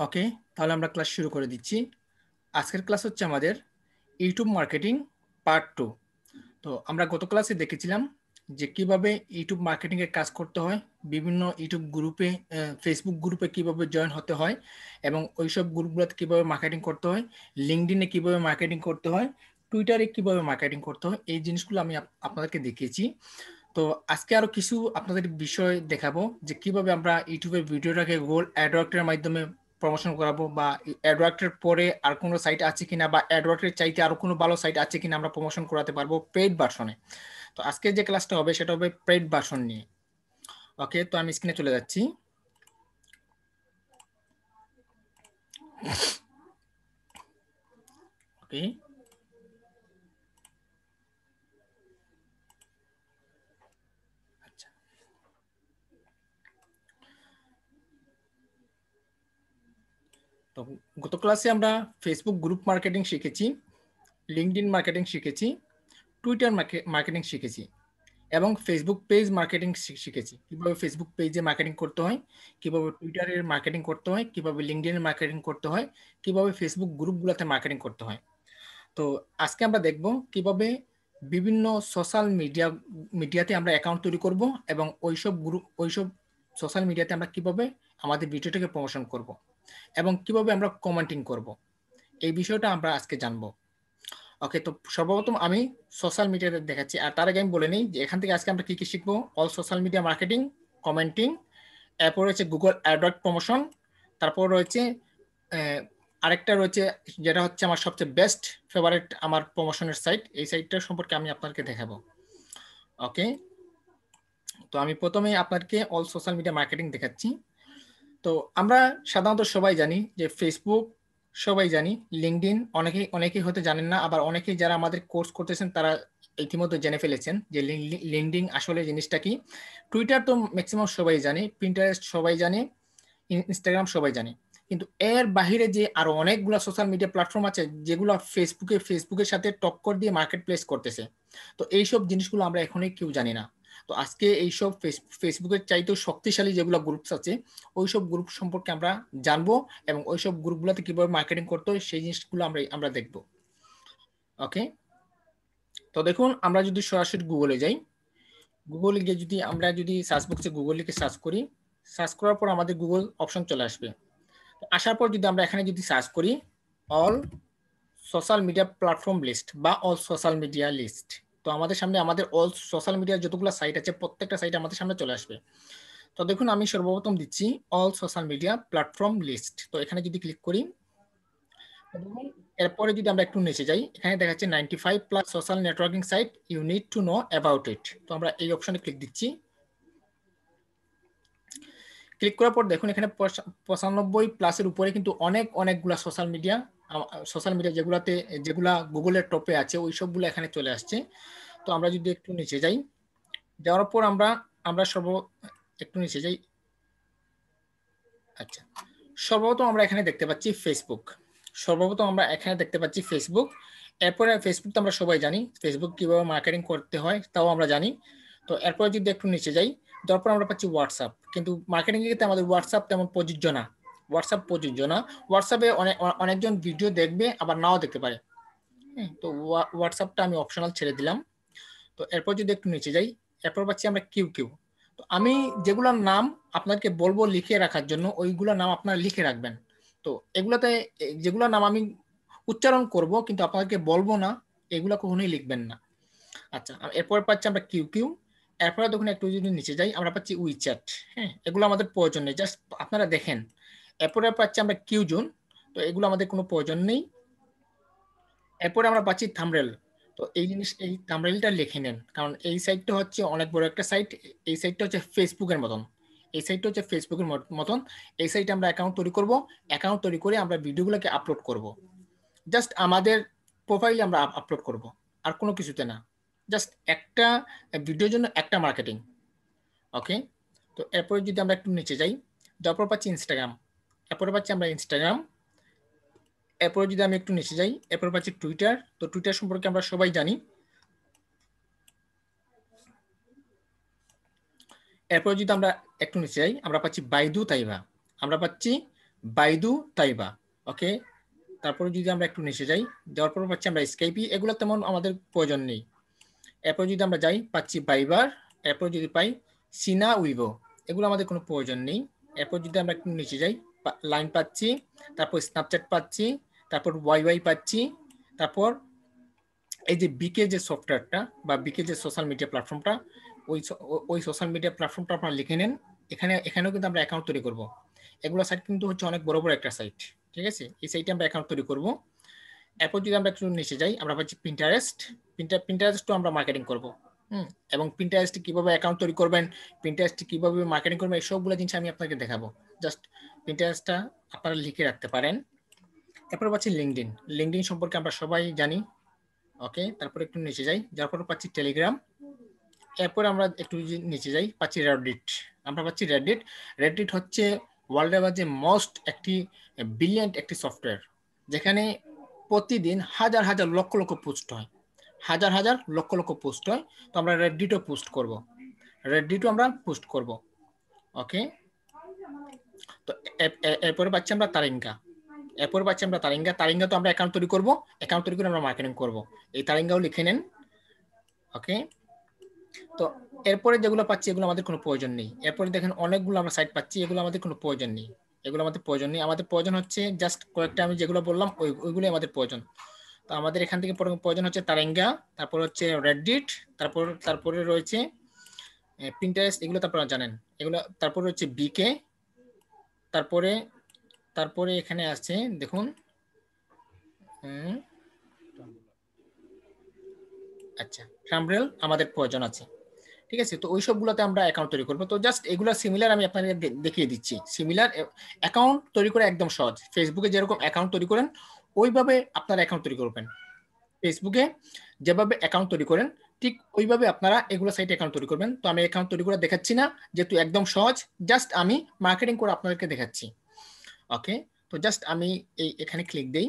ওকে, তাহলে আমরা ক্লাস শুরু করে দিচ্ছি। আজকের ক্লাস হচ্ছে আমাদের ইউটিউব মার্কেটিং পার্ট 2। তো আমরা গত ক্লাসে দেখেছিলাম যে কিভাবে ইউটিউব মার্কেটিং এর কাজ করতে হয়, বিভিন্ন ইউটিউব গ্রুপে, ফেসবুক গ্রুপে কিভাবে জয়েন হতে হয় এবং ওইসব গ্রুপগুলোতে কিভাবে মার্কেটিং করতে হয়, লিঙ্কডইনে কিভাবে মার্কেটিং করতে হয়, টুইটারে কিভাবে মার্কেটিং করতে হয়, এই জিনিসগুলো আমি আপনাদেরকে দেখিয়েছি। তো আজকে আরো কিছু আপনাদের বিষয় দেখাবো যে কিভাবে আমরা ইউটিউবের ভিডিওটাকে গুগল অ্যাডওয়ার্কের মাধ্যমে প্রমোশন করাবো, বা অ্যাডওয়ার্কের পরে আর কোনো সাইট আছে কিনা, বা অ্যাডওয়ার্কের চাইতে আরো কোনো ভালো সাইট আছে কিনা আমরা প্রমোশন করাতে পারবো পেইড ভার্সনে। তো আজকে যে ক্লাসটা হবে সেটা হবে পেইড ভার্সন নিয়ে। ওকে, তো আমি স্ক্রিনে চলে যাচ্ছি। ওকে, আচ্ছা, তো গত ক্লাসে আমরা ফেসবুক গ্রুপ মার্কেটিং শিখেছি, লিঙ্কডইন মার্কেটিং শিখেছি, টুইটার মার্কেটিং শিখেছি এবং ফেসবুক পেজ মার্কেটিং শিখেছি। কিভাবে ফেসবুক পেজে মার্কেটিং করতে হয়, কিভাবে টুইটারের মার্কেটিং করতে হয়, কিভাবে লিঙ্কডইনের মার্কেটিং করতে হয়, কিভাবে ফেসবুক গ্রুপগুলোতে মার্কেটিং করতে হয়। তো আজকে আমরা দেখব কিভাবে বিভিন্ন সোশ্যাল মিডিয়াতে আমরা অ্যাকাউন্ট তৈরি করব এবং ওইসব সোশ্যাল মিডিয়াতে আমরা কিভাবে আমাদের ভিডিওটাকে প্রমোশন করব এবং কিভাবে আমরা কমেন্টিং করব, এই বিষয়টা আমরা আজকে জানবো। ওকে, তো সর্বপ্রথম আমি সোশ্যাল মিডিয়াতে দেখাচ্ছি, আর তার আগে আমি বলে নিই যে এখান থেকে আজকে আমরা কি কি শিখবো: all social media marketing, commenting, এরপর রয়েছে গুগল অ্যাডওয়ার্ড প্রমোশন, তারপর রয়েছে আরেকটা রয়েছে যেটা হচ্ছে আমার সবচেয়ে বেস্ট ফেভারিট আমার প্রমোশনের সাইট, এই সাইটটা সম্পর্কে আমি আপনাকে দেখাবো। ওকে, তো আমি প্রথমে আপনাকে অল সোশ্যাল মিডিয়া মার্কেটিং দেখাচ্ছি। তো আমরা সাধারণত সবাই জানি যে ফেসবুক সবাই জানি, লিঙ্কডইন অনেকেই হয়তো জানেন না, আবার অনেকেই যারা আমাদের কোর্স করতেছেন তারা ইতিমধ্যে জেনে ফেলেছেন যে লিঙ্কডইন আসলে জিনিসটা কি। টুইটার তো ম্যাক্সিমাম সবাই জানে, পিন্টারেস্ট সবাই জানে, ইনস্টাগ্রাম সবাই জানে। কিন্তু এর বাহিরে যে আরো অনেকগুলা সোশ্যাল মিডিয়া প্ল্যাটফর্ম আছে যেগুলো ফেসবুকের সাথে টক্কর দিয়ে মার্কেট প্লেস করতেছে, তো এইসব জিনিসগুলো আমরা এখনই কেউ জানি না। তো আজকে এইসব ফেসবুকের চাইতেও শক্তিশালী যেগুলো গ্রুপস আছে ওইসব গ্রুপ সম্পর্কে আমরা জানবো এবং ওইসব গ্রুপগুলোতে কিভাবে মার্কেটিং করতে হয় সেই জিনিসগুলো আমরা দেখবো। ওকে, তো দেখুন, আমরা যদি সরাসরি গুগলে যাই, গুগলে গিয়ে আমরা যদি সার্চ বক্সে গুগল লিখে সার্চ করি, সার্চ করার পর আমাদের গুগল অপশন চলে আসবে। আসার পর যদি আমরা এখানে যদি সার্চ করি all social media platform list বা অল সোশ্যাল মিডিয়া লিস্ট, তো আমাদের সামনে আমাদের অল সোশ্যাল মিডিয়ার যতগুলো সাইট আছে প্রত্যেকটা সাইট আমাদের সামনে চলে আসবে। তো দেখুন, আমি সর্বপ্রথম দিচ্ছি all social media platform list, তো এখানে যদি ক্লিক করি, এরপরে যদি আমরা একটু নিচে যাই, এখানে দেখা যাচ্ছে 95+ social networking site you need to know about it, তো আমরা এই অপশনে ক্লিক দিচ্ছি। ক্লিক করার পর দেখুন এখানে 95+-এর উপরে কিন্তু অনেকগুলা সোশ্যাল মিডিয়া যেগুলা গুগলের টপে আছে ওই সবগুলো এখানে চলে আসছে। তো আমরা যদি একটু নিচে যাই, যাওয়ার পর আমরা একটু নিচে যাই। আচ্ছা, সর্বপ্রথম আমরা এখানে দেখতে পাচ্ছি ফেসবুক। এরপরে ফেসবুক তো আমরা সবাই জানি, ফেসবুক কিভাবে মার্কেটিং করতে হয় তাও আমরা জানি। তো এরপরে যদি একটু নিচে যাই, তারপর আমরা পাচ্ছি হোয়াটসঅ্যাপ, কিন্তু মার্কেটিং এর ক্ষেত্রে আমাদের হোয়াটসঅ্যাপ তেমন প্রযোজ্য না। হোয়াটসঅ্যাপে অনেকজন ভিডিও দেখবে আবার নাও দেখতে পারে। তো হোয়াটসঅ্যাপটা আমি অপশনাল ছেড়ে দিলাম। তো এরপর যদি একটু নিচে যাই, এরপর পাচ্ছি আমরা কিউ। তো আমি যেগুলোর নাম আপনাকে বলবো লিখে রাখার জন্য ওইগুলোর নাম আপনারা লিখে রাখবেন। তো এগুলাতে যেগুলোর নাম আমি উচ্চারণ করব কিন্তু আপনাদেরকে বলবো না, এগুলো কখনোই লিখবেন না। আচ্ছা, এরপর পাচ্ছি আমরা কিউ। এরপরে দেখুন একটু যদি নিচে যাই আমরা পাচ্ছি উইচ্যাট। হ্যাঁ, এগুলো আমাদের প্রয়োজন নেই, জাস্ট আপনারা দেখেন। এরপরে পাচ্ছি আমরা কিউজোন, তো এগুলো আমাদের কোনো প্রয়োজন নেই। এরপরে আমরা পাচ্ছি থাম্বনেল, তো এই থাম্বনেলটা লিখে নেন, কারণ এই সাইটটা হচ্ছে অনেক বড় একটা সাইট। এই সাইটটা হচ্ছে ফেসবুকের মতন, এই সাইটে আমরা অ্যাকাউন্ট তৈরি করব, অ্যাকাউন্ট তৈরি করে আমরা ভিডিওগুলোকে আপলোড করব, জাস্ট আমাদের প্রোফাইলে আমরা আপলোড করব, আর কোনো কিছুতে না, জাস্ট একটা ভিডিওর জন্য একটা মার্কেটিং। ওকে, তো এরপরে যদি আমরা একটু নিচে যাই, তারপর পাচ্ছি ইনস্টাগ্রাম। এরপরে যদি আমি একটু নিচে যাই, এরপর পাচ্ছি টুইটার, তো টুইটার সম্পর্কে আমরা সবাই জানি। এরপর যদি আমরা একটু নিচে যাই, আমরা পাচ্ছি বাইদু তাইবা, আমরা পাচ্ছি বাইদু, তাইবা। ওকে, তারপরে যদি আমরা একটু নিচে যাই, যাওয়ার পর পাচ্ছি আমরা স্কাইপি, এগুলো তেমন আমাদের প্রয়োজন নেই। এরপর যদি আমরা যাই পাচ্ছি বাইবার, এরপর যদি পাই সিনা উইভো, এগুলো আমাদের কোনো প্রয়োজন নেই। এরপর যদি আমরা একটু নিচে যাই, লাইন পাচ্ছি, তারপর স্ন্যাপচ্যাট পাচ্ছি, তারপর ওয়াই পাচ্ছি, তারপর এই যে বিকে যে সফটওয়্যারটা বা বিকে যে সোশ্যাল মিডিয়া প্ল্যাটফর্মটা, ওই সোশ্যাল মিডিয়া প্ল্যাটফর্মটা আপনারা লিখে নেন। এখানেও কিন্তু আমরা অ্যাকাউন্ট তৈরি করব। এগুলো সাইট কিন্তু হচ্ছে অনেক বড় বড় একটা সাইট, ঠিক আছে? এই সাইটে আমরা অ্যাকাউন্ট তৈরি করব। এরপর যদি আমরা একটু নিচে যাই, আমরা পাচ্ছি পিন্টারেস্ট। পিন্টারেস্টও আমরা মার্কেটিং করব। এবং পিন্টারেস্টে কিভাবে অ্যাকাউন্ট তৈরি করবেন, পিন্টারেস্টে কিভাবে মার্কেটিং করবেন, এই সবগুলো জিনিস আমি আপনাকে দেখাবো। জাস্ট পিন্টারেস্টটা আপনারা লিখে রাখতে পারেন। তারপরে পাচ্ছি লিঙ্কডইন। লিঙ্কডইন সম্পর্কে আমরা সবাই জানি। ওকে, তারপরে একটু নিচে যাই, যার পর পাচ্ছি টেলিগ্রাম। এরপর আমরা একটু নিচে যাই, পাচ্ছি রেডিট। আমরা পাচ্ছি রেডিট। রেডিট হচ্ছে ওয়ার্ল্ডের মাঝে মোস্ট একটি ব্রিলিয়ান্ট একটি সফটওয়্যার, যেখানে প্রতিদিন হাজার হাজার লক্ষ লক্ষ পোস্ট হয়, হাজার হাজার লক্ষ লক্ষ পোস্ট হয়। তো আমরা রেডিটও পোস্ট করব, রেডিটও আমরা পোস্ট করব। ওকে, তো এরপরে পাচ্ছি আমরা তারিঙ্গা। এরপরে পাচ্ছি আমরা তারিঙ্গা। তারিঙ্গা তো আমরা অ্যাকাউন্ট তৈরি করব, অ্যাকাউন্ট তৈরি করে আমরা মার্কেটিং করব। এই তারিঙ্গাও লিখে নেন। ওকে, তো এরপরে যেগুলো পাচ্ছি এগুলো আমাদের কোনো প্রয়োজন নেই। এরপরে দেখেন অনেকগুলো আমরা সাইট পাচ্ছি, এগুলো আমাদের কোনো প্রয়োজন নেই। এগুলো আমাদের প্রয়োজন নেই, আমাদের প্রয়োজন হচ্ছে জাস্ট কয়েকটা আমি যেগুলো বললাম ওইগুলোই আমাদের প্রয়োজন। তো আমাদের এখান থেকে প্রয়োজন হচ্ছে তারেঙ্গা, তারপর হচ্ছে রেডিট, তারপরে রয়েছে পিন্টারেস্ট, এগুলো তো আপনারা জানেন। এগুলো তারপরে হচ্ছে বিকে, তারপরে তারপরে এখানে আছে দেখুন, আচ্ছা ট্রাম্বরেল আমাদের প্রয়োজন আছে, ঠিক আছে? তো ওই সবগুলোতে আমরা অ্যাকাউন্ট তৈরি করবো। তো জাস্ট এগুলো সিমিলার আমি আপনাদের দেখিয়ে দিচ্ছি। সিমিলার অ্যাকাউন্ট তৈরি করা একদম সহজ। ফেসবুকে যেরকম অ্যাকাউন্ট তৈরি করেন ওইভাবে আপনারা অ্যাকাউন্ট তৈরি করবেন। ফেসবুকে যেভাবে অ্যাকাউন্ট তৈরি করেন ঠিক ওইভাবে আপনারা এগুলো সাইটে অ্যাকাউন্ট তৈরি করবেন। তো আমি অ্যাকাউন্ট তৈরি করে দেখাচ্ছি না, যেহেতু একদম সহজ, জাস্ট আমি মার্কেটিং করে আপনাদেরকে দেখাচ্ছি। ওকে, তো জাস্ট আমি এখানে ক্লিক দেই।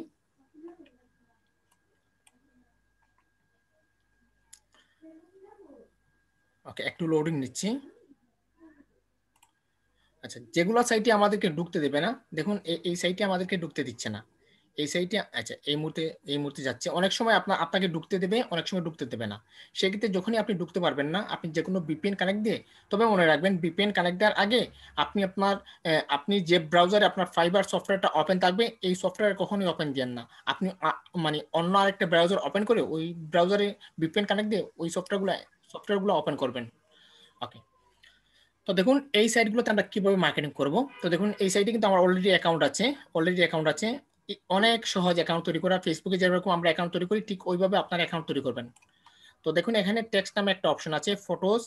ওকে, একটু লোডিং নিচ্ছি। আচ্ছা, যেগুলো সাইটে আমাদেরকে ঢুকতে দেবে না, দেখুন এই সাইটে আমাদেরকে ঢুকতে দিচ্ছে না। এই সাইটে আচ্ছা এই মুহূর্তে যাচ্ছে। অনেক সময় আপনাকে ঢুকতে দেবে, অনেক সময় ঢুকতে দেবে না। সেক্ষেত্রে যখনই আপনি ঢুকতে পারবেন না, আপনি যে কোনো ভিপিএন কানেক্ট দিয়ে, তবে মনে রাখবেন ভিপিএন কানেক্ট দেওয়ার আগে আপনি যে ব্রাউজারে আপনার ফাইবার সফটওয়্যারটা ওপেন থাকবে, এই সফটওয়্যার কখনোই ওপেন দিয়েন না। আপনি মানে অন্য আরেকটা ব্রাউজার ওপেন করে ওই ব্রাউজারে ভিপিএন কানেক্ট দিয়ে ওই সফটওয়্যারগুলো ওপেন করবেন। ওকে, তো দেখুন এই সাইটগুলোতে আমরা কিভাবে মার্কেটিং করব। তো দেখুন এই সাইটে কিন্তু আমার অলরেডি অ্যাকাউন্ট আছে। অনেক সহজ অ্যাকাউন্ট তৈরি করা। ফেসবুকে যেরকম আমরা অ্যাকাউন্ট তৈরি করি ঠিক ওইভাবে আপনার অ্যাকাউন্ট তৈরি করবেন। তো দেখুন এখানে টেক্সট নামে একটা অপশন আছে, ফটোস।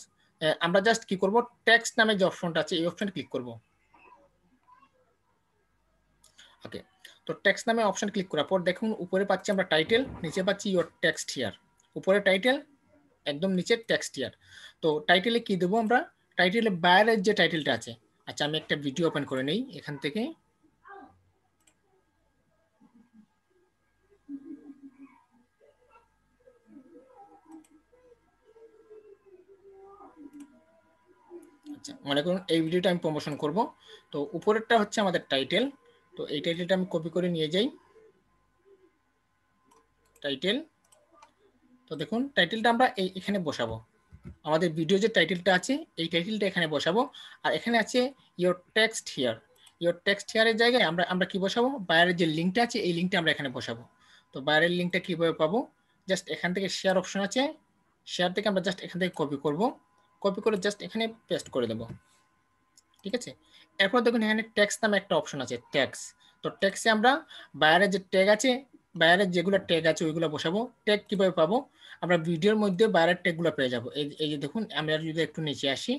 আমরা জাস্ট কি করব, টেক্সট নামে যে অপশনটা আছে এই অপশনে ক্লিক করব। ওকে, তো টেক্সট নামে অপশন ক্লিক করার পর দেখুন উপরে পাচ্ছি আমরা টাইটেল, নিচে পাচ্ছি ইওর টেক্সট হিয়ার। উপরে টাইটেল, একদম নিচে টেক্সট হিয়ার। তো টাইটেলে কি দেবো আমরা, টাইটেলে বাইরের যে টাইটেলটা আছে। আচ্ছা, আমি একটা ভিডিও ওপেন করে নেই এখান থেকে। আচ্ছা, মনে করুন এই ভিডিওটা আমি প্রমোশন করব। তো উপরেরটা হচ্ছে আমাদের টাইটেল। তো এই টাইটেলটা আমি কপি করে নিয়ে যাই, টাইটেল। তো দেখুন টাইটেলটা আমরা এখানে বসাবো। আমাদের ভিডিও যে টাইটেলটা আছে এই টাইটেলটা এখানে বসাবো। আর এখানে আছে your text here. Your text হিয়ারের জায়গায় আমরা আমরা কি বসাবো, বাইরের যে লিঙ্কটা আছে এই লিঙ্কটা আমরা এখানে বসাবো। তো বাইরের লিঙ্কটা কিভাবে পাবো, জাস্ট এখান থেকে শেয়ার অপশন আছে, শেয়ার থেকে আমরা জাস্ট এখান থেকে কপি করব, কপি করে জাস্ট এখানে পেস্ট করে দেবো। ঠিক আছে, এরপর দেখুন এখানে ট্যাক্স নামে একটা অপশন আছে, ট্যাক্স। তো ট্যাক্সে আমরা বাইরের যে ট্যাগ আছে, বাইরের যেগুলো ট্যাগ আছে ওইগুলো বসাবো। ট্যাগ কিভাবে পাবো, আমরা ভিডিওর মধ্যে বাইরের ট্যাগগুলো পেয়ে যাবো। এই যে দেখুন, আমরা যদি একটু নিচে আসি,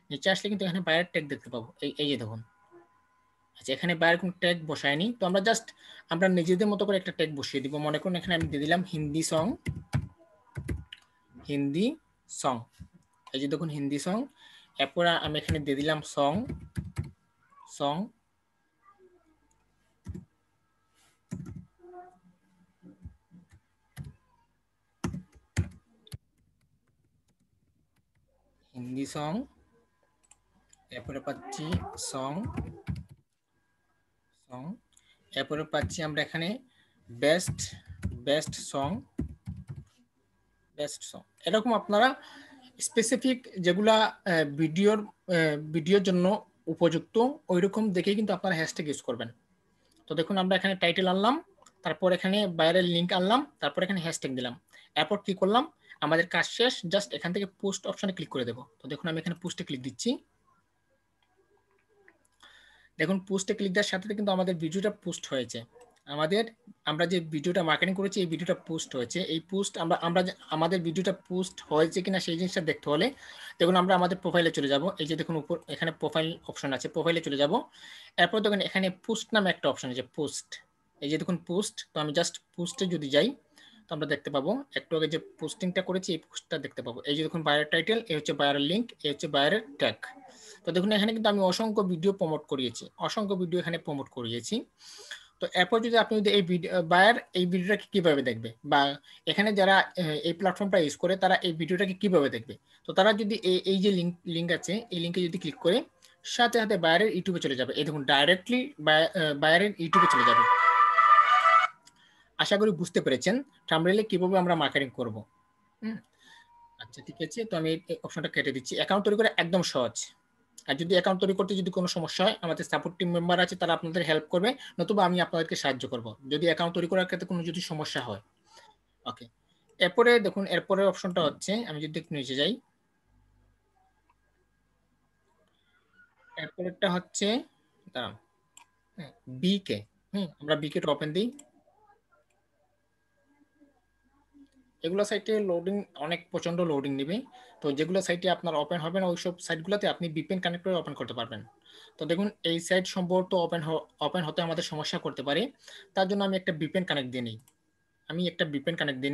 নিচে আসলে কিন্তু এখানে বাইরের ট্যাগ দেখতে পাবো। এই যে দেখুন, আচ্ছা এখানে বাইরের কোনো ট্যাগ বসায়নি। তো আমরা জাস্ট আমরা নিজেদের মতো করে একটা ট্যাগ বসিয়ে দিব। মনে করুন এখানে আমি দিয়ে দিলাম হিন্দি সং, হিন্দি সং। এই যে দেখুন হিন্দি সং। এরপর আমি এখানে দিয়ে দিলাম সং, সং। হিন্দি সং, এরপরে পাচ্ছি সং, এরপরে পাচ্ছি আমরা এখানে বেস্ট বেস্ট সং এরকম আপনারা স্পেসিফিক যেগুলা ভিডিওর জন্য উপযুক্ত ওইরকম দেখে কিন্তু আপনারা হ্যাশট্যাগ ইউজ করবেন। তো দেখুন আমরা এখানে টাইটেল আনলাম, তারপর এখানে বাইরের লিঙ্ক আনলাম, তারপর এখানে হ্যাশট্যাগ দিলাম, এরপর কি করলাম আমাদের কাজ শেষ, জাস্ট এখান থেকে পোস্ট অপশনে ক্লিক করে দেবো। তো দেখুন আমি এখানে পোস্টে ক্লিক দিচ্ছি। দেখুন পোস্টে ক্লিক দেওয়ার সাথে কিন্তু আমাদের ভিডিওটা পোস্ট হয়েছে। আমরা যে ভিডিওটা মার্কেটিং করেছি এই ভিডিওটা পোস্ট হয়েছে। এই পোস্ট আমাদের ভিডিওটা পোস্ট হয়েছে কিনা সেই জিনিসটা দেখতে হলে দেখুন আমরা আমাদের প্রোফাইলে চলে যাব। এই যে দেখুন উপর এখানে প্রোফাইল অপশন আছে, প্রোফাইলে চলে যাব। এরপর দেখুন এখানে পোস্ট নামে একটা অপশন আছে, পোস্ট। এই যে দেখুন পোস্ট, তো আমি জাস্ট পোস্টে যদি যাই তো আমরা দেখতে পাবো একটু আগে যে পোস্টিংটা করেছি এই পোস্টটা দেখতে পাবো। এই যে দেখুন বায়ার টাইটেল, এই হচ্ছে বায়ারের লিঙ্ক, এই হচ্ছে বায়ারের ট্যাগ। তো দেখুন এখানে কিন্তু আমি অসংখ্য ভিডিও প্রমোট করিয়েছি। তো এরপর যদি আপনি যদি এই বায়ার এই ভিডিওটাকে কিভাবে দেখবে, বা এখানে যারা এই প্ল্যাটফর্মটা ইউজ করে তারা এই ভিডিওটাকে কিভাবে দেখবে, তো তারা যদি এই যে লিঙ্ক আছে এই লিঙ্কে যদি ক্লিক করে সাথে সাথে বায়ারের ইউটিউবে চলে যাবে। এই দেখুন ডাইরেক্টলি বায়ারের ইউটিউবে চলে যাবে। আশা করি বুঝতে পেরেছেন থাম্বনেইলে কিভাবে আমরা মার্কেটিং করব। আচ্ছা ঠিক আছে, তো আমি এই অপশনটা কেটে দিচ্ছি। অ্যাকাউন্ট তৈরি করে একদম সহজ। আর যদি অ্যাকাউন্ট তৈরি করতে যদি কোনো সমস্যা হয় আমাদের সাপোর্ট টিম মেম্বার আছে, তারা আপনাদের হেল্প করবে, নতুবা আমি আপনাদেরকে সাহায্য করব যদি অ্যাকাউন্ট তৈরি করার ক্ষেত্রে কোনো যদি সমস্যা হয়। ওকে, এরপরে দেখুন এরপরের অপশনটা হচ্ছে, আমি যদি একটু নিচে যাই, এরপরেরটা হচ্ছে বিকে। আমরা বিকে ওপেন দিই। এগুলো সাইটে লোডিং অনেক প্রচন্ড লোডিং নেবে। তো যেগুলো সাইটে আপনার ওপেন হবে না ওইসব সাইটগুলোতে আপনি ভিপিএন কানেক্ট করে ওপেন করতে পারবেন। তো দেখুন এই সাইট সম্ভবত ওপেন হতে আমাদের সমস্যা করতে পারে, তার জন্য আমি একটা ভিপিএন কানেক্ট দিয়ে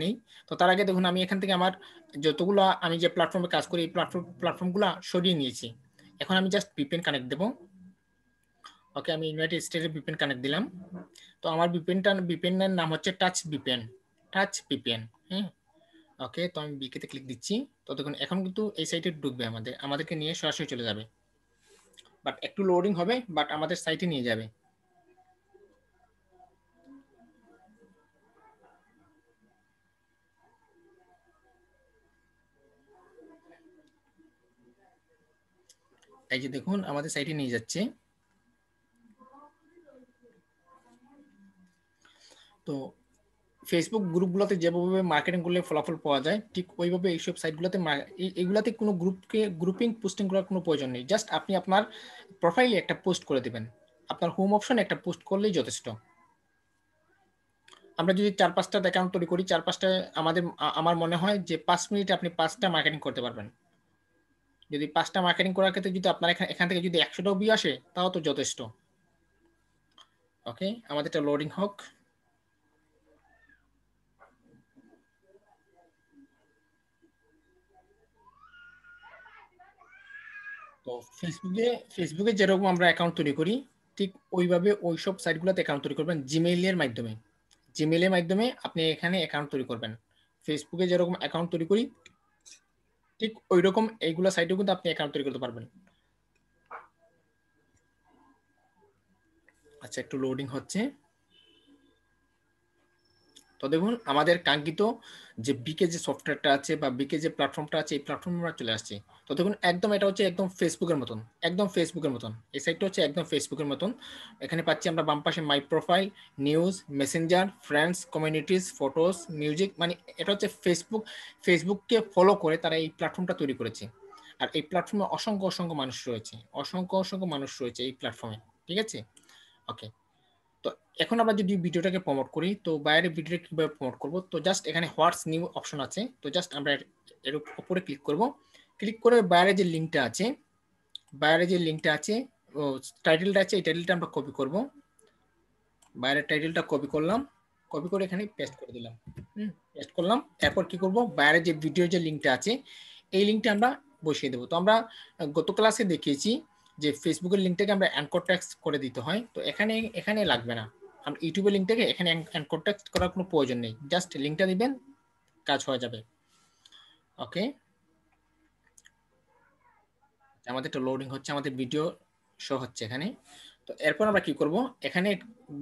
নিই। তো তার আগে দেখুন আমি এখান থেকে আমার যতগুলো আমি যে প্ল্যাটফর্মে কাজ করি এই প্ল্যাটফর্মগুলো সরিয়ে নিয়েছি। এখন আমি জাস্ট ভিপিএন কানেক্ট দেবো। ওকে, আমি ইউনাইটেড স্টেটের ভিপিএন কানেক্ট দিলাম। তো আমার ভিপিএনের নাম হচ্ছে টাচ ভিপিএন। ওকে, তো আমি বিকেতে ক্লিক দিচ্ছি। তো দেখুন এখন কিন্তু এই সাইটে ঢুকবে, আমাদেরকে নিয়ে সরাসরি চলে যাবে, বাট একটু লোডিং হবে, বাট আমাদের সাইটে নিয়ে যাবে। এই যে দেখুন আমাদের সাইটে নিয়ে যাচ্ছে। তো ফেসবুক গ্রুপগুলোতে যেভাবে মার্কেটিং করলে ফলাফল পাওয়া যায় ঠিক ওইভাবে এইসব সাইটগুলোতে এইগুলাতে কোনো গ্রুপিং পোস্টিং করার কোনো প্রয়োজন নেই। জাস্ট আপনি আপনার প্রোফাইলে একটা পোস্ট করে দেবেন, আপনার হোম অপশনে একটা পোস্ট করলেই যথেষ্ট। আমরা যদি 4-5টা অ্যাকাউন্ট তৈরি করি, 4-5টা আমার মনে হয় যে 5 মিনিটে আপনি 5টা মার্কেটিং করতে পারবেন। যদি 5টা মার্কেটিং করার ক্ষেত্রে যদি আপনার এখান থেকে যদি 100টাও ভিউ আসে তাও তো যথেষ্ট। ওকে, আমাদের এটা লোডিং হোক। তো ফেসবুকে যেরকম আমরা অ্যাকাউন্ট তৈরি করি ঠিক ওইভাবে ওইসব সাইটগুলোতে অ্যাকাউন্ট তৈরি করবেন জিমেইলের মাধ্যমে আপনি এখানে অ্যাকাউন্ট তৈরি করবেন। ফেসবুকে যেরকম অ্যাকাউন্ট তৈরি করি ঠিক ওই রকম এইগুলো সাইটেও কিন্তু আপনি অ্যাকাউন্ট তৈরি করতে পারবেন। আচ্ছা, একটু লোডিং হচ্ছে। তো দেখুন আমাদের কাঙ্ক্ষিত যে বিকে যে সফটওয়্যারটা আছে বা বিকে যে প্ল্যাটফর্মটা আছে এই প্ল্যাটফর্মে আমরা চলে আসছি। তো দেখুন একদম এটা হচ্ছে একদম ফেসবুকের মতন এই সাইটটা হচ্ছে একদম ফেসবুকের মতন। এখানে পাচ্ছি আমরা বাম পাশে মাই profile, news, Messenger, friends, communities, photos, music, মানে এটা হচ্ছে ফেসবুককে ফলো করে তারা এই প্ল্যাটফর্মটা তৈরি করেছে। আর এই প্ল্যাটফর্মে অসংখ্য মানুষ রয়েছে এই প্ল্যাটফর্মে। ঠিক আছে, ওকে। তো এখন আমরা যদি ভিডিওটাকে প্রমোট করি তো বাইরে ভিডিওটা কিভাবে প্রমোট করব, তো জাস্ট এখানে হোয়াটস নিউ অপশন আছে, তো জাস্ট আমরা এর উপরে ক্লিক করব। ক্লিক করে বাইরে যে লিঙ্কটা আছে ও টাইটেলটা আছে এই টাইটেলটা আমরা কপি করব। বাইরের টাইটেলটা কপি করলাম, কপি করে এখানে পেস্ট করে দিলাম। পেস্ট করলাম। এরপর কি করব, বাইরে যে ভিডিও যে লিঙ্কটা আছে এই লিঙ্কটা আমরা বসিয়ে দেবো। তো আমরা গত ক্লাসে দেখিয়েছি যে ফেসবুকের লিঙ্কটাকে আমরা অ্যানকর টেক্সট করে দিতে হয়, তো এখানে লাগবে না। আমরা ইউটিউবের লিঙ্কটাকে এখানে অ্যানকর টেক্সট করার কোনো প্রয়োজন নেই, জাস্ট লিঙ্কটা দিবেন, কাজ হয়ে যাবে। ওকে, আমাদের একটা লোডিং হচ্ছে, আমাদের ভিডিও শো হচ্ছে এখানে। তো এরপর আমরা কি করব, এখানে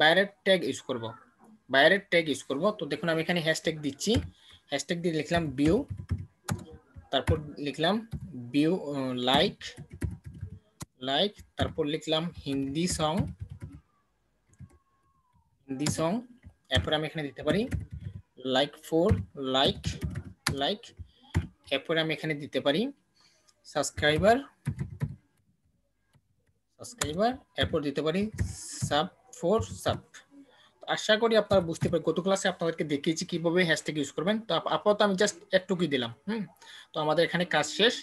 বাইরের ট্যাগ ইউজ করব, বাইরের ট্যাগ ইউজ করব। তো দেখুন আমি এখানে হ্যাশট্যাগ দিচ্ছি, হ্যাশট্যাগ দিয়ে লিখলাম ভিউ, তারপর লিখলাম ভিউ লাইক, তারপর লিখলাম হিন্দি সং, এরপর আমি এখানে দিতে পারি লাইক ফর লাইক, এরপর আমি এখানে দিতে পারি সাবস্ক্রাইবার, এরপর দিতে পারি সাব ফর সাব। আশা করি আপনারা বুঝতে পারেন, গত ক্লাসে আপনাদেরকে দেখিয়েছি কিভাবে হ্যাশট্যাগ ইউজ করবেন। তো আপাতত আমি জাস্ট একটুকুই দিলাম। তো আমাদের এখানে কাজ শেষ।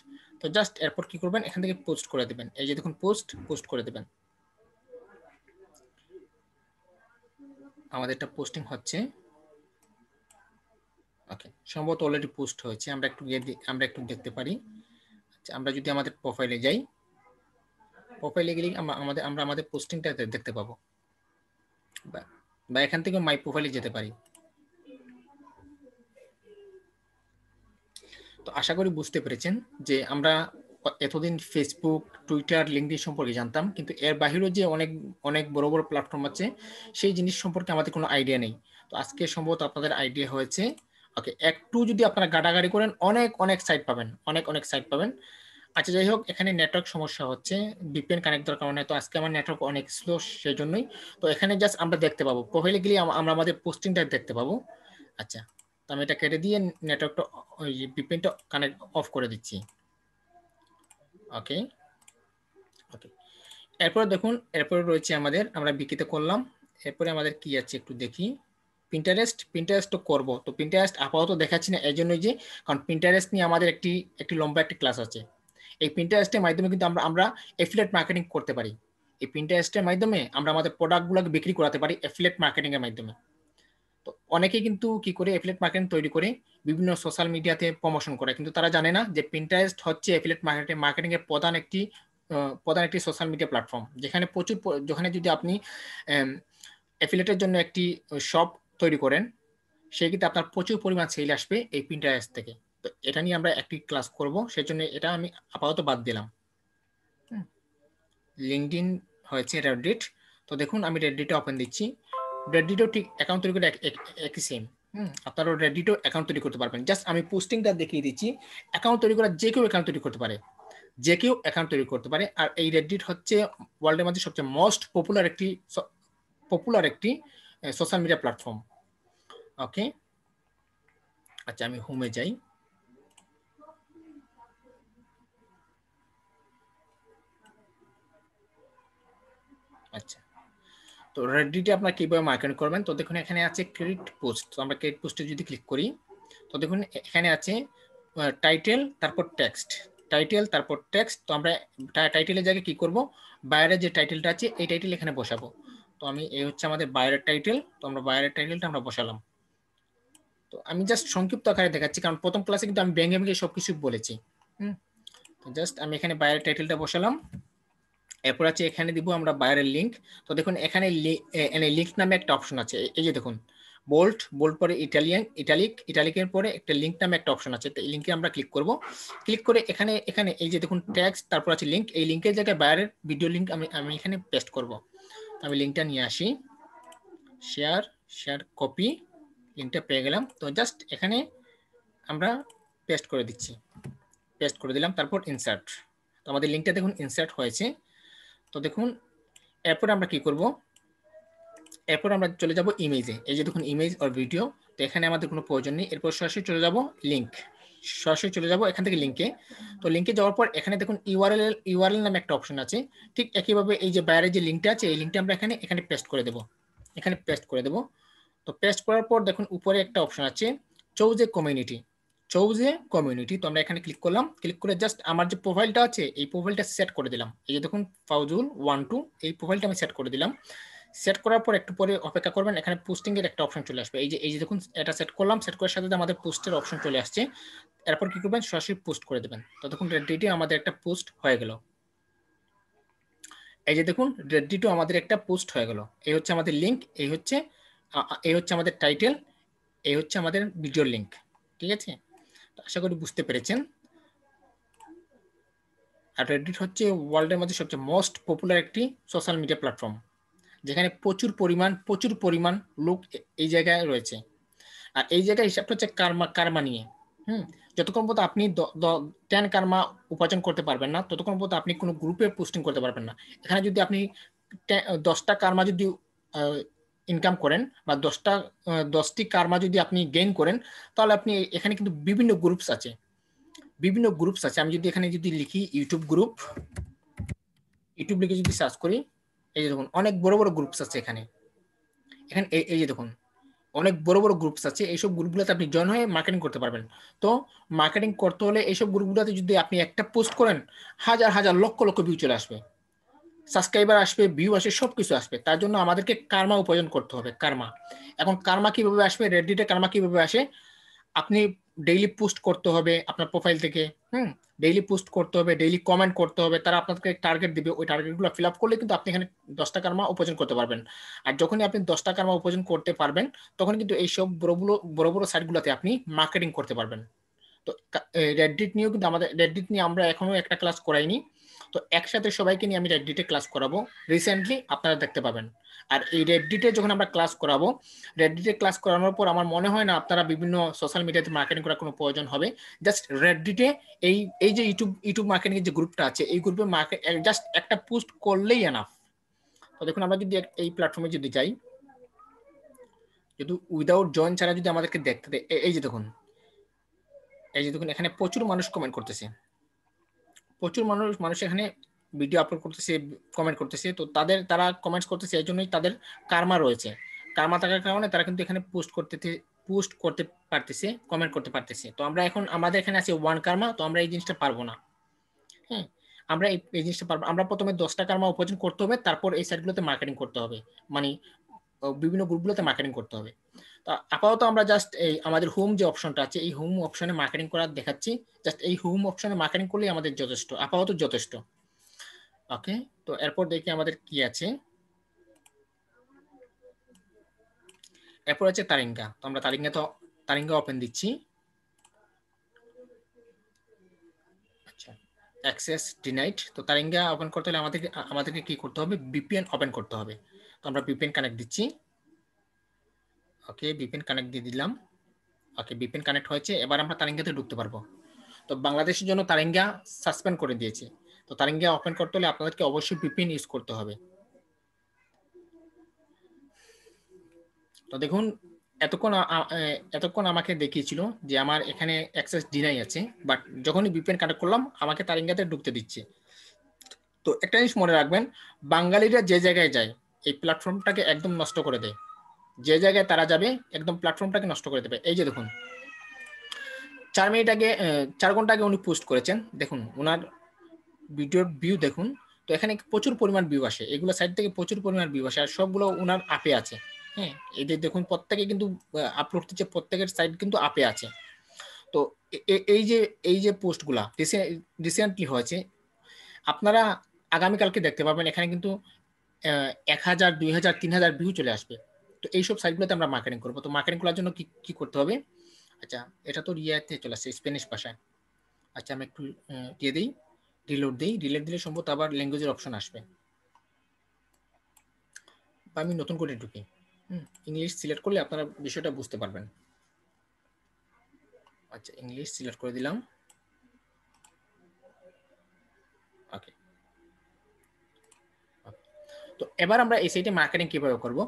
তো জাস্ট এরপর কি করবেন, এখান থেকে পোস্ট করে দেবেন। এই যে দেখুন পোস্ট করে দেবেন। আমাদের এটা পোস্টিং হচ্ছে। ওকে, সম্ভবত অলরেডি পোস্ট হয়েছে। আমরা একটু দেখতে পারি। আচ্ছা, আমরা যদি আমাদের প্রোফাইলে যাই, প্রোফাইলে গেলে আমরা আমাদের পোস্টিংটা দেখতে পাবো, বা এখান থেকে মাই প্রোফাইলে যেতে পারি। তো আশা করি বুঝতে পেরেছেন যে আমরা এতদিন ফেসবুক, টুইটার, লিঙ্কডইন সম্পর্কে জানতাম, কিন্তু এর বাহিরেও যে অনেক বড় বড় প্ল্যাটফর্ম আছে সেই জিনিস সম্পর্কে আমাদের কোনো আইডিয়া নেই। তো আজকে সম্ভবত আপনাদের আইডিয়া হয়েছে। ওকে, একটু যদি আপনারা গাড়াগাড়ি করেন অনেক সাইট পাবেন, অনেক সাইট পাবেন। আচ্ছা, যাই হোক, এখানে নেটওয়ার্ক সমস্যা হচ্ছে, ভিপিএন কানেক্ট দেওয়ার কারণে। তো আজকে আমার নেটওয়ার্ক অনেক স্লো, সেই জন্যই। তো এখানে জাস্ট আমরা দেখতে পাবো, প্রোফাইলে গেলে আমরা আমাদের পোস্টিংটা দেখতে পাবো। আচ্ছা, তো আমি এটা কেটে দিয়ে নেটওয়ার্কটা, ওই ভিপিএনটা কানেক্ট অফ করে দিচ্ছি। ওকে, এরপরে দেখুন, এরপরে রয়েছে আমাদের, আমরা বিকিতে করলাম। এরপরে আমাদের কি আছে একটু দেখি। পিন্টারেস্ট তো করবো। তো পিন্টারেস্ট আপাতত দেখাচ্ছি না, এই জন্যই যে, কারণ পিন্টারেস্ট নিয়ে আমাদের একটি লম্বা একটি ক্লাস আছে। এই পিন্টারেস্টের মাধ্যমে কিন্তু আমরা এফিলিয়েট মার্কেটিং করতে পারি। এই পিন্টারেস্টের মাধ্যমে আমরা আমাদের প্রোডাক্টগুলোকে বিক্রি করাতে পারি এফিলিয়েট মার্কেটিং এর মাধ্যমে। তো অনেকেই কিন্তু কি করে, এফিলিয়েট মার্কেটিং তৈরি করে বিভিন্ন সোশ্যাল মিডিয়াতে প্রমোশন করে, কিন্তু তারা জানে না যে পিন্টারেস্ট হচ্ছে এফিলিয়েট মার্কেটিং এর প্রধান একটি সোশ্যাল মিডিয়া প্ল্যাটফর্ম, যেখানে যদি আপনি এফিলিয়েটের জন্য একটি শপ তৈরি করেন, সেক্ষেত্রে আপনার প্রচুর পরিমাণ সেল আসবে এই পিন্টারেস্ট থেকে। তো এটা নিয়ে আমরা একটি ক্লাস করব, সেজন্য এটা আমি আপাতত বাদ দিলাম। লিঙ্কডইন হয়েছে রেডিট। তো দেখুন আমি রেডিটে ওপেন দিচ্ছি। রেডিটও ঠিক অ্যাকাউন্ট তৈরি করে একই সেম। আপনারাও রেডিটও অ্যাকাউন্ট তৈরি করতে পারবেন। জাস্ট আমি পোস্টিংটা দেখিয়ে দিচ্ছি। অ্যাকাউন্ট তৈরি করা যে কেউ অ্যাকাউন্ট তৈরি করতে পারে, আর এই রেডিট হচ্ছে ওয়ার্ল্ডের মধ্যে সবচেয়ে মোস্ট পপুলার একটি সোশ্যাল মিডিয়া প্ল্যাটফর্ম। ওকে, আচ্ছা আমি হোমে যাই। আচ্ছা, তো রেডিটে আপনারা কিভাবে মার্কেটিং করবেন, তো দেখুন এখানে আছে ক্রেডিট পোস্ট। তো আমরা ক্রেডিট পোস্টে যদি ক্লিক করি, তো দেখুন এখানে আছে টাইটেল, তারপর টেক্সট, তো আমরা টাইটেলের জায়গায় কি করব, বাইরের যে টাইটেলটা আছে এই টাইটেল এখানে বসাবো। তো আমি, এই হচ্ছে আমাদের বাইরের টাইটেল। তো আমরা বাইরের টাইটেলটা আমরা বসালাম। তো আমি জাস্ট সংক্ষিপ্ত আকারে দেখাচ্ছি, কারণ প্রথম ক্লাসে কিন্তু আমি ভেঙে সবকিছু বলেছি। তো জাস্ট আমি এখানে বাইরের টাইটেলটা বসালাম। এরপর আছে এখানে দিব আমরা বাইরের লিঙ্ক। তো দেখুন এখানে লিঙ্ক নামে একটা অপশন আছে, এই যে দেখুন বোল্ড পরে ইটালিকের পরে একটা লিঙ্ক নামে একটা অপশন আছে। তো এই লিঙ্কে আমরা ক্লিক করব। ক্লিক করে এখানে এই যে দেখুন ট্যাক্স, তারপর আছে লিঙ্ক। এই লিঙ্কের জায়গায় বাইরের ভিডিও লিঙ্ক আমি এখানে পেস্ট করব। আমি লিঙ্কটা নিয়ে আসি, শেয়ার কপি, লিঙ্কটা পেয়ে গেলাম। তো জাস্ট এখানে আমরা পেস্ট করে দিলাম, তারপর ইনসার্ট। তো আমাদের লিঙ্কটা দেখুন ইনসার্ট হয়েছে। তো দেখুন এরপর আমরা কি করব, এরপর আমরা চলে যাব ইমেজে। এই যে দেখুন ইমেজ আর ভিডিও। তো এখানে আমাদের কোনো প্রয়োজন নেই। এরপর সরাসরি চলে যাব এখান থেকে লিঙ্কে। তো লিঙ্কে যাওয়ার পর এখানে দেখুন ইউআরএল নামে একটা অপশন আছে। ঠিক একইভাবে এই যে বাইরে যে লিঙ্কটা আছে, এই লিঙ্কটা আমরা এখানে পেস্ট করে দেব। তো পেস্ট করার পর দেখুন উপরে একটা অপশন আছে চুজ এ কমিউনিটি। তো আমরা এখানে ক্লিক করলাম। ক্লিক করে জাস্ট আমার যে প্রোফাইলটা আছে এই প্রোফাইলটা সেট করে দিলাম। এই যে দেখুন ফাউজুল 12, এই প্রোফাইলটা আমি সেট করে দিলাম। সেট করার পর একটু পরে অপেক্ষা করবেন, এখানে পোস্টিং এর একটা অপশন চলে আসবে। এই যে দেখুন এটা সেট করলাম, সেট করার সাথে আমাদের পোস্টের অপশন চলে আসছে। এরপর কি করবেন, সরাসরি পোস্ট করে দেবেন। তো দেখুন রেডিটে আমাদের একটা পোস্ট হয়ে গেল। এই যে দেখুন রেডিটে আমাদের একটা পোস্ট হয়ে গেল। এই হচ্ছে আমাদের লিঙ্ক, এই হচ্ছে আমাদের টাইটেল, এই হচ্ছে আমাদের ভিডিও লিঙ্ক। ঠিক আছে, আশা করি বুঝতে পেরেছেন। আর রেডিট হচ্ছে ওয়ার্ল্ডের মধ্যে সবচেয়ে মোস্ট পপুলার একটি সোশ্যাল মিডিয়া প্ল্যাটফর্ম, যেখানে প্রচুর পরিমাণ লোক এই জায়গায় রয়েছে। আর এই জায়গায় হিসাবটা হচ্ছে কার্মা নিয়ে। যতক্ষণ পর্যন্ত আপনি 10 কার্মা উপার্জন করতে পারবেন না, ততক্ষণ পর্যন্ত আপনি কোনো গ্রুপে পোস্টিং করতে পারবেন না। এখানে যদি আপনি 10টা কার্মা যদি ইনকাম করেন বা 10টি কার্মা যদি আপনি গেইন করেন, তাহলে আপনি এখানে কিন্তু বিভিন্ন গ্রুপস আছে। আমি যদি এখানে যদি লিখি ইউটিউব লিখে যদি সার্চ করি, এই যে দেখুন অনেক বড় বড় গ্রুপস আছে এখানে। এই যে দেখুন অনেক বড় বড় গ্রুপস আছে। এইসব গ্রুপগুলোতে আপনি জয়েন হয়ে মার্কেটিং করতে পারবেন। তো মার্কেটিং করতে হলে এইসব গ্রুপগুলোতে যদি আপনি একটা পোস্ট করেন, হাজার লক্ষ ভিউ চলে আসবে, সাবস্ক্রাইবার আসবে, ভিউ আসবে, সবকিছু আসবে। তার জন্য আমাদেরকে কার্মা উপার্জন করতে হবে। এখন কার্মা কিভাবে আসবে? রেডিটে কার্মা কিভাবে আসে? আপনি ডেইলি পোস্ট করতে হবে আপনার প্রোফাইল থেকে। ডেইলি পোস্ট করতে হবে, ডেইলি কমেন্ট করতে হবে। তারা আপনাকে টার্গেট দিবে, ওই টার্গেটগুলো ফিল আপ করলে কিন্তু আপনি এখানে 10টা কার্মা উপার্জন করতে পারবেন। আর যখনই আপনি 10টা কার্মা উপার্জন করতে পারবেন, তখন কিন্তু এইসব বড় বড় সাইটগুলোতে আপনি মার্কেটিং করতে পারবেন। তো রেডিট নিয়েও কিন্তু রেডিট নিয়ে আমরা এখনো একটা ক্লাস করাইনি। তো একসাথে সবাইকে নিয়ে আমি রেডিটে ক্লাস করাবো রিসেন্টলি, আপনারা দেখতে পাবেন। আর এই রেডিটে যখন আমরা ক্লাস করাবো, রেডিটে ক্লাস করানোর পর আমার মনে হয় না আপনারা বিভিন্ন সোশ্যাল মিডিয়াতে মার্কেটিং করার কোনো প্রয়োজন হবে। জাস্ট রেডিটে এই যে ইউটিউব মার্কেটিং এর যে গ্রুপটা আছে, এই গ্রুপে জাস্ট একটা পোস্ট করলেই এনাফ। তো দেখুন আমরা যদি এই প্ল্যাটফর্মে যদি যাই, যদি উইদাউট জয়েন ছাড়া যদি আমাদেরকে দেখতে দেয়, এই যে দেখুন এখানে প্রচুর মানুষ কমেন্ট করতেছে, প্রচুর মানুষ এখানে ভিডিও আপলোড করতেছে, কমেন্ট করতেছে। তো তারা কমেন্টস করতেছে, এই জন্যই তাদের কার্মা রয়েছে। কার্মা থাকার কারণে তারা কিন্তু এখানে পোস্ট করতে পারতেছে, কমেন্ট করতে পারতেছে। তো আমাদের এখানে আছে 1 কার্মা, তো আমরা এই জিনিসটা পারবো না। হ্যাঁ, আমরা এই জিনিসটা পারবো। আমরা প্রথমে 10টা কার্মা উপার্জন করতে হবে, তারপর এই সাইটগুলোতে মার্কেটিং করতে হবে, মানে বিভিন্ন গ্রুপগুলোতে মার্কেটিং করতে হবে। তো আপাতত আমরা জাস্ট এই আমাদের হোম যে অপশনটা আছে, এই হোম অপশনে মার্কেটিং করা দেখাচ্ছি। জাস্ট এই হোম অপশনে মার্কেটিং করলেই আমাদের আপাতত যথেষ্ট। ওকে, তো এরপর দেখি আমাদের কি আছে। এরপর আছে তারিঙ্গা। তো আমরা তারিঙ্গা ওপেন দিচ্ছি। আচ্ছা, অ্যাক্সেস ডিনাইড। তো তারিঙ্গা ওপেন করতে হলে আমাদেরকে কি করতে হবে? ভিপিএন ওপেন করতে হবে। তো আমরা ভিপিএন কানেক্ট দিচ্ছি। ওকে, ভিপিএন কানেক্ট দিয়ে দিলাম। ওকে, ভিপিএন কানেক্ট হয়েছে। এবার আমরা তারিঙ্গাতে ঢুকতে পারবো। তো বাংলাদেশের জন্য তারিঙ্গা সাসপেন্ড করে দিয়েছে। তো তারিঙ্গা ওপেন করতে হলে আপনাদেরকে অবশ্যই ভিপিএন ইউজ করতে হবে। তো দেখুন এতক্ষণ আমাকে দেখিয়েছিল যে আমার এখানে অ্যাক্সেস ডিনাই আছে, বাট যখনই ভিপিএন কানেক্ট করলাম আমাকে তারিঙ্গাতে ঢুকতে দিচ্ছে। তো একটা জিনিস মনে রাখবেন, বাঙালিরা যে জায়গায় যায় এই প্ল্যাটফর্মটাকে একদম নষ্ট করে দেয়। যে জায়গায় তারা যাবে একদম প্ল্যাটফর্মটাকে নষ্ট করে দেবে। এই যে দেখুন 4 ঘন্টা আগে উনি পোস্ট করেছেন, দেখুন ওনার ভিডিওর ভিউ দেখুন। তো এখানে প্রচুর পরিমাণ ভিউ আসে, এগুলো সাইট থেকে প্রচুর পরিমাণ ভিউ আসে, আর সবগুলো ওনার আপে আছে। হ্যাঁ, এই যে দেখুন প্রত্যেকে কিন্তু আপলোড দিচ্ছে, প্রত্যেকের সাইট কিন্তু আপে আছে। তো এই যে পোস্টগুলা রিসেন্টলি হয়েছে, আপনারা আগামীকালকে দেখতে পাবেন এখানে কিন্তু 1000, 2000, 3000 ভিউ চলে আসবে। তো এইসব সাইটগুলোতে আমরা মার্কেটিং করবো। তো মার্কেটিং করার জন্য কি করতে হবে? আচ্ছা, এটা তো রিয়াতে চলে আসছে, স্প্যানিশ ভাষায়। আচ্ছা, আমি একটু দিয়ে দিই, রিলোড দিলে সম্ভবত আবার ল্যাঙ্গুয়েজের অপশন আসবে, বা আমি নতুন করে ঢুকি। ইংলিশ সিলেক্ট করলে আপনারা বিষয়টা বুঝতে পারবেন। আচ্ছা, ইংলিশ সিলেক্ট করে দিলাম। ওকে, তো এবার আমরা এই সাইটে মার্কেটিং কিভাবে করব?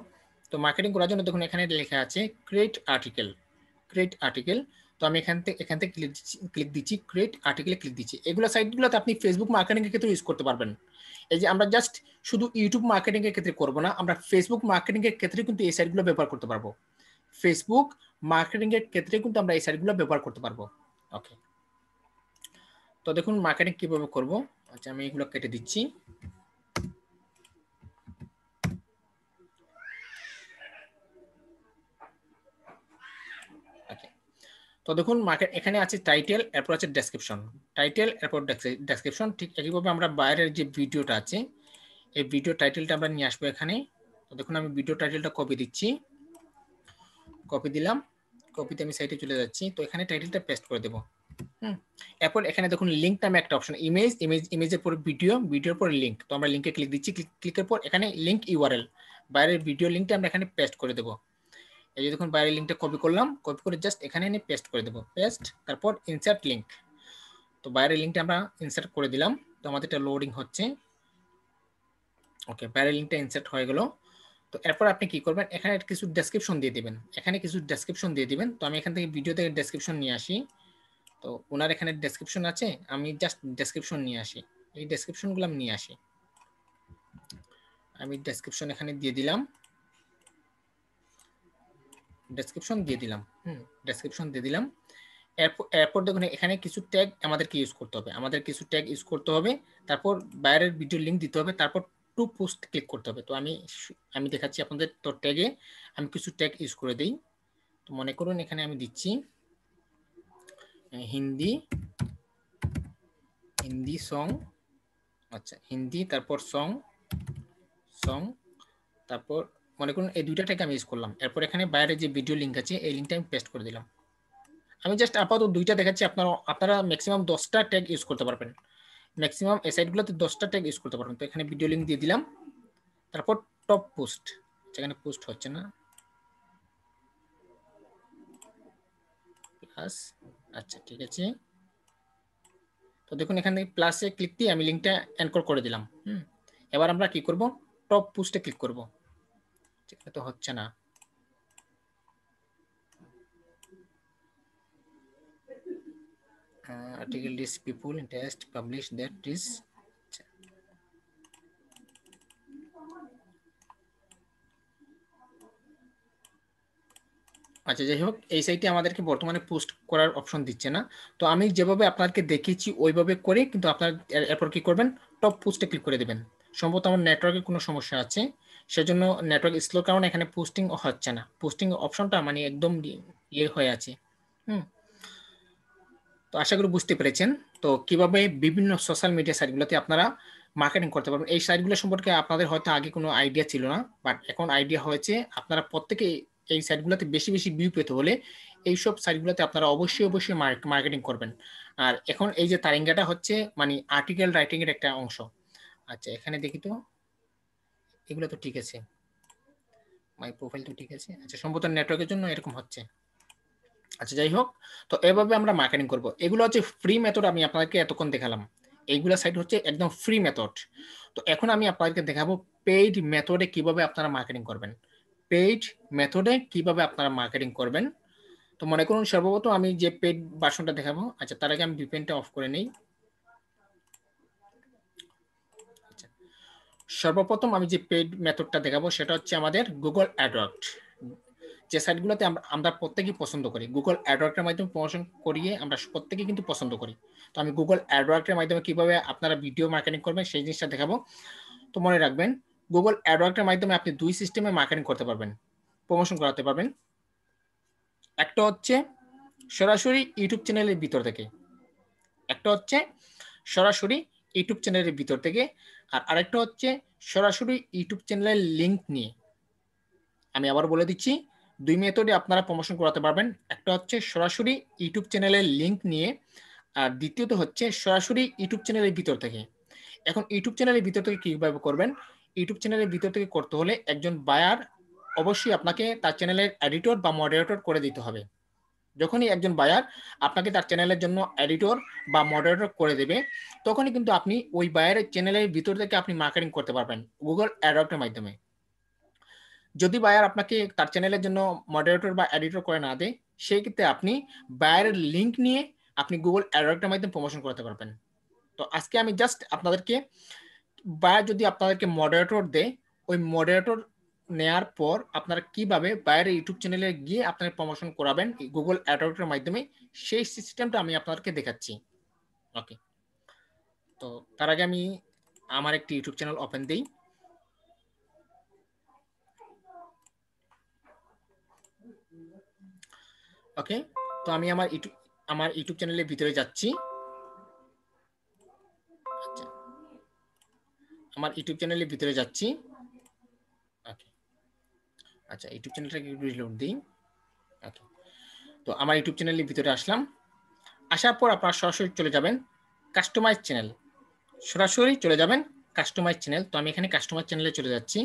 তো মার্কেটিং করার জন্য দেখুন এখানে লেখা আছে ক্রিয়েট আর্টিকেল। তো আমি এখান থেকে ক্লিক দিচ্ছি, ক্রিয়েট আর্টিকেলে ক্লিক দিচ্ছি। এগুলো সাইটগুলোতে আপনি ফেসবুক মার্কেটিং এর ক্ষেত্রে ইউজ করতে পারবেন। এই যে আমরা জাস্ট শুধু ইউটিউব মার্কেটিং এর ক্ষেত্রে করব না, আমরা ফেসবুক মার্কেটিং এর ক্ষেত্রে কিন্তু এই সাইটগুলো ব্যবহার করতে পারবো। ফেসবুক মার্কেটিং এর ক্ষেত্রে কিন্তু আমরা এই সাইটগুলো ব্যবহার করতে পারবো। ওকে, তো দেখুন মার্কেটিং কিভাবে করব। আচ্ছা, আমি এগুলো কেটে দিচ্ছি। তো দেখুন এখানে আছে টাইটেল, এরপর আছে ডেসক্রিপশন। টাইটেল এরপর ডেসক্রিপশন। ঠিক একইভাবে আমরা বাইরের যে ভিডিওটা আছে, এই ভিডিও টাইটেলটা আমরা নিয়ে আসবো এখানে। তো দেখুন আমি ভিডিও টাইটেলটা কপি দিচ্ছি, কপি দিলাম। কপিতে আমি সাইটে চলে যাচ্ছি। তো এখানে টাইটেলটা পেস্ট করে দেব। এরপর এখানে দেখুন লিঙ্ক নামে একটা অপশন, ইমেজের পর ভিডিওর পর লিঙ্ক। তো আমরা লিঙ্কে ক্লিক দিচ্ছি, ক্লিকের পর এখানে লিঙ্ক ইউআরএল, বাইরের ভিডিও লিঙ্কটা আমরা এখানে পেস্ট করে দেবো। এই যে দেখুন বাইরের লিঙ্কটা কপি করলাম, কপি করে জাস্ট এখানে এনে পেস্ট করে দেবো, পেস্ট, তারপর ইনসার্ট লিঙ্ক। তো বাইরের লিঙ্কটা আমরা ইনসার্ট করে দিলাম। তো আমাদের এটা লোডিং হচ্ছে। ওকে, বাইরের লিঙ্কটা ইনসার্ট হয়ে গেল। তো এরপর আপনি কি করবেন, এখানে কিছু ডেসক্রিপশন দিয়ে দিবেন, তো আমি এখান থেকে ভিডিও থেকে ডেসক্রিপশন নিয়ে আসি। তো ওনার এখানে ডেসক্রিপশন আছে, আমি জাস্ট ডেসক্রিপশন নিয়ে আসি, এই ডেসক্রিপশনগুলো আমি নিয়ে আসি। আমি ডেসক্রিপশন এখানে দিয়ে দিলাম, ডেসক্রিপশন দিয়ে দিলাম। এরপর দেখুন এখানে কিছু ট্যাগ আমাদেরকে ইউজ করতে হবে, তারপর বাইরের ভিডিও লিঙ্ক দিতে হবে, তারপর টু পোস্ট ক্লিক করতে হবে। তো আমি দেখাচ্ছি আপনাদের। তো ট্যাগে আমি কিছু ট্যাগ ইউজ করে দিই। তো মনে করুন এখানে আমি দিচ্ছি হিন্দি সং, আচ্ছা হিন্দি, তারপর সং, তারপর মনে করুন এই দুইটা ট্যাগ আমি ইউজ করলাম। এরপর এখানে বাইরে যে ভিডিও লিঙ্ক আছে এই লিঙ্কটা আমি পেস্ট করে দিলাম। আমি জাস্ট আপাতত দুইটা দেখাচ্ছি, আপনারা ম্যাক্সিমাম 10টা ট্যাগ ইউজ করতে পারবেন, ম্যাক্সিমাম এই সাইটগুলোতে 10টা ট্যাগ ইউজ করতে পারবেন। তো এখানে ভিডিও লিঙ্ক দিয়ে দিলাম, তারপর টপ পোস্ট, এখানে পোস্ট হচ্ছে না, প্লাস, আচ্ছা ঠিক আছে। তো দেখুন এখানে প্লাসে ক্লিক দিয়ে আমি লিঙ্কটা এনকোড করে দিলাম। এবার আমরা কি করব, টপ পোস্টে ক্লিক করব, এটা তো হচ্ছে না। article is people interest publish that is, আচ্ছা যাই হোক, এই সাইটে আমাদেরকে বর্তমানে পোস্ট করার অপশন দিচ্ছে না। তো আমি যেভাবে আপনাদেরকে দেখিয়েছি ওইভাবে করে কিন্তু আপনার এরপর কি করবেন, টপ পোস্টে ক্লিক করে দেবেন। সম্ভবত আমার নেটওয়ার্কের কোনো সমস্যা আছে, সেজন্য নেটওয়ার্ক স্লো কারণে এখানে পোস্টিং হচ্ছে না, পোস্টিং অপশনটা মানে একদম ইয়ে হয়ে আছে। তো আশা করি বুঝতে পেরেছেন তো কিভাবে বিভিন্ন সোশ্যাল মিডিয়া সাইটগুলোতে আপনারা মার্কেটিং করতে পারবেন। এই সাইটগুলো সম্পর্কে আপনাদের হয়তো আগে কোনো আইডিয়া ছিল না, বাট এখন আইডিয়া হয়েছে। আপনারা প্রত্যেকে এই সাইটগুলোতে বেশি বেশি ভিউ পেতে হলে এইসব সাইটগুলোতে আপনারা অবশ্যই মার্কেটিং করবেন। আর এখন এই যে তারিঙ্গাটা হচ্ছে মানে আর্টিকেল রাইটিং এর একটা অংশ। আচ্ছা এখানে দেখি তো, এগুলো তো ঠিক আছে, মাই প্রোফাইল তো ঠিক আছে। আচ্ছা সম্ভবত নেটওয়ার্কের জন্য এরকম হচ্ছে। আচ্ছা যাই হোক, তো এভাবে আমরা মার্কেটিং করব। এগুলো হচ্ছে ফ্রি মেথড, আমি আপনাদেরকে এতক্ষণ দেখালাম। এইগুলা সাইট হচ্ছে একদম ফ্রি মেথড। তো এখন আমি আপনাদেরকে দেখাবো পেইড মেথডে কিভাবে আপনারা মার্কেটিং করবেন। তো মনে করুন সর্বপ্রথম আমি যে পেইড ভার্সনটা দেখাবো। আচ্ছা তার আগে আমি ভিপিএনটা অফ করে নেই। সর্বপ্রথম আমি যে পেইড মেথডটা দেখাবো সেটা হচ্ছে আমাদের গুগল অ্যাডওয়ার্ড, যে সাইটগুলোতে আমরা প্রত্যেকেই পছন্দ করি। গুগল অ্যাডওয়ার্ডের মাধ্যমে প্রমোশন করিয়ে আমরা প্রত্যেকেই কিন্তু পছন্দ করি। তো আমি গুগল অ্যাডওয়ার্ডের মাধ্যমে কিভাবে আপনারা ভিডিও মার্কেটিং করবেন সেই জিনিসটা দেখাবো। তো মনে রাখবেন গুগল অ্যাডওয়ার্ডের মাধ্যমে আপনি দুই সিস্টেমে মার্কেটিং করতে পারবেন, প্রমোশন করাতে পারবেন। একটা হচ্ছে সরাসরি ইউটিউব চ্যানেলের ভিতর থেকে, আর আরেকটা হচ্ছে সরাসরি ইউটিউব চ্যানেলের লিঙ্ক নিয়ে। আমি আবার বলে দিচ্ছি, দুই মেথডে আপনারা প্রমোশন করাতে পারবেন। একটা হচ্ছে সরাসরি ইউটিউব চ্যানেলের লিঙ্ক নিয়ে, আর দ্বিতীয়ত হচ্ছে সরাসরি ইউটিউব চ্যানেলের ভিতর থেকে। এখন ইউটিউব চ্যানেলের ভিতর থেকে কিভাবে করবেন, ইউটিউব চ্যানেলের ভিতর থেকে করতে হলে একজন বায়ার অবশ্যই আপনাকে তার চ্যানেলের এডিটর বা মডারেটর করে দিতে হবে। যখনই একজন বায়ার আপনাকে তার চ্যানেলের জন্য এডিটর বা মডারেটর করে দেবে, তখনই কিন্তু আপনি ওই বায়ারের চ্যানেলের ভিতর থেকে আপনি মার্কেটিং করতে পারবেন গুগল অ্যাডওয়ার্ডের মাধ্যমে। যদি বায়ার আপনাকে তার চ্যানেলের জন্য মডারেটর বা এডিটর করে না দেয়, সেই ক্ষেত্রে আপনি বায়ারের লিঙ্ক নিয়ে আপনি গুগল অ্যাডওয়ার্ডের মাধ্যমে প্রমোশন করতে পারবেন। তো আজকে আমি জাস্ট আপনাদেরকে, বায়ার যদি আপনাদেরকে মডারেটর দেয়, ওই মডারেটর নেয়ার পর আপনারা কিভাবে বায়ারের ইউটিউব চ্যানেলে গিয়ে আপনারা প্রমোশন করাবেন গুগল অ্যাডওয়ার্ডের মাধ্যমে, সেই সিস্টেমটা আমি আপনাদেরকে দেখাচ্ছি। ওকে, তো তার আগে আমি আমার একটি ইউটিউব চ্যানেল ওপেন দিই। ওকে, তো আমি আমার ইউটিউব চ্যানেলের ভিতরে যাচ্ছি। আচ্ছা, আমার ইউটিউব চ্যানেলের ভিতরে যাচ্ছি। ওকে, আচ্ছা ইউটিউব চ্যানেলটাকে রিলোড দিই। ওকে, তো আমার ইউটিউব চ্যানেলের ভিতরে আসলাম। আসার পর আপনারা সরাসরি চলে যাবেন কাস্টমাইজ চ্যানেল, সরাসরি চলে যাবেন কাস্টমাইজ চ্যানেল। তো আমি এখানে কাস্টমাইজ চ্যানেলে চলে যাচ্ছি।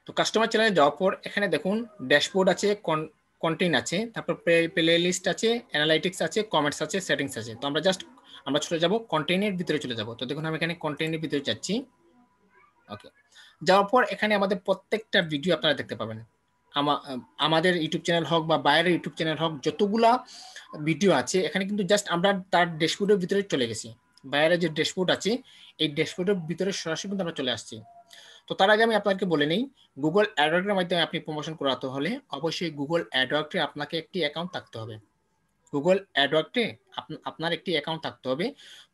তো কাস্টমার চ্যানেলে যাওয়ার পর এখানে দেখুন ড্যাশবোর্ড আছে, কন্টেন্ট আছে, তারপর প্লে লিস্ট আছে, অ্যানালাইটিক্স আছে, কমেন্টস আছে, সেটিংস আছে। তো আমরা চলে যাব কন্টেন্টের ভিতরে চলে যাব। তো দেখুন আমি এখানে কন্টেন্টের ভিতরে যাচ্ছি। ওকে, যাওয়ার পর এখানে আমাদের প্রত্যেকটা ভিডিও আপনারা দেখতে পাবেন। আমাদের ইউটিউব চ্যানেল হোক বা বাইরের ইউটিউব চ্যানেল হোক, যতগুলা ভিডিও আছে এখানে কিন্তু জাস্ট আমরা তার ড্যাশবোর্ডের ভিতরে চলে গেছি। বাইরে যে ড্যাশবোর্ড আছে এই ড্যাশবোর্ডের ভিতরে সরাসরি কিন্তু আমরা চলে আসছি। তো তার আগে আমি আপনাকে বলে নেই, গুগল অ্যাডওয়ার্ডের মাধ্যমে আপনি প্রমোশন করাতে হলে অবশ্যই গুগল অ্যাডওয়ার্ডে আপনাকে একটি অ্যাকাউন্ট থাকতে হবে। গুগল অ্যাডওয়ার্ডে আপনার একটি অ্যাকাউন্ট থাকতে হবে।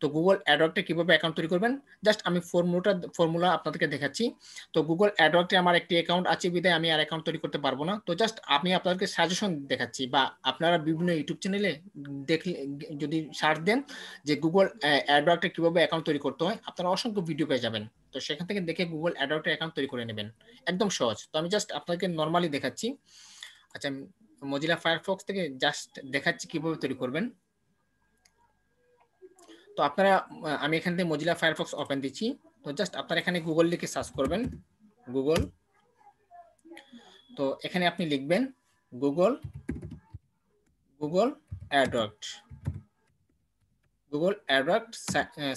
তো গুগল অ্যাডওয়ার্ডে কিভাবে অ্যাকাউন্ট তৈরি করবেন জাস্ট আমি ফর্মুলা আপনাদেরকে দেখাচ্ছি। তো গুগল অ্যাডওয়ার্ডে আমার একটি অ্যাকাউন্ট আছে বিধায় আমি আর অ্যাকাউন্ট তৈরি করতে পারবো না। তো জাস্ট আমি আপনাদেরকে সাজেশন দেখাচ্ছি, বা আপনারা বিভিন্ন ইউটিউব চ্যানেলে দেখলে যদি সার্চ দেন যে গুগল অ্যাডওয়ার্ডে কিভাবে অ্যাকাউন্ট তৈরি করতে হয়, আপনারা অসংখ্য ভিডিও পেয়ে যাবেন। তো সেখান থেকে দেখে গুগল অ্যাডওয়ার্ডে অ্যাকাউন্ট তৈরি করে নেবেন, একদম সহজ। তো আমি জাস্ট আপনাদেরকে নর্মালি দেখাচ্ছি। আচ্ছা, মজিলা ফায়ারফক্স থেকে জাস্ট দেখাচ্ছি কিভাবে তৈরি করবেন। তো আপনারা, আমি এখান থেকে মজিলা ফায়ারফক্স ওপেন দিচ্ছি। তো জাস্ট আপনারা এখানে গুগল লিখে সার্চ করবেন, গুগল। তো এখানে আপনি লিখবেন Google AdWord, Google AdWord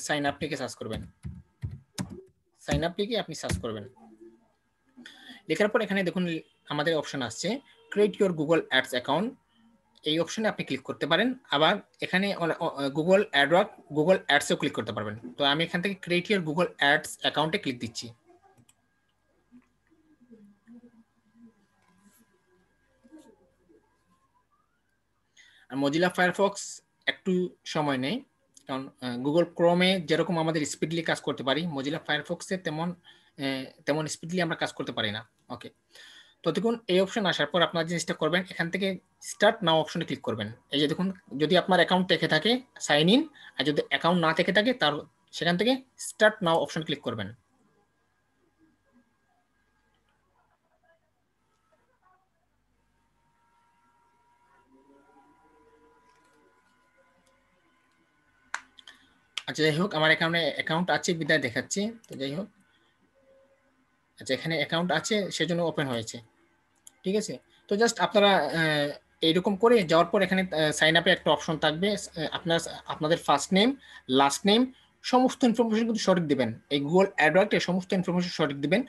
sign up লিখে সার্চ করবেন, সাইন আপ লিখে আপনি সার্চ করবেন। লেখার পর এখানে দেখুন আমাদের অপশন আসছে create your Google ads account. এই অপশনে আপনি ক্লিক করতে পারেন। আবার এখানে গুগল অ্যাডওয়ার্ড, গুগল অ্যাডসেও ক্লিক করতে পারবেন। তো আমি এখান থেকে ক্রিয়েট ইউর গুগল অ্যাডস অ্যাকাউন্টে ক্লিক দিচ্ছি। আর মজিলা ফায়ারফক্স একটু সময় নেই, কারণ গুগল ক্রোমে যেরকম আমাদের স্পিডলি কাজ করতে পারি, মজিলা ফায়ারফক্সে তেমন স্পিডলি আমরা কাজ করতে পারি না। ওকে, তো দেখুন এই অপশন আসার পর আপনার জিনিসটা করবেন, এখান থেকে স্টার্ট নাও অপশনে ক্লিক করবেন। এই যে দেখুন, যদি আপনার অ্যাকাউন্ট থেকে থাকে সাইন ইন, আর যদি অ্যাকাউন্ট না থেকে থাকে তার সেখান থেকে স্টার্ট নাও অপশন ক্লিক করবেন। আচ্ছা, যাই হোক, আমার অ্যাকাউন্ট আছে বিদায় দেখাচ্ছি। তো যাই হোক, আচ্ছা এখানে অ্যাকাউন্ট আছে সেজন্য ওপেন হয়েছে, ঠিক আছে। তো জাস্ট আপনারা এইরকম করে যাওয়ার পর এখানে সাইন আপে একটা অপশন থাকবে। আপনাদের ফার্স্ট নেম, লাস্ট নেম, সমস্ত ইনফরমেশন কিন্তু সঠিক দিবেন। এই গুগল অ্যাডওয়ার্ডে সমস্ত ইনফরমেশন সঠিক দিবেন।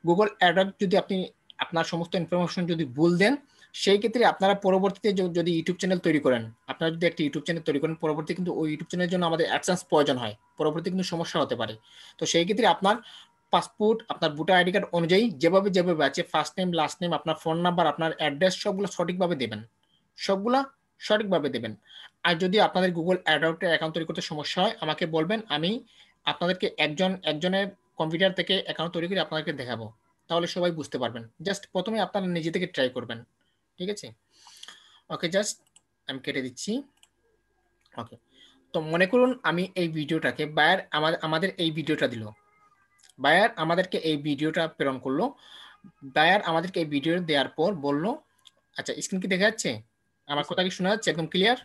গুগল অ্যাডওয়ার্ড যদি আপনি আপনার সমস্ত ইনফরমেশন যদি ভুল দেন, সেই ক্ষেত্রে আপনারা পরবর্তীতে যদি ইউটিউব চ্যানেল তৈরি করেন, আপনারা যদি একটা ইউটিউব চ্যানেল তৈরি করেন, পরবর্তী কিন্তু ওই ইউটিউব চ্যানেলের জন্য আমাদের অ্যাডসেন্স প্রয়োজন হয়, পরবর্তী কিন্তু সমস্যা হতে পারে। তো সেই ক্ষেত্রে আপনার পাসপোর্ট, আপনার ভোটার আইডি কার্ড অনুযায়ী যেভাবে আছে, ফার্স্ট নেম, লাস্ট নেম, আপনার ফোন নাম্বার, আপনার অ্যাড্রেস, সবগুলো সঠিকভাবে দেবেন, সবগুলা সঠিকভাবে দেবেন। আর যদি আপনাদের গুগল অ্যাডওয়ার্ডে অ্যাকাউন্ট তৈরি করতে সমস্যা হয় আমাকে বলবেন, আমি আপনাদেরকে একজনের কম্পিউটার থেকে অ্যাকাউন্ট তৈরি করে আপনাদেরকে দেখাবো, তাহলে সবাই বুঝতে পারবেন। জাস্ট প্রথমে আপনারা নিজে থেকে ট্রাই করবেন, ঠিক আছে। ওকে, জাস্ট আমি কেটে দিচ্ছি। ওকে, তো মনে করুন আমি এই ভিডিওটাকে বায়ার আমাদের এই ভিডিওটা দিল, বায়ার আমাদেরকে এই ভিডিওটা প্রেরণ করলো, বায়ার আমাদেরকে এই ভিডিও দেওয়ার পর বললো, আচ্ছা স্ক্রিন কি দেখা যাচ্ছে? আমার কথা কি শোনা যাচ্ছে একদম ক্লিয়ার?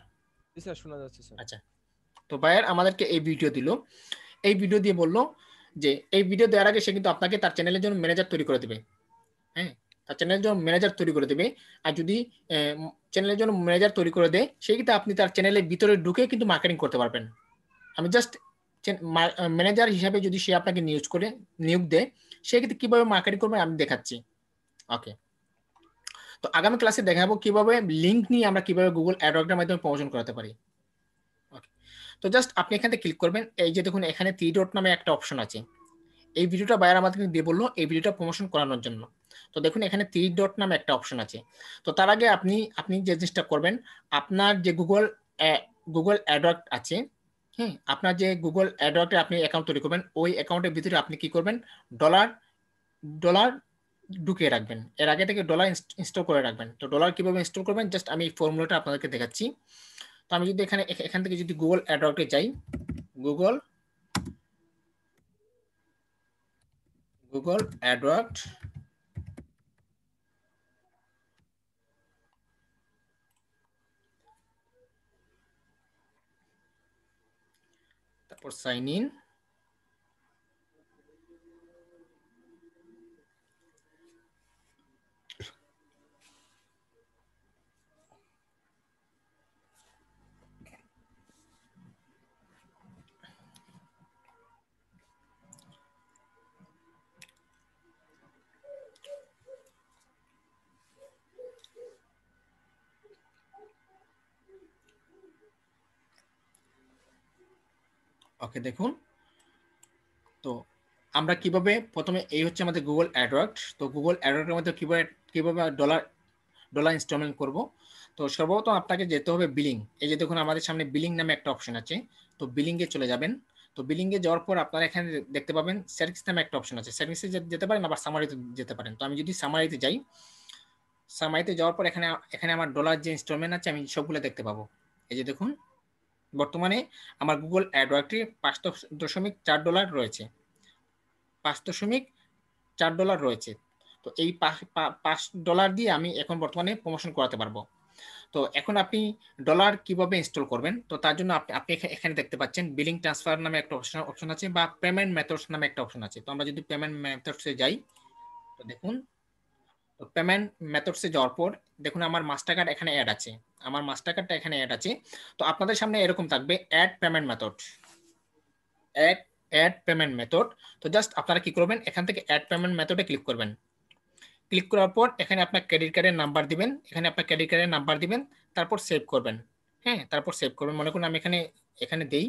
জি স্যার, শোনা যাচ্ছে স্যার। আচ্ছা, তো বায়ার আমাদেরকে এই ভিডিও দিল, এই ভিডিও দিয়ে বললো যে এই ভিডিও দেওয়ার আগে সে কিন্তু আপনাকে তার চ্যানেলের জন্য ম্যানেজার তৈরি করে দেবে। হ্যাঁ, তার চ্যানেলের জন্য ম্যানেজার তৈরি করে দেবে। আর যদি চ্যানেলের জন্য ম্যানেজার তৈরি করে দেয়, সেই কিন্তু আপনি তার চ্যানেলের ভিতরে ঢুকে কিন্তু মার্কেটিং করতে পারবেন। আমি জাস্ট ম্যানেজার হিসাবে যদি সে আপনাকে নিয়োগ দেয়, সেক্ষেত্রে কিভাবে মার্কেটিং করবে আমি দেখাচ্ছি। ওকে, তো আগামী ক্লাসে দেখাবো কিভাবে লিঙ্ক নিয়ে আমরা কিভাবে গুগল অ্যাডওয়ার্ডের মাধ্যমে প্রমোশন করাতে পারি। ওকে, তো জাস্ট আপনি এখানে ক্লিক করবেন। এই যে দেখুন এখানে 3 ডট নামে একটা অপশন আছে। এই ভিডিওটা বায়ার আমাদেরকে দিয়ে বললো এই ভিডিওটা প্রমোশন করানোর জন্য। তো দেখুন এখানে 3 ডট নামে একটা অপশন আছে। তো তার আগে আপনি যে জিনিসটা করবেন, আপনার যে গুগল অ্যাডওয়ার্ড আছে, হ্যাঁ, আপনার যে গুগল অ্যাডওয়ার্ডে আপনি অ্যাকাউন্ট তৈরি করবেন, ওই অ্যাকাউন্টের ভিতরে আপনি কি করবেন, ডলার ডলার ঢুকিয়ে রাখবেন। এর আগে থেকে ডলার ইনস্টল করে রাখবেন। তো ডলার কিভাবে ইনস্টল করবেন জাস্ট আমি এই ফর্মুলাটা আপনাদেরকে দেখাচ্ছি। তো আমি যদি এখান থেকে যদি গুগল অ্যাডওয়ার্ডে যাই, গুগল গুগল অ্যাডওয়ার্ড তারপর সাইন ইন, ওকে দেখুন। তো আমরা কিভাবে প্রথমে এই হচ্ছে আমাদের গুগল অ্যাডওয়ার্ড। তো গুগল অ্যাডওয়ার্ডের মধ্যে কিভাবে ডলার ইনস্টলমেন্ট করব। তো সর্বপ্রথম আপনাকে যেতে হবে বিলিং। এই যে দেখুন আমাদের সামনে বিলিং নামে একটা অপশন আছে, তো বিলিংয়ে চলে যাবেন। তো বিলিংয়ে যাওয়ার পর আপনারা এখানে দেখতে পাবেন সেটিংস নামে একটা অপশন আছে, সেটিংসে যেতে পারেন, আবার সামারিতে যেতে পারেন। তো আমি যদি সামারিতে যাই, সামারিতে যাওয়ার পর এখানে আমার ডলার যে ইনস্টলমেন্ট আছে আমি সবগুলো দেখতে পাবো। এই যে দেখুন বর্তমানে আমার গুগল অ্যাডওয়ার্ডটি $5.4 রয়েছে, $5.4 রয়েছে। তো এই $5 দিয়ে আমি এখন বর্তমানে প্রমোশন করাতে পারবো। তো এখন আপনি ডলার কিভাবে ইনস্টল করবেন, তো তার জন্য আপনি এখানে দেখতে পাচ্ছেন বিলিং ট্রান্সফার নামে একটা অপশন আছে, বা পেমেন্ট মেথডস নামে একটা অপশন আছে। তো আমরা যদি পেমেন্ট মেথডসে যাই, তো দেখুন পেমেন্ট মেথডসে যাওয়ার পর দেখুন আমার মাস্টার কার্ড এখানে অ্যাড আছে, আমার মাস্টার কার্ডটা এখানে অ্যাড আছে। তো আপনাদের সামনে এরকম থাকবে add payment method, add payment method. তো জাস্ট আপনারা কি করবেন, এখান থেকে অ্যাড পেমেন্ট মেথডে ক্লিক করবেন। ক্লিক করার পর এখানে আপনার ক্রেডিট কার্ডের নাম্বার দিবেন, এখানে আপনার ক্রেডিট কার্ডের নাম্বার দিবেন, তারপর সেভ করবেন। হ্যাঁ, তারপর সেভ করবেন। মনে করুন আমি এখানে দেই।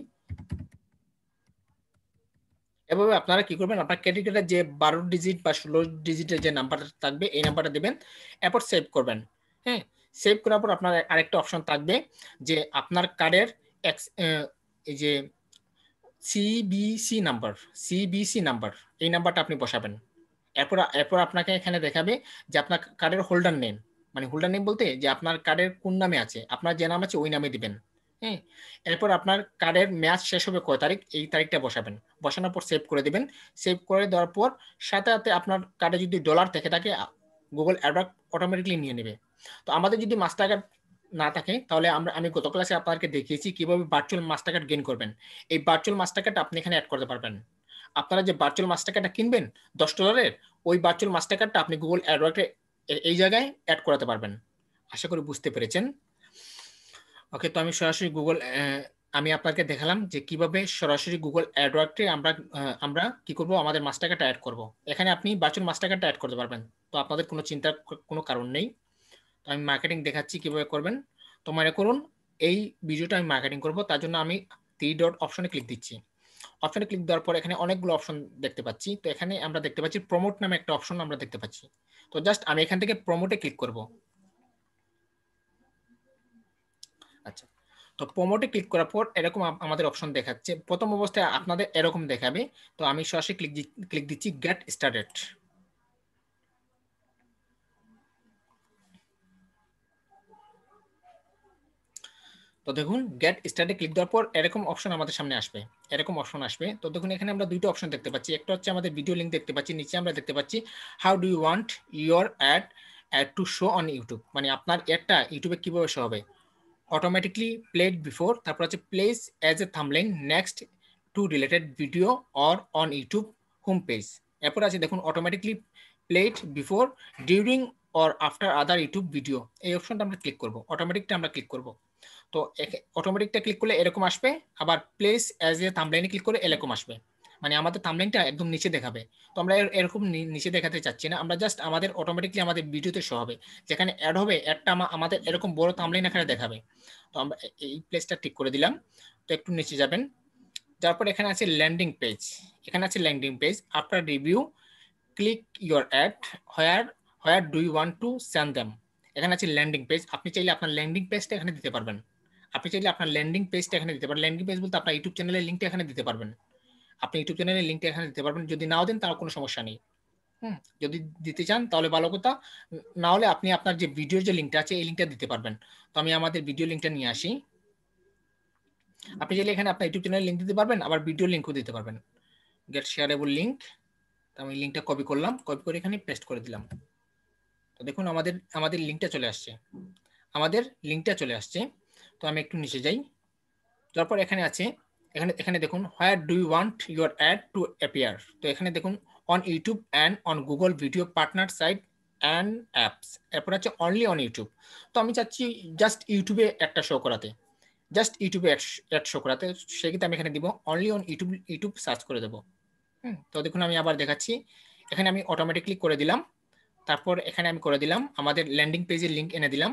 এভাবে আপনারা কি করবেন, আপনার ক্রেডিট কার্ডের যে 12 ডিজিট বা 16 ডিজিটের যে নাম্বারটা থাকবে এই নাম্বারটা দিবেন, এরপর সেভ করবেন। হ্যাঁ, সেভ করার পর আপনার আরেকটা অপশন থাকবে যে আপনার কার্ডের এই যে সিবিসি নাম্বার, এই নাম্বারটা আপনি বসাবেন। এরপর আপনাকে এখানে দেখাবে যে আপনার কার্ডের হোল্ডার নেম, মানে হোল্ডার নেম বলতে যে আপনার কার্ডের কোন নামে আছে, আপনার যে নাম আছে ওই নামে দিবেন। হ্যাঁ, এরপর আপনার কার্ডের মেয়াদ শেষ হবে কয় তারিখ, এই তারিখটা বসাবেন। বসানোর পর সেভ করে দিবেন। সেভ করে দেওয়ার পর সাথে সাথে আপনার কার্ডে যদি ডলার থেকে থাকে গুগল অ্যাডওয়ার্ড অটোমেটিকলি নিয়ে নেবে। তো আমাদের যদি মাস্টার কার্ড না থাকে তাহলে আমি গত ক্লাসে আপনাদেরকে দেখিয়েছি কিভাবে ভার্চুয়াল মাস্টার কার্ড গেইন করবেন। এই ভার্চুয়াল মাস্টার কার্ড আপনি এখানে অ্যাড করতে পারবেন। আপনারা যে ভার্চুয়াল মাস্টার কার্ডটা কিনবেন $10, ওই ভার্চুয়াল মাস্টার কার্ডটা আপনি গুগল অ্যাডওয়ার্ডে এই জায়গায় অ্যাড করাতে পারবেন। আশা করি বুঝতে পেরেছেন। ওকে, তো আমি আপনাকে দেখালাম যে কিভাবে সরাসরি গুগল অ্যাডওয়ার্ডে আমরা কি করব, আমাদের মাস্টার কার্ডটা অ্যাড করব। এখানে আপনি ভার্চুয়াল মাস্টার কার্ডটা অ্যাড করতে পারবেন। তো আপনাদের কোনো চিন্তার কোনো কারণ নেই। তো আমি মার্কেটিং দেখাচ্ছি কিভাবে করবেন। তো মনে করুন এই ভিডিওটা আমি মার্কেটিং করব, তার জন্য আমি 3 ডট অপশনে ক্লিক দিচ্ছি। অপশনে ক্লিক দেওয়ার পর এখানে অনেকগুলো অপশন দেখতে পাচ্ছি। তো এখানে আমরা দেখতে পাচ্ছি প্রমোট নামে একটা অপশন আমরা দেখতে পাচ্ছি। তো জাস্ট আমি এখান থেকে প্রমোটে ক্লিক করব। আচ্ছা, তো প্রমোটে ক্লিক করার পর এরকম আমাদের অপশন দেখাচ্ছে। প্রথম অবস্থায় আপনাদের এরকম দেখাবে। তো আমি সরাসরি ক্লিক দিচ্ছি গেট স্টার্টেড। তো দেখুন গেট স্টার্টে ক্লিক দেওয়ার পর এরকম অপশন আমাদের সামনে আসবে, এরকম অপশন আসবে। তো দেখুন এখানে আমরা দুইটা অপশন দেখতে পাচ্ছি। একটা হচ্ছে আমাদের ভিডিও লিঙ্ক দেখতে পাচ্ছি, নিচে আমরা দেখতে পাচ্ছি how do you want your ad to show on YouTube, মানে আপনার অ্যাডটা ইউটিউবে কিভাবে শো হবে। অটোমেটিকলি প্লেড বিফোর, তারপর হচ্ছে place as a thumbnail next to related video or on YouTube home page. এরপর আছে দেখুন automatically played before during or after other YouTube video, এই অপশনটা আমরা ক্লিক করব, অটোমেটিকটা আমরা ক্লিক করব। তো অটোমেটিকটা ক্লিক করলে এরকম আসবে, আবার প্লেস অ্যাজ এ থাম্বনেইলে ক্লিক করে এরকম আসবে, মানে আমাদের থাম্বনেইলটা একদম নিচে দেখাবে। তো আমরা এরকম নিচে দেখাতে চাচ্ছি না, আমরা জাস্ট আমাদের অটোমেটিকলি আমাদের ভিডিওতে শো হবে, যেখানে অ্যাড হবে অ্যাডটা আমাদের এরকম বড় থাম্বনেইল আকারে দেখাবে। তো আমরা এই প্লেসটা ঠিক করে দিলাম। তো একটু নিচে যাবেন, তারপর এখানে আছে ল্যান্ডিং পেজ, এখানে আছে landing page. After review click your ad where do you want to send them, এখানে আছে ল্যান্ডিং পেজ। আপনি চাইলে আপনার ল্যান্ডিং পেজটা এখানে দিতে পারবেন। আপনি চাইলে আপনার ল্যান্ডিং পেজটা এখানে দিতে পারেন। ল্যান্ডিং পেজ বলতে আপনার ইউটিউব চ্যানেলের লিঙ্কটা এখানে দিতে পারবেন। আপনি ইউটিউব চ্যানেলের লিঙ্কটা এখানে দিতে পারবেন, যদি নাও দেন তাও কোনো সমস্যা নেই। যদি দিতে চান তাহলে ভালো কথা, না হলে আপনি আপনার যে ভিডিওর যে লিঙ্কটা আছে এই লিঙ্কটা দিতে পারবেন। তো আমি আমাদের ভিডিও লিঙ্কটা নিয়ে আসি। আপনি চাইলে এখানে আপনার ইউটিউব চ্যানেলের লিঙ্ক দিতে পারবেন, আবার ভিডিও লিঙ্কও দিতে পারবেন। গেট শেয়ারেবল লিঙ্ক, আমি লিংকটা কপি করলাম, কপি করে এখানে পেস্ট করে দিলাম। তো দেখুন আমাদের লিংকটা চলে আসছে, তো আমি একটু নিচে যাই। তারপর এখানে আছে, এখানে দেখুন where do you want your ad to appear. তো এখানে দেখুন on YouTube and on Google video partner site and apps, এরপর আছে অনলি অন ইউটিউব। তো আমি চাচ্ছি জাস্ট ইউটিউবে একটা শো করাতে, অ্যাড শো করাতে, সেক্ষেত্রে আমি এখানে দিব অনলি অন ইউটিউব সার্চ করে দেবো। তো দেখুন আমি আবার দেখাচ্ছি, এখানে আমি অটোমেটিকলি করে দিলাম। তারপর এখানে আমি করে দিলাম আমাদের ল্যান্ডিং পেজের লিঙ্ক এনে দিলাম।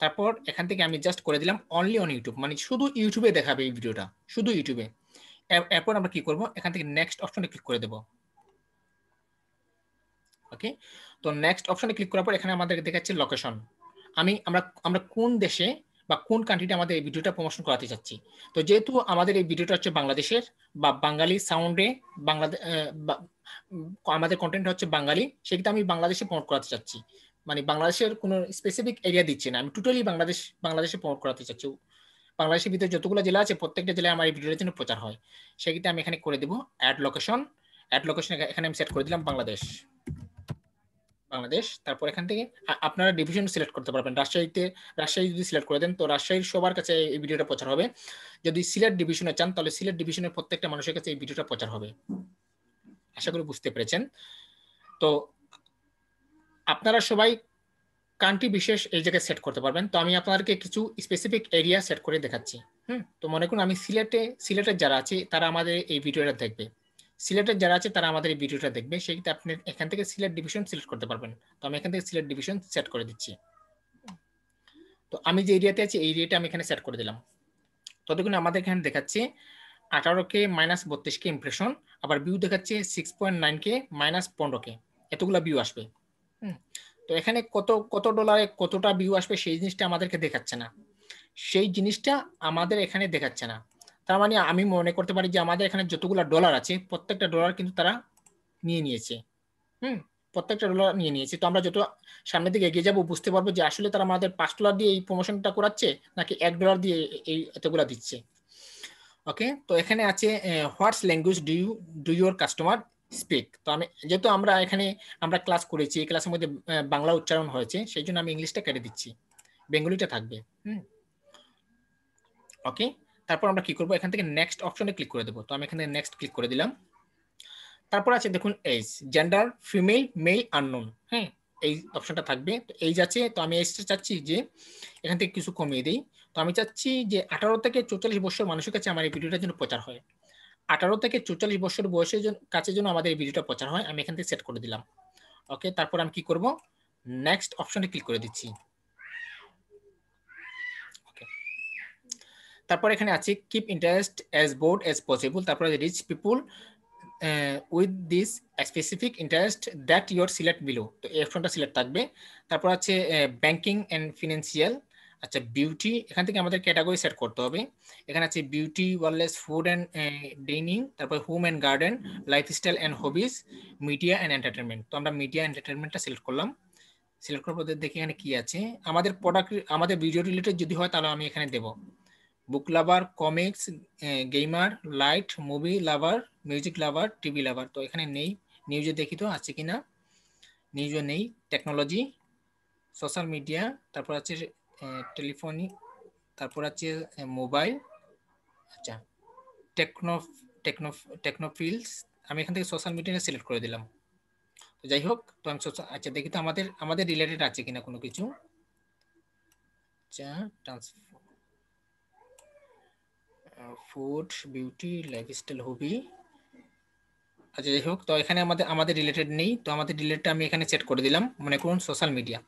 তারপর এখান থেকে আমি জাস্ট করে দিলাম অনলি অন ইউটিউব, মানে শুধু ইউটিউবে দেখাবে এই ভিডিওটা, শুধু ইউটিউবে। এরপর আমরা কি করব, এখান থেকে নেক্সট অপশনে ক্লিক করে দেব। ওকে, তো নেক্সট অপশনে ক্লিক করার পর এখানে আমাদের দেখাচ্ছে লোকেশন, আমরা কোন দেশে বা কোন কান্ট্রিতে আমাদের এই ভিডিওটা প্রমোশন করাতে চাচ্ছি। তো যেহেতু আমাদের এই ভিডিওটা হচ্ছে বাংলাদেশের বা বাঙালি সাউন্ডে, বাংলাদেশ আমাদের কন্টেন্ট হচ্ছে বাঙালি, সেক্ষেত্রে আমি বাংলাদেশে প্রমোট করাতে চাচ্ছি। মানে বাংলাদেশের কোনো স্পেসিফিক এরিয়া দিচ্ছি না, আমি টোটালি বাংলাদেশে প্রমোট করাতে চাচ্ছি। বাংলাদেশের ভিতরে যতগুলো জেলা আছে প্রত্যেকটা জেলায় আমার এই ভিডিওটার জন্য প্রচার হয়। সেক্ষেত্রে আমি এখানে করে দেবো অ্যাড লোকেশন। এখানে আমি সেট করে দিলাম বাংলাদেশ। তারপর এখান থেকে আপনারা ডিভিশন সিলেক্ট করতে পারবেন। রাজশাহী যদি সিলেক্ট করে দেন তো রাজশাহীর সবার কাছে এই ভিডিওটা প্রচার হবে। যদি সিলেট ডিভিশনে চান তাহলে সিলেট ডিভিশনের প্রত্যেকটা মানুষের কাছে এই ভিডিওটা প্রচার হবে। আশা করি বুঝতে পেরেছেন। তো আপনারা সবাই কান্ট্রি বিশেষ এই জায়গায় সেট করতে পারবেন। তো আমি আপনাদেরকে কিছু স্পেসিফিক এরিয়া সেট করে দেখাচ্ছি। তো মনে করুন আমি সিলেটের যারা আছে তারা আমাদের এই ভিডিওটা দেখবে, সেক্ষেত্রে আপনি এখান থেকে সিলেট ডিভিশন সিলেক্ট করতে পারবেন। তো আমি এখান থেকে সিলেট ডিভিশন সেট করে দিচ্ছি। তো আমি যে এরিয়াতে আছি এই এরিয়াটা আমি এখানে সেট করে দিলাম। তো দেখুন আমাদের এখানে দেখাচ্ছে 18K মাইনাস 32K ইমপ্রেশন, আবার ভিউ দেখাচ্ছে 6.9K মাইনাস 15K, এতগুলা ভিউ আসবে। তো এখানে কত ডলারে কতটা ভিউ আসবে সেই জিনিসটা আমাদেরকে দেখাচ্ছে না, তার মানে আমি মনে করতে পারি যে আমাদের এখানে যতগুলো ডলার আছে প্রত্যেকটা ডলার কিন্তু তারা নিয়ে নিয়েছে। তো আমরা যত সামনের দিকে এগিয়ে যাবো বুঝতে পারবো যে আসলে তারা আমাদের $5 দিয়ে এই প্রমোশনটা করাচ্ছে নাকি $1 দিয়ে এই এতগুলা দিচ্ছে। ওকে, তো এখানে আছে what's language do your customer speak. তো যেহেতু আমরা ক্লাস করেছি, এই ক্লাসের মধ্যে বাংলা উচ্চারণ হয়েছে, সেই জন্য আমি ইংলিশটা কেটে দিচ্ছি, বেঙ্গলিটা থাকবে। ওকে, তারপর আমরা কি করবো, এখান থেকে নেক্সট অপশনে ক্লিক করে দেবো। তো আমি এখানে নেক্সট ক্লিক করে দিলাম। তারপর আছে দেখুন age, gender female, male, unknown. এই অপশনটা থাকবে। তো এইজ আছে, তো আমি এজটা চাচ্ছি যে এখান থেকে কিছু কমিয়ে দিই। তো আমি চাচ্ছি যে 18 থেকে 44 বছর মানুষের কাছে আমার এই ভিডিওটার জন্য প্রচার হয়। 18 থেকে 44 বছর বয়সের কাছে জন্য আমাদের এই ভিডিওটা প্রচার হয়, আমি এখান থেকে সেট করে দিলাম। ওকে, তারপর আমি কি করব, নেক্সট অপশনে ক্লিক করে দিচ্ছি। তারপর এখানে আছে keep interest as broad as possible, তারপরে reach people with this specific interest that your select below. তো এই অপশনটা সিলেক্ট থাকবে। তারপর আছে ব্যাংকিং অ্যান্ড ফিনান্সিয়াল। আচ্ছা, বিউটি, এখান থেকে আমাদের ক্যাটাগরি সেট করতে হবে। এখানে আছে beauty, wellness, food and dining, তারপর home and garden, lifestyle and hobbies, media and entertainment. তো আমরা মিডিয়া এন্টারটেনমেন্টটা সিলেক্ট করলাম। সিলেক্ট করার পর দেখি এখানে কি আছে, আমাদের প্রোডাক্ট, আমাদের ভিডিও রিলেটেড যদি হয় তাহলে আমি এখানে দেবো book lover, comics, gamer, light, movie lover, music lover, TV lover. তো এখানে নেই, নিউজে দেখি তো আছে কিনা, নিউজে নেই। টেকনোলজি, সোশ্যাল মিডিয়া, তারপর আছে টেলিফোনি, তারপর আছে মোবাইল। আচ্ছা, টেকনোফিল্ডস, আমি এখান থেকে সোশ্যাল মিডিয়াটা সিলেক্ট করে দিলাম। তো যাই হোক, তো আমি আচ্ছা দেখি তো আমাদের রিলেটেড আছে কিনা কোনো কিছু। আচ্ছা, ফুড, বিউটি, লাইফস্টাইল, হবি। আচ্ছা যাই হোক, তো এখানে আমাদের রিলেটেড নেই, তো আমাদের রিলেটেড আমি এখানে সেট করে দিলাম, মনে করুন সোশ্যাল মিডিয়া।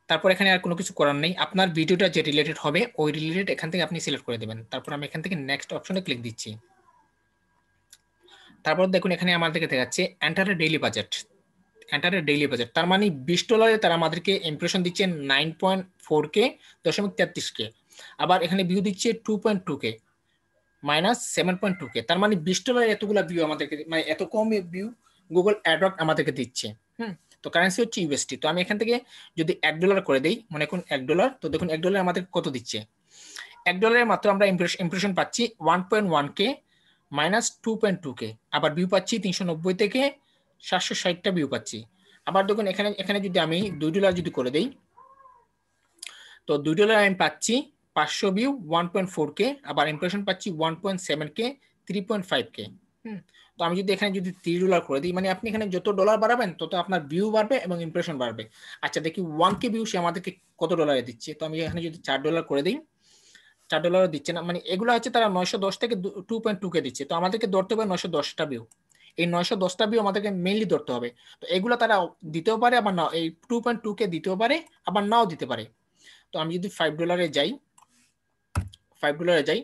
তারপর এখানে আর কোনো কিছু করার নেই, আপনার ভিডিওটা যে রিলেটেড হবে ওই রিলেটেড এখান থেকে আপনি সিলেক্ট করে দেবেন। তারপর আমি এখান থেকে নেক্সট অপশনে ক্লিক দিচ্ছি। তারপর দেখুন এখানে আমাদেরকে দেখাচ্ছে এন্টার এ ডেইলি বাজেট। তার মানে $20 তারা আমাদেরকে ইমপ্রেশন দিচ্ছে 9.4K, 0.33K। আবার এখানে ভিউ দিচ্ছে 2.2K মাইনাস 7.2K। তার মানে $20 এতগুলা ভিউ আমাদেরকে, মানে এত কম ভিউ গুগল অ্যাডওয়ার্ড আমাদেরকে দিচ্ছে। তো কারেন্সি হচ্ছে ইউএসডি। তো আমি এখান থেকে যদি $1 করে দেই, মনে করুন $1, তো দেখুন $1 আমাদের কত দিচ্ছে। $1 মাত্র আমরা ইমপ্রেশন পাচ্ছি 1.1K -2.2K, আবার ভিউ পাচ্ছি 390 থেকে 760টা ভিউ পাচ্ছি। আবার দেখুন এখানে যদি আমি $2 যদি করে দেই, তো $2 আমি পাচ্ছি 500 ভিউ 1.4K, আবার ইমপ্রেশন পাচ্ছি 1.7K 3.5K। তো আমি যদি এখানে যদি $3 করে দিই, মানে আপনি এখানে যত ডলার বাড়াবেন তত আপনার ভিউ বাড়বে এবং ইমপ্রেশন বাড়বে। আচ্ছা দেখি 1K ভিউ সে আমাদেরকে কত ডলারে দিচ্ছে। তো আমি এখানে যদি $4 করে দিই, $4 দিচ্ছে না, মানে এগুলো হচ্ছে তারা 910 থেকে 2.2K দিচ্ছে। তো আমাদেরকে ধরতে হবে 910টা ভিউ। এই 910টা ভিউ আমাদেরকে মেইনলি ধরতে হবে। তো এগুলো তারা দিতেও পারে, আবার না, এই 2.2K দিতেও পারে, আবার নাও দিতে পারে। তো আমি যদি $5 যাই,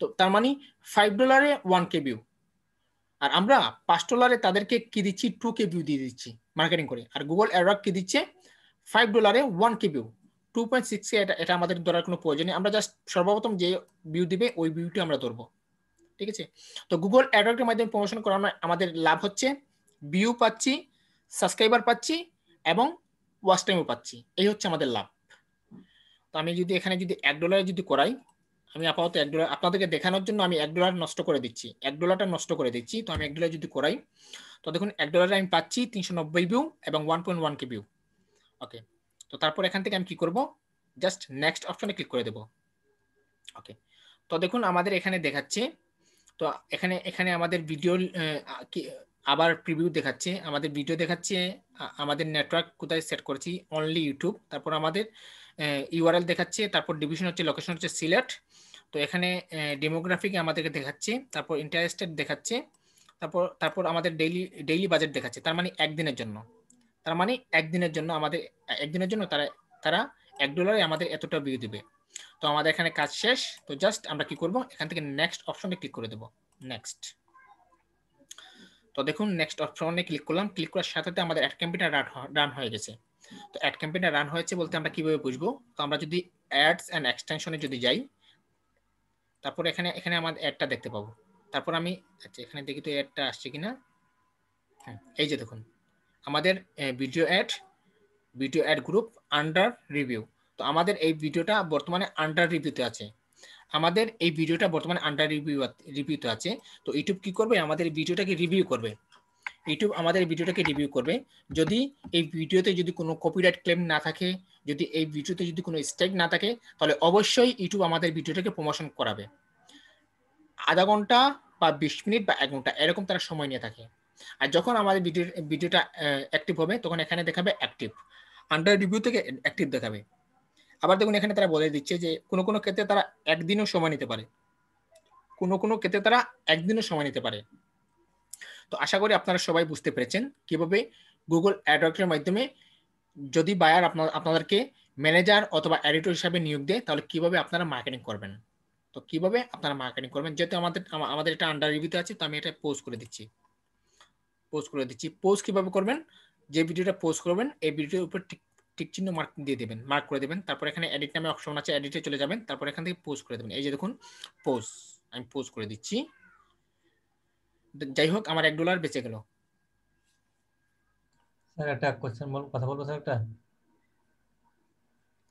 তো তার মানে $5 1K ভিউ, আর আমরা $5 তাদেরকে কি দিচ্ছি, 2K ভিউ দিয়ে দিচ্ছি মার্কেটিং করে। আর গুগল অ্যাডওয়ার্ড কি দিচ্ছে, $5 1K ভিউ, 2.6K। এটা আমাদের ধরার কোনো প্রয়োজন নেই, আমরা জাস্ট সর্বপ্রথম যে ভিউ দিবে ওই ভিউটি আমরা ধরবো। ঠিক আছে, তো গুগল অ্যাডওয়ার্ডের মাধ্যমে প্রমোশন করা আমাদের লাভ হচ্ছে ভিউ পাচ্ছি, সাবস্ক্রাইবার পাচ্ছি এবং ওয়াচ টাইমও পাচ্ছি। এই হচ্ছে আমাদের লাভ। তো আমি যদি এখানে যদি $1 যদি করাই, আমি আপাতত $1 আপনাদেরকে দেখানোর জন্য আমি $1 নষ্ট করে দিচ্ছি, $1টা নষ্ট করে দিচ্ছি। তো আমি $1 যদি করাই, তো দেখুন $1 আমি পাচ্ছি 390 ভিউ এবং 1.1K ভিউ। ওকে, তো তারপর এখান থেকে আমি কি করব, জাস্ট নেক্সট অপশনে ক্লিক করে দেব। ওকে, তো দেখুন আমাদের এখানে দেখাচ্ছে, তো এখানে আমাদের ভিডিও আবার প্রিভিউ দেখাচ্ছে, আমাদের ভিডিও দেখাচ্ছে, আমাদের নেটওয়ার্ক কোথায় সেট করেছি, অনলি ইউটিউব। তারপর আমাদের ইউআরএল দেখাচ্ছে, তারপর ডিভিশন হচ্ছে, লোকেশন হচ্ছে সিলেট। তো এখানে ডেমোগ্রাফিক আমাদেরকে দেখাচ্ছে, তারপর ইন্টারেস্টেড দেখাচ্ছে, তারপর আমাদের ডেইলি বাজেট দেখাচ্ছে। তার মানে একদিনের জন্য, একদিনের জন্য তারা $1 আমাদের এতটা ভিউ দিবে। তো আমাদের এখানে কাজ শেষ। তো জাস্ট আমরা কি করব, এখান থেকে নেক্সট অপশনে ক্লিক করে দেব, নেক্সট। তো দেখুন নেক্সট অপশনে ক্লিক করলাম, ক্লিক করার সাথে সাথে আমাদের অ্যাড ক্যাম্পেইনটা রান হয়ে গেছে। তো অ্যাড ক্যাম্পেইনটা রান হয়েছে বলতে আমরা কিভাবে বুঝবো, তো আমরা যদি অ্যাডস এন্ড এক্সটেনশনে যদি যাই, তারপর এখানে আমাদের অ্যাডটা দেখতে পাবো। তারপর আমি আচ্ছা এখানে দেখি তো অ্যাডটা আসছে কিনা। হ্যাঁ, এই যে দেখুন আমাদের video add group under review. তো আমাদের এই ভিডিওটা বর্তমানে আন্ডার রিভিউতে আছে, রিভিউতে আছে। তো ইউটিউব কি করবে, আমাদের ভিডিওটাকে রিভিউ করবে। যদি এই ভিডিওতে যদি কোনো কপিরাইট ক্লেম না থাকে, যদি এই ভিডিওতে যদি কোনো স্ট্রাইক না থাকে, তাহলে অবশ্যই ইউটিউব আমাদের ভিডিওটাকে প্রমোশন করাবে। আধা ঘন্টা বা 20 মিনিট বা 1 ঘন্টা এরকম তারা সময় নিয়ে থাকে। আর যখন আমাদের ভিডিওটা অ্যাক্টিভ হবে, তখন এখানে দেখাবে অ্যাক্টিভ, আন্ডার রিভিউ থেকে অ্যাক্টিভ দেখাবে। আবার দেখুন এখানে তারা বলে দিচ্ছে যে কোনো ক্ষেত্রে তারা একদিনও সময় নিতে পারে, কোনো ক্ষেত্রে তারা একদিনও সময় নিতে পারে। তো আশা করি আপনারা সবাই বুঝতে পেরেছেন কিভাবে গুগল অ্যাডওয়ার্ডসের মাধ্যমে যদি বায়ার আপনাদেরকে ম্যানেজার অথবা এডিটর হিসাবে নিয়োগ দেয়, তাহলে কিভাবে আপনারা মার্কেটিং করবেন। তো কিভাবে আপনারা মার্কেটিং করবেন, যেহেতু আমাদের এটা আন্ডার রিভিউতে আছে, তো আমি এটা পোস্ট করে দিচ্ছি। পোস্ট কিভাবে করবেন, যে ভিডিওটা পোস্ট করবেন এই ভিডিওর উপর টিক চিহ্ন মার্ক করে দেবেন। তারপর এখানে এডিট নামে অপশন আছে, এডিটে চলে যাবেন, তারপর এখান থেকে পোস্ট করে দেবেন। এই যে দেখুন পোস্ট, আমি পোস্ট করে দিচ্ছি। যাই হোক আমার $1 বেঁচে গেল। স্যার একটা কোশ্চেন কথা বলবো স্যার, একটা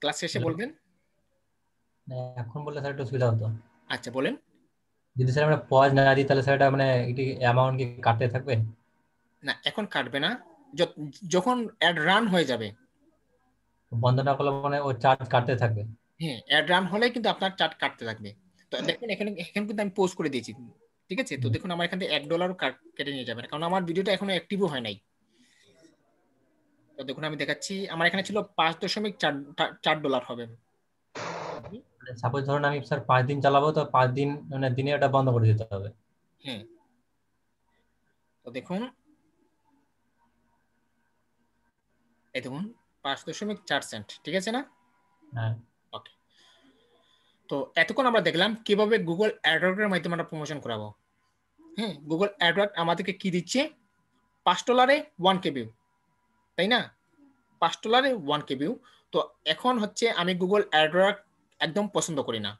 ক্লাস শেষে বলবেন, এখন বললে স্যার একটু সুবিধা হতো। আচ্ছা বলেন। যদি স্যার আমরা পজ না দিই তাহলে স্যার এটা মানে একটি অ্যামাউন্ট কি কাটতে থাকবে? না এখন কাটবে না, যখন অ্যাড রান হয়ে যাবে, বন্ধ না করলে মানে ও চার্জ কাটতে থাকবে। হ্যাঁ অ্যাড রান হলে কিন্তু আপনার চার্ট কাটতে থাকবে। তো দেখেন এখানে কিন্তু আমি পোস্ট করে দিয়েছি, ঠিক আছে। তো দেখুন আমার এখান থেকে $1 কেটে নিয়ে যাবে, কারণ আমার ভিডিওটা এখনো অ্যাক্টিভও হয় নাই। তো দেখুন আমি দেখাচ্ছি, আমার এখানে ছিল $5.4 হবে। সাপোজ ধরুন আমি স্যার 5 দিন চালাবো, তো 5 দিন মানে দিনে ওটা বন্ধ করে দিতে হবে। হ্যাঁ, তো দেখুন এই দেখুন 5.4 সেন্ট, ঠিক আছে না? হ্যাঁ, ওকে, তো এতক্ষণ আমরা দেখলাম কিভাবে গুগল অ্যাডওয়ার্ডের মাধ্যমে আমরা প্রমোশন করাবো। হ্যাঁ, গুগল অ্যাডওয়ার্ড আমাদেরকে কি দিচ্ছে, $5 1K ভিউ, তাই না? $5 1K ভিউ। তো এখন হচ্ছে আমি গুগল অ্যাডওয়ার্ড একদম পছন্দ করি না,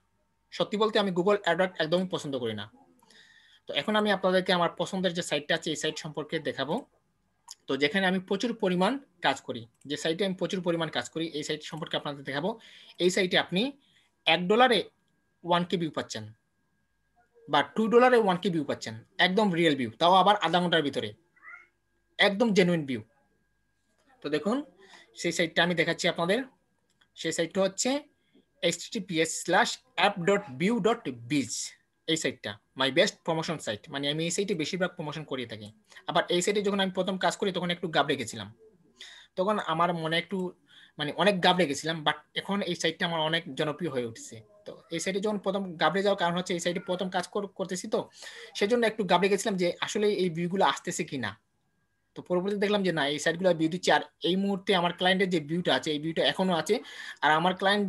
সত্যি বলতে আমি গুগল অ্যাডওয়ার্ড একদমই পছন্দ করি না। তো এখন আমি আপনাদেরকে আমার পছন্দের যে সাইটটা আছে এই সাইট সম্পর্কে দেখাবো। তো যেখানে আমি প্রচুর পরিমাণ কাজ করি, যে সাইটে আমি প্রচুর পরিমাণ কাজ করি, এই সাইট সম্পর্কে আপনাদের দেখাবো। এই সাইটে আপনি $1 1K ভিউ পাচ্ছেন, বা $2 1K ভিউ পাচ্ছেন, একদম রিয়েল ভিউ, তাও আবার আধা ঘন্টার ভিতরে, একদম জেনুইন ভিউ। তো দেখুন সেই সাইটটা আমি দেখাচ্ছি আপনাদের। সেই সাইটটা হচ্ছে https:/app.view.biz, এই সাইটটা মাই বেস্ট প্রমোশন সাইট। মানে আমি এই সাইটে বেশিরভাগ প্রমোশন করে থাকি। আবার এই সাইটে যখন আমি প্রথম কাজ করি তখন একটু গাবড়ে গেছিলাম, তখন আমার মনে একটু মানে অনেক গাবড়ে গেছিলাম, বাট এখন এই সাইটটা আমার অনেক জনপ্রিয় হয়ে উঠছে। তো এই সাইটে যখন প্রথম গাবড়ে যাওয়ার কারণ হচ্ছে এই সাইটে প্রথম কাজ করতেছি, তো সেজন্য একটু গাবড়ে গেছিলাম যে আসলে এই ভিউগুলো আসতেছে কিনা। তো পরবর্তীতে দেখলাম যে না, এই সাইটগুলো ভিউ দিচ্ছে, আর এই মুহূর্তে আমার ক্লায়েন্টের যে ভিউটা আছে এই ভিউটা এখনো আছে। আর আমার ক্লায়েন্ট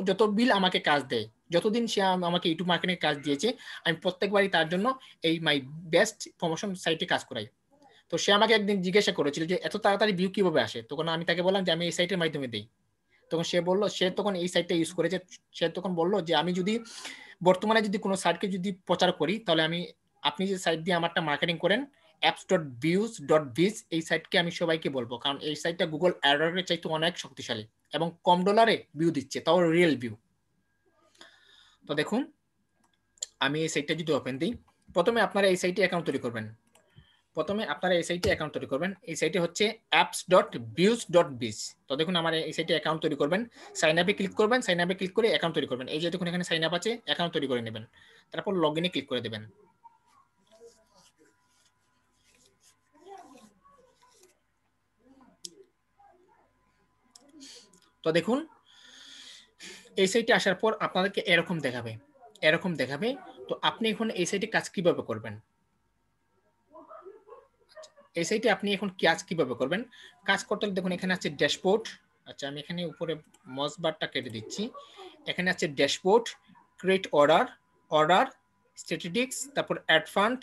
যত বিল আমাকে কাজ দেয়, যতদিন সে আমাকে ইউটিউব মার্কেটিং কাজ দিয়েছে, আমি প্রত্যেকবারই তার জন্য এই মাই বেস্ট প্রমোশন সাইটে কাজ করাই। তো সে আমাকে একদিন জিজ্ঞাসা করেছিল যে এত তাড়াতাড়ি ভিউ কিভাবে আসে, তখন আমি তাকে বললাম যে আমি এই সাইটের মাধ্যমে দিই। তখন সে বললো, সে তখন এই সাইটটা ইউজ করেছে, সে তখন বললো যে আমি যদি বর্তমানে যদি কোনো সাইটকে যদি প্রচার করি, তাহলে আপনি যে সাইট দিয়ে আমারটা মার্কেটিং করেন apps.views.biz, এই সাইটকে আমি সবাইকে বলবো, কারণ এই সাইটটা গুগল অ্যাডওয়ার্ডের চাইতে অনেক শক্তিশালী এবং কম ডলারে ভিউ দিচ্ছে, তাও রিয়েল ভিউ। তো দেখুন আমি এই সাইটটা যদি ওপেন দিই, প্রথমে আপনারা এই সাইটে অ্যাকাউন্ট তৈরি করবেন। এই সাইটে হচ্ছে apps.views.biz। তো দেখুন আমার এই সাইটে অ্যাকাউন্ট তৈরি করবেন, সাইন আপে ক্লিক করবেন, সাইন আপে ক্লিক করে অ্যাকাউন্ট তৈরি করবেন। এই যে দেখুন এখানে সাইন আপ আছে, অ্যাকাউন্ট তৈরি করে নেবেন, তারপর লগ ইনে ক্লিক করে দেবেন। তো দেখুন এই সাইটে আসার পর আপনাদেরকে এরকম দেখাবে। তো আপনি এখন এই সাইটে কাজ কিভাবে করবেন, এই সাইটে আপনি এখন কাজ কিভাবে করবেন? কাজ করতে হলে দেখুন এখানে আছে ড্যাশবোর্ড। আচ্ছা আমি এখানে উপরে মাউস বারটা কেটে দিচ্ছি। এখানে আছে ড্যাশবোর্ড, ক্রিয়েট অর্ডার, স্ট্যাটিস্টিক্স, তারপর অ্যাড ফান্ড,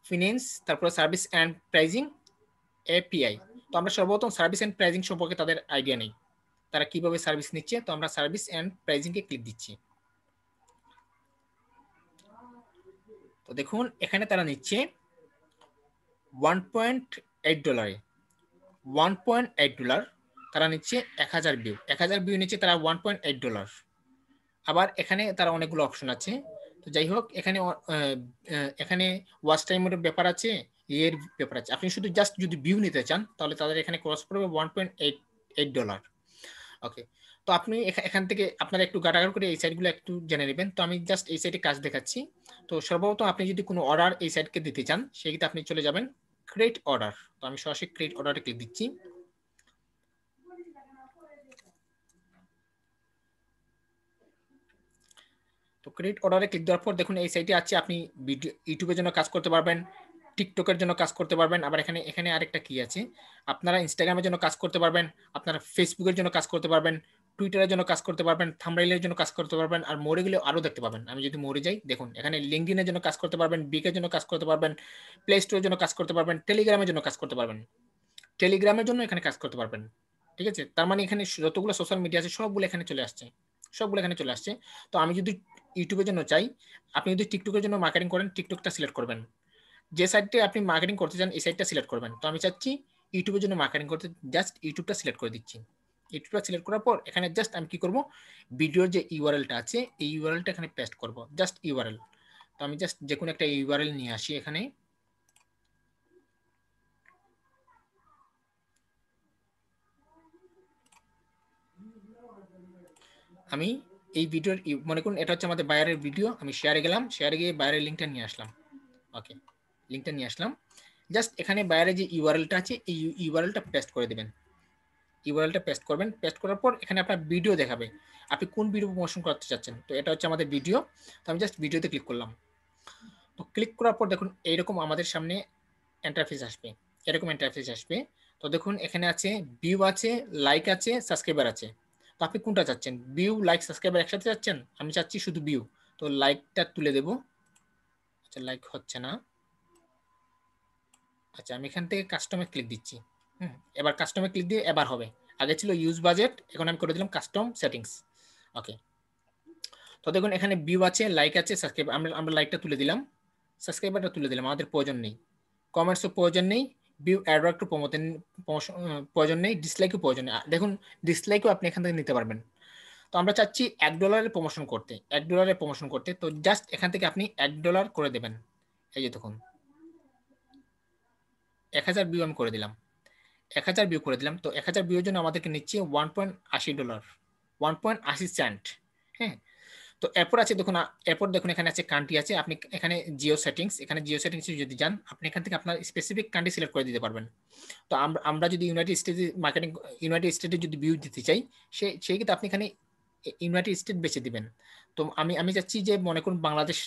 ফিনান্স, তারপর সার্ভিস অ্যান্ড প্রাইজিং, এপিআই। তো আমরা সর্বপ্রথম সার্ভিস অ্যান্ড প্রাইজিং সম্পর্কে তাদের আইডিয়া নেই, তারা কিভাবে সার্ভিস নিচ্ছে। তো আমরা সার্ভিস অ্যান্ড প্রাইজিংকে ক্লিক দিচ্ছি। তো দেখুন এখানে তারা নিচ্ছে $1.8, $1.8 তারা নিচ্ছে 1000 ভিউ, 1000 ভিউ নিচ্ছে তারা $1.8। আবার এখানে তারা অনেকগুলো অপশন আছে। তো যাই হোক এখানে ওয়াচ টাইমের ব্যাপার আছে, এর ব্যাপার আছে। আপনি শুধু জাস্ট যদি ভিউ নিতে চান তাহলে তাদের এখানে ক্রস পড়বে $1.8। ওকে, তো আপনি এখান থেকে আপনারা একটু গাটাগাট করে এই সাইটগুলো একটু জেনে নেবেন। তো আমি জাস্ট এই সাইটে কাজ দেখাচ্ছি। তো সর্বপ্রথম আপনি যদি কোনো অর্ডার এই সাইটকে দিতে চান, সেক্ষেত্রে আপনি চলে যাবেন ক্রিয়েট অর্ডার। তো আমি সরাসরি ক্রিয়েট অর্ডারে ক্লিক দিচ্ছি। তো ক্রিয়েট অর্ডারে ক্লিক দেওয়ার পর দেখুন এই সাইটে আছে, আপনি ইউটিউবের জন্য কাজ করতে পারবেন, টিকটকের জন্য কাজ করতে পারবেন। আবার এখানে আরেকটা কি আছে, আপনারা ইনস্টাগ্রামের জন্য কাজ করতে পারবেন, আপনারা ফেসবুকের জন্য কাজ করতে পারবেন, টুইটারের জন্য কাজ করতে পারবেন, থাম্বনেইলের জন্য কাজ করতে পারবেন। আর মোড়ে গেলে আরো দেখতে পাবেন। আমি যদি মোড়ে যাই, দেখুন এখানে লিঙ্কডইনের জন্য কাজ করতে পারবেন, বিকের জন্য কাজ করতে পারবেন, প্লে স্টোরের জন্য কাজ করতে পারবেন, টেলিগ্রামের জন্য কাজ করতে পারবেন, টেলিগ্রামের জন্য এখানে কাজ করতে পারবেন। ঠিক আছে, তার মানে এখানে যতগুলো সোশ্যাল মিডিয়া আছে সবগুলো এখানে চলে আসছে। তো আমি যদি ইউটিউবের জন্য চাই, আপনি যদি টিকটকের জন্য মার্কেটিং করেন, টিকটকটা সিলেক্ট করবেন। যে সাইটে আপনি মার্কেটিং করতে চান এই সাইটটা সিলেক্ট করবেন। তো আমি চাচ্ছি ইউটিউবের জন্য মার্কেটিং করতে, জাস্ট ইউটিউবটা সিলেক্ট করে দিচ্ছি। ইউটিউবটা সিলেক্ট করার পর এখানে জাস্ট আমি কি করব, ভিডিওর যে ইউআরএলটা আছে এই ইউআরএলটা এখানে পেস্ট করব, জাস্ট ইউআরএল। তো আমি জাস্ট যে কোনো একটা ইউআরএল নিয়ে আসি এখানে। আমি এই ভিডিওর মনে করুন এটা হচ্ছে আমাদের বায়ারের ভিডিও, আমি শেয়ারে গেলাম, শেয়ারে গিয়ে বায়ারের লিঙ্কটা নিয়ে আসলাম। ওকে, লিঙ্কটা নিয়ে আসলাম। জাস্ট এখানে বায়ারে যে ইউআরএলটা আছে এই ইউআরএলটা পেস্ট করে দেবেন। ইউআরএলটা পেস্ট করবেন, পেস্ট করার পর এখানে আপনার ভিডিও দেখাবে, আপনি কোন ভিডিও প্রমোশন করতে চাচ্ছেন। তো এটা হচ্ছে আমাদের ভিডিও। তো আমি জাস্ট ভিডিওতে ক্লিক করলাম। তো ক্লিক করার পর দেখুন এইরকম আমাদের সামনে ইন্টারফেস আসবে। তো দেখুন এখানে আছে ভিউ আছে, লাইক আছে, সাবস্ক্রাইবার আছে। তো আপনি কোনটা চাচ্ছেন, ভিউ, লাইক, সাবস্ক্রাইবার একসাথে চাচ্ছেন? আমি চাচ্ছি শুধু ভিউ। তো লাইকটা তুলে দেব। আচ্ছা লাইক হচ্ছে না। আচ্ছা আমি এখান থেকে কাস্টমে ক্লিক দিচ্ছি। এবার কাস্টমে ক্লিক দিয়ে এবার হবে। আগে ছিল ইউজ বাজেট, এখন আমি করে দিলাম কাস্টম সেটিংস। ওকে, তো দেখুন এখানে ভিউ আছে, লাইক আছে, সাবস্ক্রাইব। আমরা লাইকটা তুলে দিলাম, সাবস্ক্রাইবারটা তুলে দিলাম, আমাদের প্রয়োজন নেই। কমেন্টসও প্রয়োজন নেই, ভিউ অ্যাডওয়ার্ড প্রয়োজন নেই, ডিসলাইকও প্রয়োজন নেই। দেখুন ডিসলাইকও আপনি এখান থেকে নিতে পারবেন। তো আমরা চাচ্ছি $1 প্রমোশন করতে, $1 প্রমোশন করতে। তো জাস্ট এখান থেকে আপনি $1 করে দেবেন। এই যে দেখুন 1000 ভিউ আমি করে দিলাম, 1000 ভিউ করে দিলাম। তো 1000 ভিউর জন্য আমাদেরকে নিচ্ছে $1.80, 1.80 সেন্ট। হ্যাঁ, তো এরপর আছে দেখুন, এরপর দেখুন এখানে আছে কান্ট্রি আছে। আপনি এখানে জিও সেটিংস, এখানে জিও সেটিংসে যদি যান আপনি এখান থেকে আপনার স্পেসিফিক কান্ট্রি সিলেক্ট করে দিতে পারবেন। তো আমরা যদি ইউনাইটেড স্টেটে মার্কেটিং, ইউনাইটেড স্টেটে যদি ভিউ দিতে চাই সেই ক্ষেত্রে আপনি এখানে ইউনাইটেড স্টেট বেছে দিবেন। তো আমি চাচ্ছি যে মনে করুন বাংলাদেশ,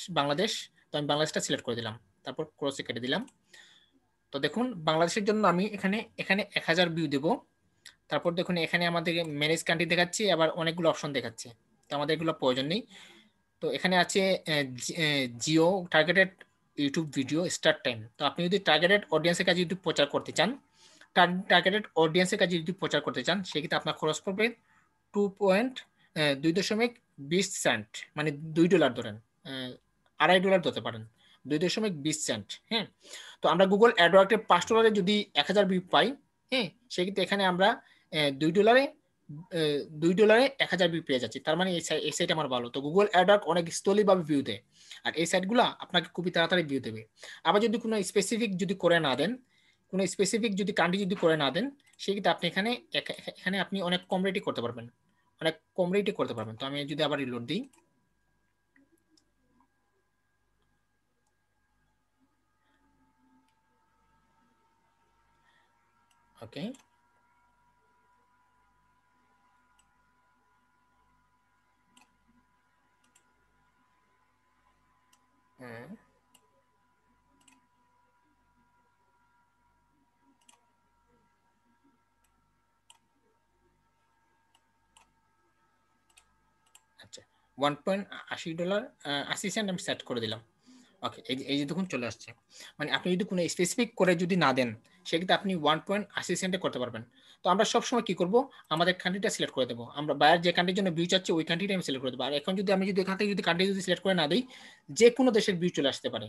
তো আমি বাংলাদেশটা সিলেক্ট করে দিলাম, তারপর ক্রসে কেটে দিলাম। তো দেখুন বাংলাদেশের জন্য আমি এখানে 1000 ভিউ দেবো। তারপর দেখুন এখানে আমাদের ম্যানেজ কান্ট্রি দেখাচ্ছে, আবার অনেকগুলো অপশন দেখাচ্ছে, তো আমাদের এগুলো প্রয়োজন নেই। তো এখানে আছে Jio targeted YouTube video start time. তো আপনি যদি টার্গেটেড অডিয়েন্সের কাছে যদি প্রচার করতে চান, টার্গেটেড অডিয়েন্সের কাছে যদি প্রচার করতে চান সেক্ষেত্রে আপনার খরচ পড়বে 2.20 সেন্ট, মানে $2 ধরেন, $2.50 ধরতে পারেন, 2.20 সেন্ট। হ্যাঁ, তো আমরা গুগল অ্যাডওয়ার্ডে $5 যদি 1000 ভিউ পাই, হ্যাঁ, সেক্ষেত্রে এখানে আমরা $2 $1000 ভিউ পেয়ে যাচ্ছি। তার মানে এই সাইট আমার ভালো। তো গুগল অ্যাডওয়ার্ড অনেক স্থলিভাবে ভিউ দেয়, আর এই সাইটগুলো আপনাকে খুবই তাড়াতাড়ি ভিউ দেবে। আবার যদি কোনো স্পেসিফিক যদি করে না দেন, কোনো স্পেসিফিক যদি কান্ট্রি যদি করে না দেন, সেক্ষেত্রে আপনি এখানে আপনি অনেক কম রেটে করতে পারবেন, অনেক কম রেটে করতে পারবেন। তো আমি যদি আবার রিলোড দিই, ওকে, হ্যাঁ, আচ্ছা, $1.80 আমি সেট করে দিলাম। ওকে, এই যে দেখুন চলে আসছে। মানে আপনি যদি কোনো স্পেসিফিক করে যদি না দেন সেক্ষেত্রে আপনি 1.80 করতে পারবেন। তো আমরা সবসময় কি করব, আমাদের কান্ট্রিটা সিলেক্ট করে দেবো। আমরা বায়ার যে কান্ট্রির জন্য ভিউ চাচ্ছি ওই কান্ট্রিটা আমি সিলেক্ট করে দেবো। আর এখন যদি আমি যদি এখান থেকে যদি কান্ট্রি যদি সিলেক্ট করে না দিই, যে কোনো দেশের ভিউ চলে আসতে পারে।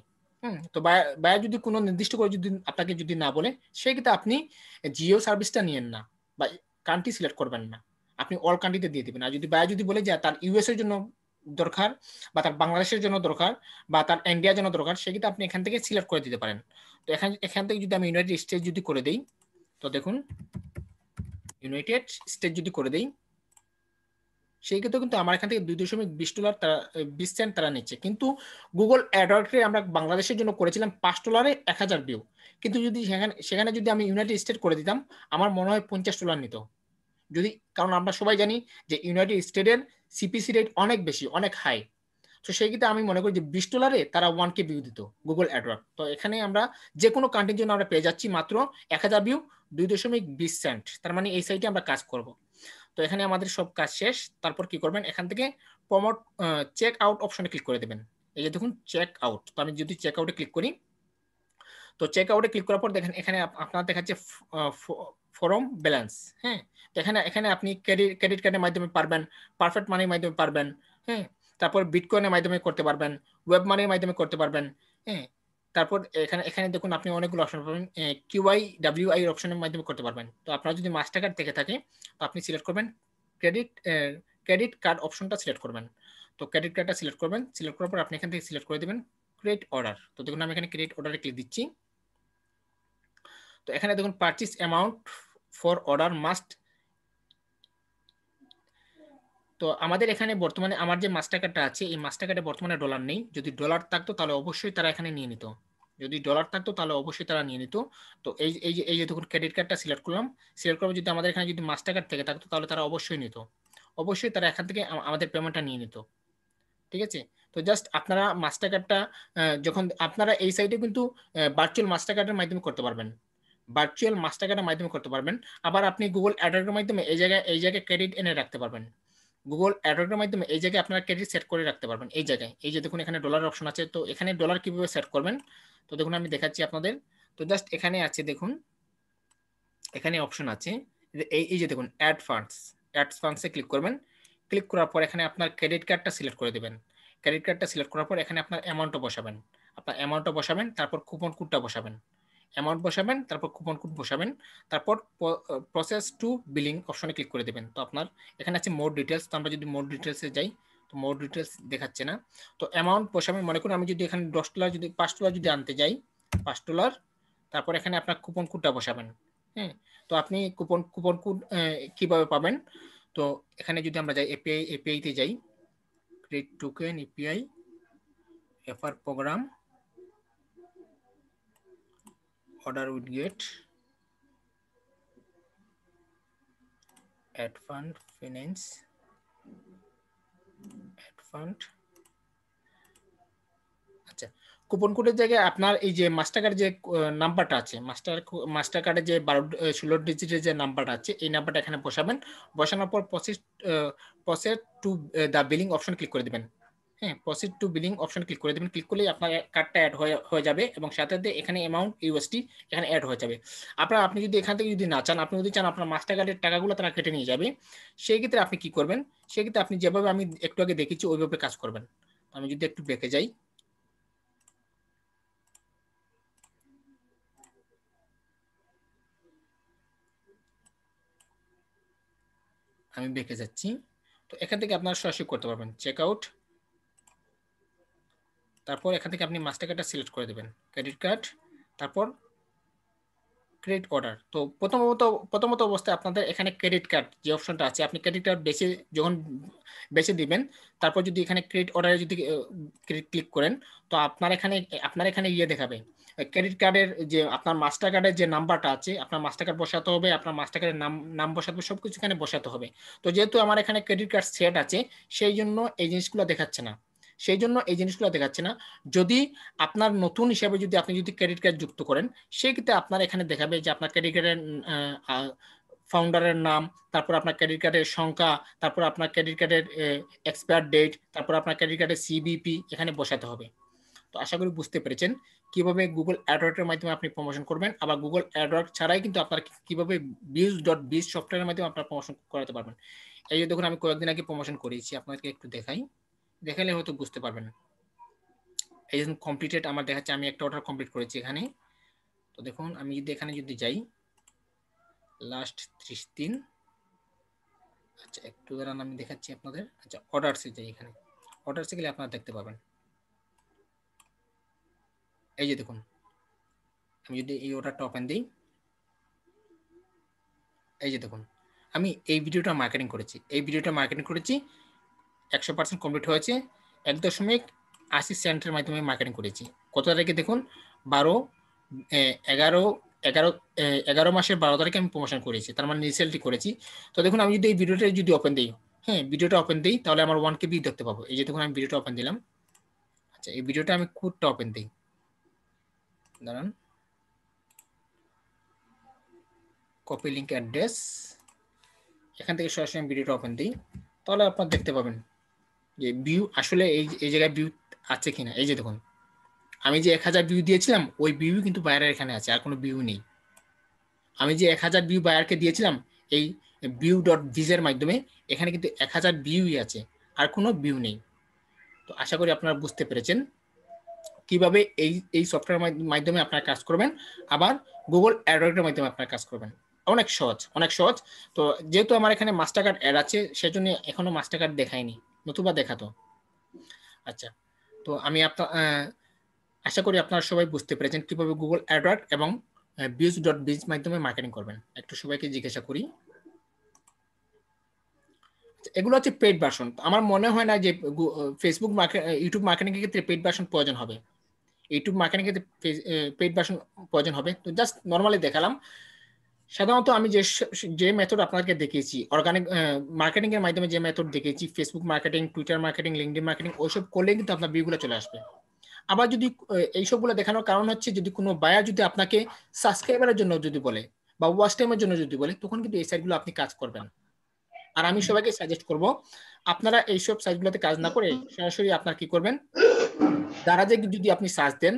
তো বায়ার যদি কোনো নির্দিষ্ট করে যদি আপনাকে যদি না বলে, সেক্ষেত্রে আপনি জিও সার্ভিসটা নিয়েন না বা কান্ট্রি সিলেক্ট করবেন না, আপনি অল কান্ট্রিতে দিয়ে দিবেন। আর যদি বায়ার যদি বলে যে তার ইউএস এর জন্য দরকার, বা তার বাংলাদেশের জন্য দরকার, বা তার ইন্ডিয়ার জন্য দরকার, সেক্ষেত্রে আপনি এখান থেকে সিলেক্ট করে দিতে পারেন। তো এখান থেকে যদি আমি ইউনাইটেড স্টেট যদি করে দেই, তো দেখুন ইউনাইটেড স্টেট যদি করে দেই, সেই ক্ষেত্রে কিন্তু আমার এখান থেকে $2.20 তারা 20 সেন্ট তারা নিচ্ছে। কিন্তু গুগল অ্যাডওয়ার্ডে আমরা বাংলাদেশের জন্য করেছিলাম $5 1000 ভিউ, কিন্তু যদি সেখানে যদি আমি ইউনাইটেড স্টেট করে দিতাম আমার মনে হয় $50 নিত। যদি, কারণ আমরা সবাই জানি যে ইউনাইটেড স্টেটের সিপিসি রেট অনেক বেশি, অনেক হাই। তো সেই ক্ষেত্রে আমি মনে করি যে $20 তারা 1K ভিউ দিত গুগল অ্যাডওয়ার্ড। তো এখানে আমরা যে কোনো কান্ট্রির জন্য আমরা পেয়ে যাচ্ছি মাত্র 1000 ভিউ, 2.20 সেন্ট। তার মানে এই সাইটে আমরা কাজ করব। তো এখানে আমাদের সব কাজ শেষ। তারপর কি করবেন, এখান থেকে প্রমোট চেক আউট অপশনে ক্লিক করে দেবেন। এই যে দেখুন চেক আউট। তো আমি যদি চেক আউটে ক্লিক করি, তো চেক আউটে ক্লিক করার পর দেখেন এখানে আপনার দেখাচ্ছে ফরম ব্যালেন্স। হ্যাঁ, তো এখানে আপনি ক্রেডিট কার্ডের মাধ্যমে পারবেন, পারফেক্ট মানির মাধ্যমে পারবেন, হ্যাঁ, তারপর বিটকয়েনের মাধ্যমে করতে পারবেন, ওয়েব মানির মাধ্যমে করতে পারবেন। হ্যাঁ, তারপর এখানে দেখুন আপনি অনেকগুলো অপশন পাবেন, QIWI এর অপশনের মাধ্যমে করতে পারবেন। তো আপনার যদি মাস্টার কার্ড থেকে থাকে তো আপনি সিলেক্ট করবেন ক্রেডিট কার্ড অপশনটা সিলেক্ট করবেন। তো ক্রেডিট কার্ডটা সিলেক্ট করবেন, সিলেক্ট করার পর আপনি এখান থেকে সিলেক্ট করে দেবেন ক্রিয়েট অর্ডার। তো দেখুন আমি এখানে ক্রিয়েট অর্ডারে ক্লিক দিচ্ছি। তো এখানে দেখুন purchase amount for order must. তো আমাদের এখানে বর্তমানে আমার যে মাস্টার কার্ডটা আছে এই মাস্টার কার্ডে বর্তমানে ডলার নেই। যদি ডলার থাকতো তাহলে অবশ্যই তারা এখানে নিয়ে নিত, যদি ডলার থাকতো তাহলে অবশ্যই তারা নিয়ে নিত। তো এই যে দেখুন ক্রেডিট কার্ডটা সিলেক্ট করলাম, সিলেক্ট করবো, যদি আমাদের এখানে যদি মাস্টার কার্ড থেকে থাকতো তাহলে তারা অবশ্যই নিত, অবশ্যই তারা এখান থেকে আমাদের পেমেন্টটা নিয়ে নিত। ঠিক আছে, তো জাস্ট আপনারা মাস্টার কার্ডটা যখন আপনারা এই সাইটে কিন্তু ভার্চুয়াল মাস্টার কার্ডের মাধ্যমে করতে পারবেন, ভার্চুয়াল মাস্টার কার্ডের মাধ্যমে করতে পারবেন। আবার আপনি গুগল অ্যাডওয়ার্ডের মাধ্যমে এই জায়গায় ক্রেডিট এনে রাখতে পারবেন। গুগল অ্যাডওয়ার্ডের মাধ্যমে এই জায়গায় আপনারা ক্রেডিট সেট করে রাখতে পারবেন। এই জায়গায় এই যে দেখুন এখানে ডলার অপশন আছে। তো এখানে ডলার কিভাবে সেট করবেন, তো দেখুন আমি দেখাচ্ছি আপনাদের। তো জাস্ট এখানে আছে দেখুন, এখানে অপশন আছে, এই যে দেখুন অ্যাড ফান্ডসে ক্লিক করবেন। ক্লিক করার পর এখানে আপনার ক্রেডিট কার্ডটা সিলেক্ট করে দেবেন। ক্রেডিট কার্ডটা সিলেক্ট করার পর এখানে আপনার অ্যামাউন্টটা বসাবেন, তারপর কুপন কোডটা বসাবেন। অ্যামাউন্ট বসাবেন, তারপর কুপন কোড বসাবেন, তারপর প্রসেস টু বিলিং অপশনে ক্লিক করে দেবেন। তো আপনার এখানে আছে মোর ডিটেলস। তো আমরা যদি মোর ডিটেলসে যাই, তো মোর ডিটেলস দেখাচ্ছে না। তো অ্যামাউন্ট বসাবেন, মনে করুন আমি যদি এখানে $10 যদি $5 যদি আনতে যাই, $5, তারপর এখানে আপনার কুপন কোডটা বসাবেন। হ্যাঁ, তো আপনি কুপন কোড কিভাবে পাবেন? তো এখানে যদি আমরা যাই এপিআইতে যাই, create token API FR program order would get add fund finance add fund। আচ্ছা, কুপন কোডের জায়গায় আপনার এই যে মাস্টার কার্ডের যে নাম্বারটা আছে, মাস্টার কার্ডের যে 16 ডিজিটের যে নাম্বারটা আছে, এই নাম্বারটা এখানে বসাবেন। বসানোর পর process to the billing option click করে দিবেন। হ্যাঁ, proceed to billing option click করে দেবেন। ক্লিক করলেই আপনার কার্ডটা অ্যাড হয়ে যাবে এবং সাথে সাথে এখানে অ্যামাউন্ট ইউএসডি এখানে অ্যাড হয়ে যাবে। আপনি যদি এখান থেকে যদি না চান, আপনি যদি চান আপনার মাস্টার কার্ডের টাকাগুলো তারা কেটে নিয়ে যাবে, সেই ক্ষেত্রে আপনি কি করবেন? সেই ক্ষেত্রে আপনি যেভাবে আমি একটু আগে দেখেছি ওইভাবে কাজ করবেন। আমি যদি একটু বেঁকে যাই, আমি বেঁকে যাচ্ছি। তো এখান থেকে আপনারা সরাসরি করতে পারবেন চেক আউট। তারপর এখান থেকে আপনি মাস্টার কার্ডটা সিলেক্ট করে দেবেন, ক্রেডিট কার্ড, তারপর ক্রেডিট অর্ডার। তো প্রথমত অবস্থায় আপনাদের এখানে ক্রেডিট কার্ড যে অপশনটা আছে, আপনি ক্রেডিট কার্ড যখন বেছে দিবেন, তারপর যদি এখানে ক্রেডিট অর্ডারে যদি ক্লিক করেন, তো আপনার এখানে ইয়ে দেখাবে ক্রেডিট কার্ডের যে আপনার মাস্টার কার্ডের যে নাম্বারটা আছে, আপনার মাস্টার কার্ড বসাতে হবে, আপনার মাস্টার কার্ডের নাম বসাতে হবে, সবকিছু এখানে বসাতে হবে। তো যেহেতু আমার এখানে ক্রেডিট কার্ড সেট আছে, সেই জন্য এই জিনিসগুলো দেখাচ্ছে না। যদি আপনার নতুন হিসাবে আপনি যদি ক্রেডিট কার্ড যুক্ত করেন, সেই ক্ষেত্রে আপনার এখানে দেখাবে যে আপনার ক্রেডিট কার্ডের ফাউন্ডারের নাম, তারপর আপনার ক্রেডিট কার্ডের সংখ্যা, তারপর আপনার ক্রেডিট কার্ডের এক্সপায়ার ডেট, তারপর আপনার ক্রেডিট কার্ডের সিবিপি এখানে বসাতে হবে। তো আশা করি বুঝতে পেরেছেন কিভাবে গুগল অ্যাডওয়ার্ডের মাধ্যমে আপনি প্রমোশন করবেন। আবার গুগল অ্যাডওয়ার্ড ছাড়াই কিন্তু আপনার কিভাবে views.biz সফটওয়্যারের মাধ্যমে আপনারা প্রমোশন করাতে পারবেন। এই যে দেখুন, আমি কয়েকদিন আগে প্রমোশন করেছি, আপনাকে একটু দেখালে হয়তো বুঝতে পারবেন। এই যে কমপ্লিটেড আমার দেখাচ্ছে, আমি একটা অর্ডার কমপ্লিট করেছি এখানে। তো দেখুন, আমি যদি এখানে যদি যাই লাস্ট 30 দিন, আচ্ছা একটু দাঁড়ান আমি দেখাচ্ছি আপনাদের। আচ্ছা, অর্ডারসে যাই, এখানে অর্ডারসে গেলে আপনারা দেখতে পাবেন। এই যে দেখুন, আমি যদি এই অর্ডারটা ওপেন দিই, এই যে দেখুন, আমি এই ভিডিওটা মার্কেটিং করেছি, 100% কমপ্লিট হয়েছে। 1.80 সেন্টের মাধ্যমে মার্কেটিং করেছি। কত তারিখে দেখুন, 11 মাসের 12 তারিখে আমি প্রমোশন করেছি, তার মানে রিসেলটি করেছি। তো দেখুন, আমি যদি এই ভিডিওটা যদি ওপেন দিই, ভিডিওটা ওপেন দিই, তাহলে আমার 1K ভিউ দেখতে পাবো। এই যে দেখুন, আমি ভিডিওটা ওপেন দিলাম। আচ্ছা, এই ভিডিওটা আমি কোডটা ওপেন দিই, দাঁড়ান, কপি লিঙ্ক অ্যাড্রেস, এখান থেকে সরাসরি আমি ভিডিওটা ওপেন দিই, তাহলে আপনারা দেখতে পাবেন যে ভিউ আসলে এই জায়গায় ভিউ আছে কিনা। এই যে দেখুন, আমি যে 1000 ভিউ দিয়েছিলাম, ওই ভিউ কিন্তু বায়ারের এখানে আছে, আর কোনো ভিউ নেই। আমি যে 1000 ভিউ বায়ারকে দিয়েছিলাম এই view.biz এর মাধ্যমে, এখানে কিন্তু 1000 ভিউই আছে, আর কোনো ভিউ নেই। তো আশা করি আপনারা বুঝতে পেরেছেন কিভাবে এই সফটওয়্যার মাধ্যমে আপনারা কাজ করবেন, আবার গুগল অ্যাডওয়ার্ডের মাধ্যমে আপনারা কাজ করবেন। অনেক সহজ। তো যেহেতু আমার এখানে মাস্টার কার্ড অ্যাড আছে, সেজন্য এখনো মাস্টার কার্ড দেখায়নি, নতুবা দেখাতো। আচ্ছা, তো আমি আশা করি আপনারা সবাই বুঝতে পেরেছেন কিভাবে গুগল অ্যাডওয়ার্ড এবং views.biz মাধ্যমে মার্কেটিং করবেন। একটু সবাইকে জিজ্ঞাসা করি, এগুলো হচ্ছে পেইড ভার্সন। আমার মনে হয় না যে ফেসবুক ইউটিউব মার্কেটিং এর ক্ষেত্রে পেইড ভার্সন প্রয়োজন হবে। ইউটিউব মার্কেটিং এর ক্ষেত্রে পেইড ভার্সন প্রয়োজন হবে। তো জাস্ট নরমালি দেখালাম। সাধারণত আমি যে মেথড আপনাকে দেখিয়েছি, অর্গানিক মার্কেটিং এর মাধ্যমে যে মেথড দেখিয়েছি, Facebook marketing, Twitter marketing, LinkedIn marketing, ওইসব করলে কিন্তু আপনার ভিউগুলো চলে আসবে। আবার যদি এইসবগুলো দেখানোর কারণ হচ্ছে, যদি কোনো বায়ার যদি আপনাকে সাবস্ক্রাইবারের জন্য যদি বলে বা ওয়াচ টাইমের জন্য যদি বলে, তখন কিন্তু এই সাইটগুলো আপনি কাজ করবেন। আর আমি সবাইকে সাজেস্ট করব, আপনারা এইসব সাইটগুলোতে কাজ না করে সরাসরি আপনার কি করবেন, দারাজে যদি আপনি সার্চ দেন,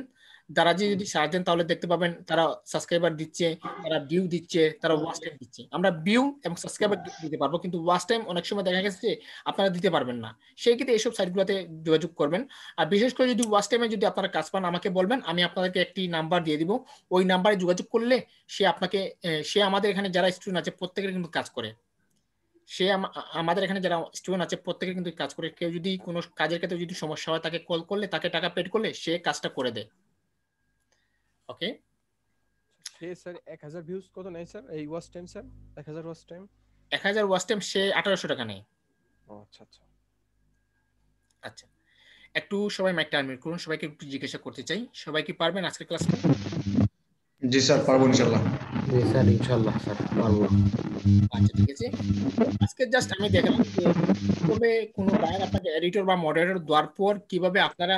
তারা যদি সার্চ দেন তাহলে দেখতে পাবেন তারা সাবস্ক্রাইবার দিচ্ছে, তারা ভিউ দিচ্ছে, তারা ওয়াচ টাইম দিচ্ছে। আমরা ভিউ এবং সাবস্ক্রাইবার দিতে পারবো, কিন্তু ওয়াচ টাইম অনেক সময় দেখা গেছে যে আপনারা দিতে পারবেন না। সেই ক্ষেত্রে এইসব সাইটগুলোতে যোগাযোগ করবেন। আর বিশেষ করে যদি ওয়াচ টাইমে যদি আপনারা কাজ পান আমাকে বলবেন, আমি আপনাদেরকে একটি নাম্বার দিয়ে দিব। ওই নাম্বারে যোগাযোগ করলে সে আপনাকে সে আমাদের এখানে যারা স্টুডেন্ট আছে প্রত্যেকের কিন্তু কাজ করে। সে আমাদের এখানে যারা স্টুডেন্ট আছে প্রত্যেকে কিন্তু কাজ করে। কেউ যদি কোনো কাজের ক্ষেত্রে যদি সমস্যা হয় তাকে কল করলে, তাকে টাকা পেড করলে সে কাজটা করে দেয়। ওকে সে স্যার 1000 ভিউজ কত নেয় স্যার এই watch time sir? 1000 watch time 1000 watch time সে 1800 টাকা নেয়। ও আচ্ছা আচ্ছা আচ্ছা, একটু সবাই মাইকটা আনমিউট করুন। সবাইকে একটু জিজ্ঞাসা করতে চাই, সবাই কি পারবেন আজকের ক্লাসটা? জি স্যার, পারবো ইনশাআল্লাহ। জি স্যার, ইনশাআল্লাহ স্যার পারবো। আচ্ছা ঠিক আছে। আজকে জাস্ট আমি দেখালাম যে কিভাবে কোনো বায়ার আপনাকে এডিটর বা মডারেটর দেওয়ার পর কিভাবে আপনারা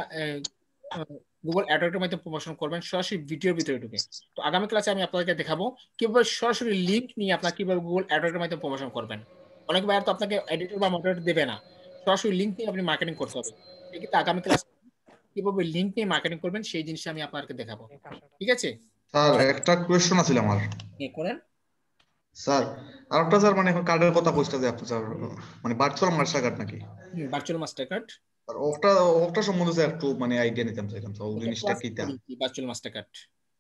গুগল অ্যাডওয়ার্ডের মাধ্যমে প্রমোশন করবেন সরাসরি ভিডিওর ভিতরে ঢুকে। তো আগামী ক্লাসে আমি আপনাদেরকে দেখাবো কিভাবে সরাসরি লিংক নিয়ে আপনারা কিভাবে গুগল অ্যাডওয়ার্ডের মাধ্যমে প্রমোশন করবেন। অনেক বায়ার তো আপনাকে এডিটর বা মডারেটর দেবে না, সরাসরি লিংক নিয়ে আপনি মার্কেটিং করতে হবে। সেক্ষেত্রে আগামী ক্লাস কিভাবে লিংক নিয়ে মার্কেটিং করবেন সেই জিনিসটা আমি আপনাদেরকে দেখাবো। ঠিক আছে স্যার একটা কোয়েশ্চন আছিল আমার। করেন স্যার আরেকটা স্যার, মানে এখন কার্ডের কথা কইতে যে আপনি স্যার, মানে ভার্চুয়াল মাস্টার কার্ড নাকি? ভার্চুয়াল মাস্টার কার্ড আর ওটা সম্বন্ধে স্যার একটু মানে আইডিয়া নিতাম চাইতাম স্যার, ওই জিনিসটা কিটা? ভার্চুয়াল মাস্টার কার্ড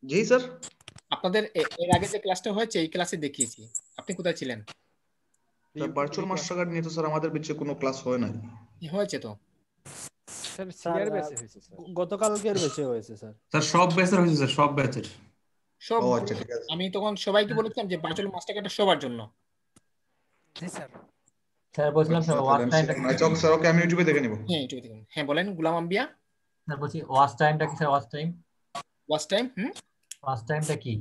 জি স্যার। আপনাদের এর আগে যে ক্লাসটা হয়েছে এই ক্লাসে দেখিয়েছি। আপনি কোথায় ছিলেন? স্যার ভার্চুয়াল মাস্টার কার্ড নিয়ে তো স্যার আমাদের বিচে কোনো ক্লাস হয় নাই। হয়েছে তো স্যার সিআর বেসে হয়েছে স্যার গতকালকের বেঁচে হয়েছে স্যার। স্যার সব ব্যাচের হয়েছে স্যার, সব ব্যাচের। সব। ও আচ্ছা ঠিক আছে। আমি তখন সবাইকে বলেছিলাম যে ভার্চুয়াল মাস্টার কার্ডটা সবার জন্য। জি স্যার স্যার বলছিলাম স্যার ওয়াচ টাইমটা কি? আচ্ছা স্যার, ওকে আমি ইউটিউবে দেখে নিব। হ্যাঁ ইউটিউবে দেখুন। হ্যাঁ বলেন গুলাম আম্বিয়া। স্যার বলছি ওয়াচ টাইমটা কি sir? Watch time watch time watch টাইমটা কি?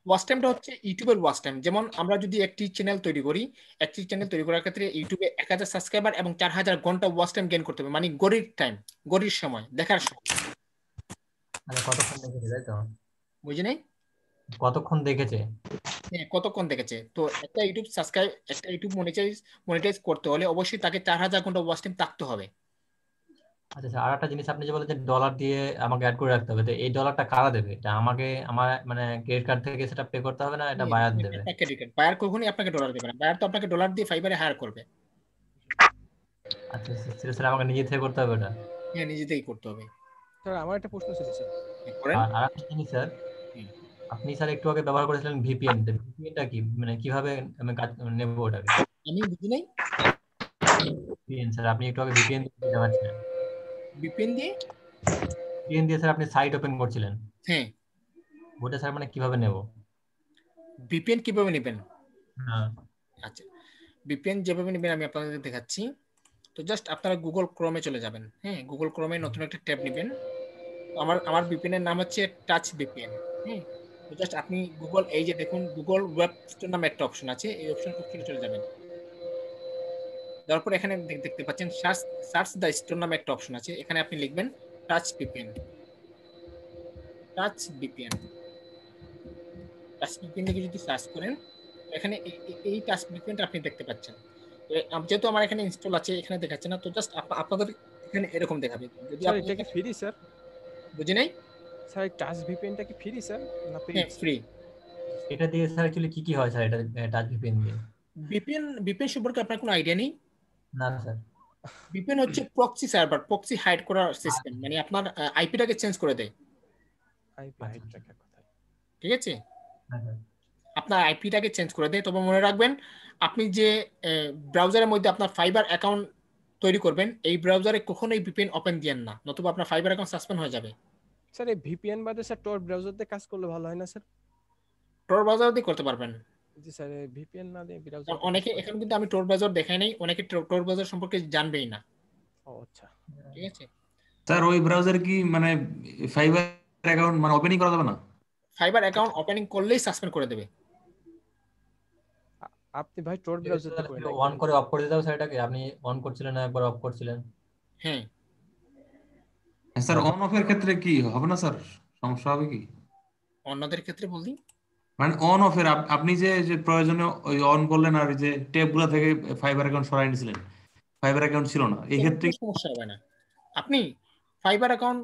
ওয়াচ টাইমটা হচ্ছে ইউটিউবের ওয়াচ টাইম। যেমন আমরা যদি একটি চ্যানেল তৈরি করি, একটি চ্যানেল তৈরি করার ক্ষেত্রে ইউটিউবে 1000 সাবস্ক্রাইবার এবং 4000 ঘন্টা ওয়াচ টাইম গেইন করতে হবে, মানে গড়ির টাইম, গড়ির সময়, দেখার সময়। মানে কতক্ষণ দেখেছে তাই তো? বুঝি নাই? কতক্ষণ দেখেছে? হ্যাঁ কতক্ষণ দেখেছে। তো একটা ইউটিউব মনিটাইজ করতে হলে অবশ্যই তাকে 4000 ঘন্টা ওয়াচ টাইম থাকতে হবে। আচ্ছা স্যার, আর একটা জিনিস আপনি যে বলেছেন ডলার দিয়ে আমাকে অ্যাড করে রাখতে হবে, তো এই ডলারটা কারা দেবে? এটা আমাকে আমার মানে ক্রেডিট কার্ড থেকে সেটা পে করতে হবে না, এটা বায়ার দেবে? বায়ার কখনোই আপনাকে ডলার দেবে না। বায়ার তো আপনাকে ডলার দিয়ে ফাইবারে হায়ার করবে। আচ্ছা সেটা স্যার আমাকে নিজে থেকে করতে হবে এটা? হ্যাঁ নিজে থেকেই করতে হবে। স্যার আমার একটা প্রশ্ন ছিল স্যার। করেন। আর একটা জিনিস স্যার, আপনি স্যার একটু আগে ব্যবহার করেছিলেন ভিপিএন। ভিপিএনটা কি, মানে কিভাবে আমি কাজ নেব ওটাকে? আমি বুঝি নাই। ভিপিএন স্যার, আপনি একটু আগে ভিপিএন দিতে পারছিলেন। ভিপিএন দিয়ে? ভিপিএন দিয়ে স্যার আপনি সাইট ওপেন করছিলেন। হ্যাঁ। ওটা স্যার মানে কিভাবে নেব? ভিপিএন কিভাবে নেবেন? হ্যাঁ আচ্ছা, ভিপিএন যেভাবে নেবেন আমি আপনাদের দেখাচ্ছি। তো জাস্ট আপনারা গুগল ক্রোমে চলে যাবেন। হ্যাঁ গুগল ক্রোমে নতুন একটা ট্যাব নেবেন। আমার ভিপিএন এর নাম হচ্ছে টাচ ভিপিএন। হ্যাঁ তো জাস্ট আপনি গুগল, এই যে দেখুন গুগল ওয়েব স্টোর নামে একটা অপশন আছে, এই অপশনে চলে যাবেন। তারপর এখানে দেখতে পাচ্ছেন সার্চ দ্য স্টোর নামে একটা অপশন আছে, এখানে আপনি লিখবেন টাচ ভিপিএন। টাচ ভিপিএন লিখে যদি সার্চ করেন এখানে এই টাচ ভিপিএনটা আপনি দেখতে পাচ্ছেন। যেহেতু আমার এখানে ইনস্টল আছে এখানে দেখাচ্ছে না, তো জাস্ট আপনাদের এখানে এরকম দেখাবে। যদি স্যার এটা কি ফ্রি স্যার? বুঝি নাই। স্যার টাচ ভিপিএনটা কি ফ্রি স্যার না পেইড? হ্যাঁ ফ্রি। এটা দিয়ে স্যার অ্যাকচুয়ালি কি কি হয় স্যার, এটা টাচ ভিপিএন দিয়ে? ভিপিএন সম্পর্কে আপনার কোনো আইডিয়া নেই? না স্যার। ভিপিএন হচ্ছে প্রক্সি সার্ভার, প্রক্সি হাইড করার সিস্টেম, মানে আপনার আইপিটাকে চেঞ্জ করে দেয়। আইপি হাইড রাখার কথা। ঠিক আছে, হ্যাঁ আপনার আইপিটাকে চেঞ্জ করে দেয়। তবে মনে রাখবেন আপনি যে ব্রাউজারের মধ্যে আপনার ফাইবার অ্যাকাউন্ট তৈরি করবেন এই ব্রাউজারে কখনোই ভিপিএন ওপেন দিয়েন না, নতুবা আপনার ফাইবার অ্যাকাউন্ট সাসপেন্ড হয়ে যাবে। স্যার এই ভিপিএন বাদে স্যার টর ব্রাউজার দিয়ে কাজ করলে ভালো হয় না স্যার? tor ব্রাউজার দিয়ে করতে পারবেন। জি স্যার ভিপিএন না দিয়ে ব্রাউজার। অনেকে এখন কিন্তু আমি tor ব্রাউজার দেখাই নাই, অনেকে tor ব্রাউজার সম্পর্কে জানবেই না। ও আচ্ছা ঠিক আছে। স্যার ওই ব্রাউজার কি মানে ফাইবার অ্যাকাউন্ট মানে ওপেনিং করা যাবে না? ফাইবার অ্যাকাউন্ট ওপেনিং করলেই সাসপেন্ড করে দেবে। আপনি ভাই টর ব্রাউজার দিয়ে করেন অন করে অফ করে দিতে হবে স্যার এটাকে? আপনি অন করছিলেন না একবার অফ করছিলেন? হ্যাঁ স্যার অন অফের ক্ষেত্রে কি হবে না স্যার, সমস্যা হবে কি? অন্যদের ক্ষেত্রে বলছি মানে অন অফের আপনি যে যে প্রয়োজনে ওই অন করলেন আর যে ট্যাবগুলো থেকে ফাইবার অ্যাকাউন্ট সরাই নিয়েছিলেন, ফাইবার অ্যাকাউন্ট ছিল না, এই ক্ষেত্রে সমস্যা হবে না। আপনি ফাইবার অ্যাকাউন্ট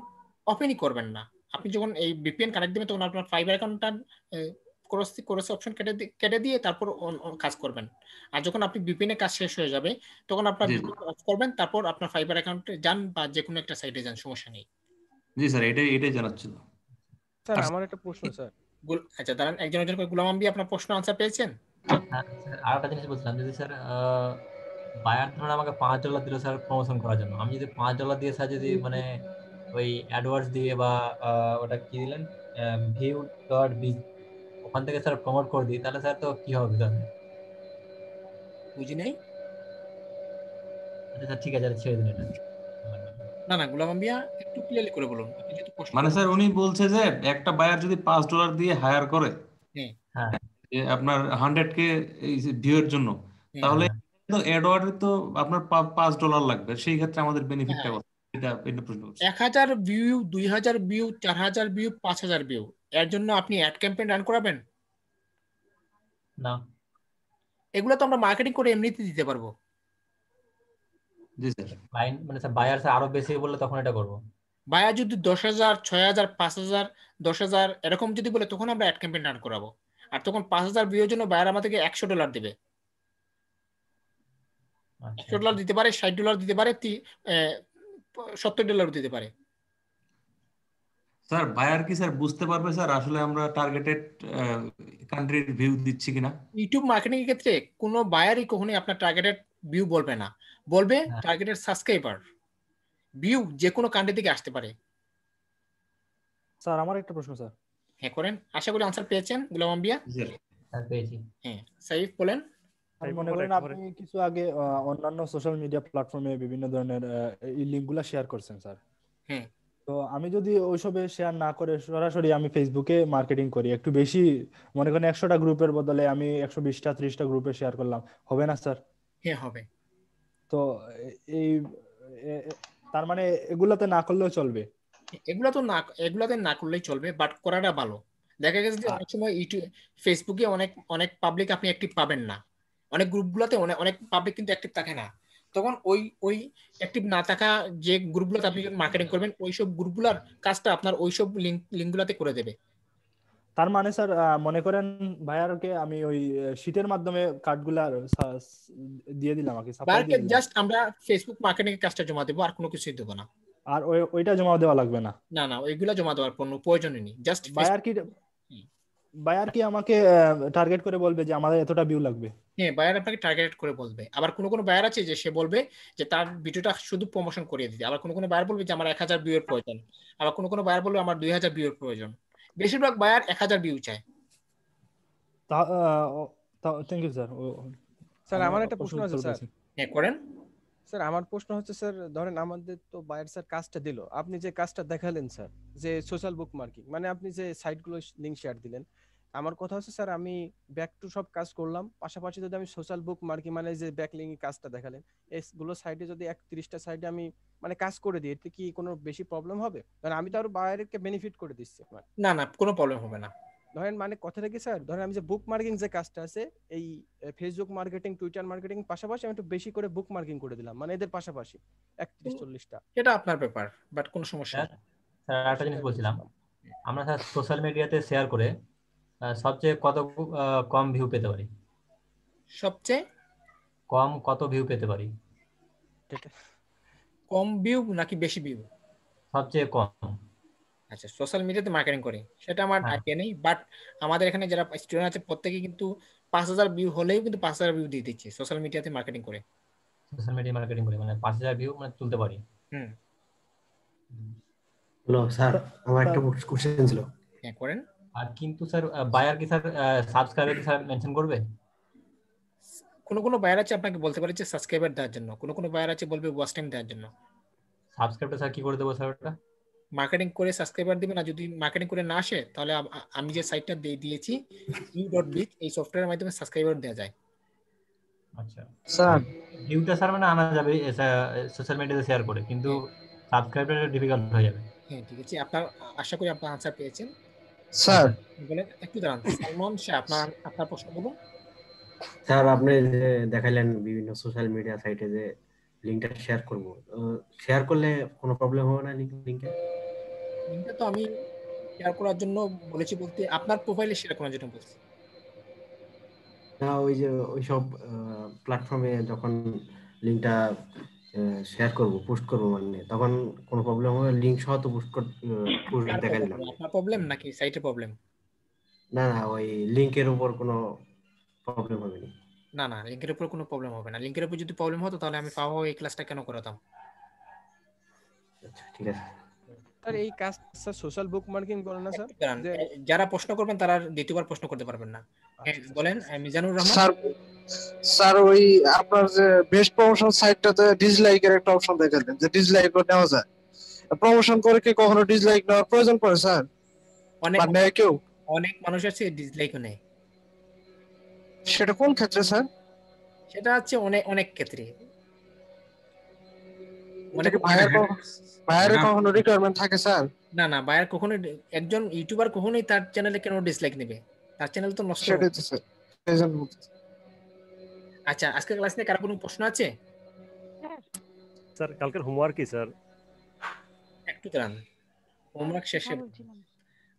ওপেনই করবেন না, আপনি যখন এই VPN কানেক্ট দিবেন তখন আপনার ফাইবার অ্যাকাউন্টটা ক্রস অপশন কেটে দিয়ে তারপর কাজ করবেন। আর যখন আপনি VPN এর কাজ শেষ হয়ে যাবে তখন আপনার জি VPN অফ করবেন, তারপর আপনার ফাইবার অ্যাকাউন্টে যান বা যে কোনো একটা সাইটে যান, সমস্যা নেই। জি স্যার, এটাই জানার ছিল। স্যার আর আমার একটা প্রশ্ন স্যার। আচ্ছা দাঁড়ান, একজন একজন করে। গুলাম আম্বি, আপনার প্রশ্ন আনসার পেয়েছেন? হ্যাঁ স্যার, আরেকটা জিনিস বলছিলাম, যদি স্যার বায়ার ধরুন আমাকে $5 দিল স্যার প্রমোশন করার জন্য, আমি যদি $5 দিয়ে স্যার যদি মানে ওই অ্যাডওয়ার্ডস দিয়ে বা ওটা কি দিলেন view.biz ওখান থেকে স্যার প্রমোট করে দিই, তাহলে স্যার তো কি হবে তাহলে? বুঝি নাই। আচ্ছা স্যার ঠিক আছে, ছেড়ে দিন এটা। না না, গুলাম আম্বিয়া একটু ক্লিয়ারলি করে বলুন, আপনি যেহেতু প্রশ্ন মানে স্যার উনি বলছে যে একটা বায়ার যদি $5 দিয়ে হায়ার করে হ্যাঁ হ্যাঁ আপনার 100K ভিউ এর জন্য, তাহলে তো অ্যাডওয়ার্ডে তো আপনার $5 লাগবে, সেই ক্ষেত্রে আমাদের বেনিফিটটা কত? এটা প্রশ্ন করছি। 1000 ভিউ, 2000 ভিউ, 4000 ভিউ, 5000 ভিউ, এর জন্য আপনি অ্যাড ক্যাম্পেইন রান করাবেন? না। এগুলো তো আমরা মার্কেটিং করে এমনিতে দিতে পারবো। জি স্যার। ক্লায়েন্ট মানে স্যার বায়ার স্যার আরো বেশি বললে তখন এটা করবো। বায়া যদি 10,000, 6,000, 5,000, 10,000 এরকম যদি বলে, তখন আমরা অ্যাড ক্যাম্পেইন রান করাবো। আর তখন 5,000 ভিউর জন্য বায়ার আমাদেরকে $100 দেবে। আচ্ছা $100 দিতে পারে, $60 দিতে পারে, $70 দিতে পারে। স্যার বায়ার কি স্যার বুঝতে পারবে স্যার আসলে আমরা টার্গেটেড কান্ট্রির ভিউ দিচ্ছি কিনা? ইউটিউব মার্কেটিং এর ক্ষেত্রে কোনো বায়ারই কখনোই আপনার টার্গেটেড ভিউ বলবে না, বলবে হ্যাঁ। Targeted subscriber. ভিউ যে কোনো কান্ট্রি থেকে আসতে পারে। স্যার আমার একটা প্রশ্ন স্যার। হ্যাঁ করেন, আশা করি আনসার পেয়েছেন গুলাম আম্বিয়া। স্যার পেয়েছি। হ্যাঁ সাইফ বলেন। আর মনে করেন আপনি কিছু আগে অন্যান্য সোশ্যাল মিডিয়া প্ল্যাটফর্মে বিভিন্ন ধরনের এই লিঙ্কগুলো শেয়ার করছেন স্যার। হ্যাঁ। তো আমি যদি ওইসবে শেয়ার না করে সরাসরি আমি ফেসবুকে মার্কেটিং করি, একটু বেশি মনে করেন 100টা গ্রুপের বদলে আমি 120টা 30টা গ্রুপে শেয়ার করলাম, হবে না স্যার? হ্যাঁ হবে। তো এই তার মানে এগুলাতে না করলেও চলবে? এগুলাতে না করলেই চলবে, বাট করাটা ভালো। দেখা গেছে যে অনেক সময় ইউটিউব ফেসবুকে অনেক পাবলিক আপনি অ্যাক্টিভ পাবেন না, অনেক গ্রুপগুলোতে অনেক পাবলিক কিন্তু অ্যাক্টিভ থাকে না। তখন ওই অ্যাক্টিভ না থাকা যে গ্রুপগুলোতে আপনি মার্কেটিং করবেন, ওইসব গ্রুপগুলোর কাজটা আপনার ওইসব লিঙ্কগুলোতে করে দেবে। তার মানে স্যার মনে করেন ভাইয়ারকে আমি ওই শীটের মাধ্যমে কার্ডগুলা দিয়ে দিলাম, আর কি সাপ্লাই দিয়ে দিলাম, জাস্ট আমরা ফেসবুক মার্কেটিং এর কাজটা জমা দেবো, আর কোনো কিছুই দেবো না। আর ওইটা জমা দেওয়া লাগবে না? না না, ওইগুলা জমা দেওয়ার কোনো প্রয়োজনই নেই। জাস্ট বায়ার কি আমাকে টার্গেট করে বলবে যে আমাদের এতটা ভিউ লাগবে? হ্যাঁ, বায়ার আপনাকে টার্গেট করে বলবে। আবার কোনো বায়ার আছে যে সে বলবে যে তার ভিডিওটা শুধু প্রমোশন করিয়ে দিতে। আবার কোনো বায়ার বলবে যে আমার 1000 ভিউ এর প্রয়োজন। আবার কোনো বায়ার বলবে আমার 2000 ভিউ এর প্রয়োজন। বেশিরভাগ বায়ার 1000 ভিউ চায়। Thank you sir. স্যার আমার একটা প্রশ্ন আছে স্যার। হ্যাঁ করেন। স্যার আমার প্রশ্ন হচ্ছে স্যার, ধরেন আমাদের তো বায়ার স্যার কাজটা দিল, আপনি যে কাজটা দেখালেন স্যার, যে সোশ্যাল বুক মার্কিং, মানে আপনি যে সাইটগুলো লিংক শেয়ার দিলেন, আমার কথা হচ্ছে স্যার আমি ব্যাক টু সব কাজ করলাম, পাশাপাশি যদি আমি সোশ্যাল বুক মার্কিং মানে যে ব্যাকলিং কাজটা দেখালেন, এগুলো সাইটে যদি 30টা সাইটে আমি মানে কাজ করে দিই, এতে কি কোনো বেশি প্রবলেম হবে? কারণ আমি তো আরো বায়ারকে বেনিফিট করে দিচ্ছি। না না, কোনো প্রবলেম হবে না। ধরেন মানে কথাটা কি স্যার, ধরেন আমি যে বুক মার্কিং যে কাজটা আছে, এই ফেসবুক মার্কেটিং, টুইটার মার্কেটিং পাশাপাশি আমি একটু বেশি করে বুক মার্কিং করে দিলাম, মানে এদের পাশাপাশি 31-40টা। এটা আপনার ব্যাপার, বাট কোনো সমস্যা নেই। স্যার একটা জিনিস বলছিলাম, আমরা স্যার সোশ্যাল মিডিয়াতে শেয়ার করে সবচেয়ে কম ভিউ পেতে পারি? সবচেয়ে কত ভিউ পেতে পারি? কম ভিউ নাকি বেশি ভিউ? সবচেয়ে কম। আচ্ছা, সোশ্যাল মিডিয়াতে মার্কেটিং করি সেটা আমার আইডিয়া নেই, বাট আমাদের এখানে যারা স্টুডেন্ট আছে প্রত্যেকে কিন্তু 5000 ভিউ হলেও কিন্তু 5000 ভিউ দিয়ে দিচ্ছে সোশ্যাল মিডিয়াতে মার্কেটিং করে। সোশ্যাল মিডিয়া মার্কেটিং করে মানে 5000 ভিউ মানে তুলতে পারি। হ্যালো স্যার, আমার একটা কোশ্চেন ছিল। হ্যাঁ করেন। আর কিন্তু স্যার বায়ার কি স্যার সাবস্ক্রাইবার কি স্যার মেনশন করবে? কোনো বায়ার আছে আপনাকে বলতে পারে যে সাবস্ক্রাইবার দেওয়ার জন্য, কোনো বায়ার আছে বলবে ওয়াচ টাইম দেওয়ার জন্য। সাবস্ক্রাইবটা স্যার কি করে দেবো স্যার? ওটা মার্কেটিং করে সাবস্ক্রাইবার দিবেন, আর যদি মার্কেটিং করে না আসে তাহলে আমি যে সাইটটা দিয়েছি view.biz, এই সফটওয়্যারের মাধ্যমে সাবস্ক্রাইবার দেওয়া যায়। আচ্ছা স্যার, ভিউটা স্যার মানে আনা যাবে সোশ্যাল মিডিয়াতে শেয়ার করে, কিন্তু সাবস্ক্রাইবারটা ডিফিকাল্ট হয়ে যাবে। হ্যাঁ ঠিক আছে, আপনার আশা করি আপনার আনসার পেয়েছেন স্যার। বলেন একটু দাঁড়ান, সালমান শাহ আপনার প্রশ্ন বলুন। স্যার আপনি যে দেখাইলেন বিভিন্ন সোশ্যাল মিডিয়া সাইটে যে লিংকটা শেয়ার করব, শেয়ার করলে কোনো প্রবলেম হবে না? লিংকটা তো আমি শেয়ার করার জন্য বলেছি বলতে আপনার প্রোফাইলে শেয়ার করার জন্য বলছি। না ওই যে ওইসব প্ল্যাটফর্মে যখন লিঙ্কটা শেয়ার করব পোস্ট করব মানে তখন কোনো প্রবলেম হবে লিংক সহ তো পোস্ট দেখাই দিলাম আপনার প্রবলেম নাকি সাইটের প্রবলেম? না না ওই লিংকের উপর কোনো প্রবলেম হবে না। না না লিংকের উপর কোনো প্রবলেম হবে না। লিংকের উপর যদি প্রবলেম হতো তাহলে আমি পাবো এই ক্লাসটা কেন করাতাম? আচ্ছা ঠিক আছে স্যার এই কাজ স্যার সোশ্যাল বুক মার্কিং বলে না স্যার? যে যারা প্রশ্ন করবেন তারা দ্বিতীয়বার প্রশ্ন করতে পারবেন না। হ্যাঁ বলেন মিজানুর রহমান। স্যার ওই আপনার যে বেস্ট প্রমোশন সাইটটাতে ডিসলাইকের একটা অপশন দেখালেন যে ডিসলাইক নেওয়া যায়, প্রমোশন করে কি কখনো ডিসলাইক নেওয়ার প্রয়োজন পড়ে স্যার? মানে কেউ অনেক মানুষ আছে ডিসলাইকও নেয়। সেটা কোন ক্ষেত্রে স্যার? সেটা হচ্ছে অনেক ক্ষেত্রে। বায়ারের কখনো রিকোয়ারমেন্ট থাকে স্যার? না না বায়ার কখনো একজন ইউটিউবার কখনোই তার চ্যানেলে কেন ডিসলাইক নেবে? তার চ্যানেল তো নষ্ট হবে। আচ্ছা আজকের ক্লাস নিয়ে কার কোনো প্রশ্ন আছে? স্যার কালকের হোমওয়ার্ক কি স্যার? একটু দাঁড়ান হোমওয়ার্ক শেষে।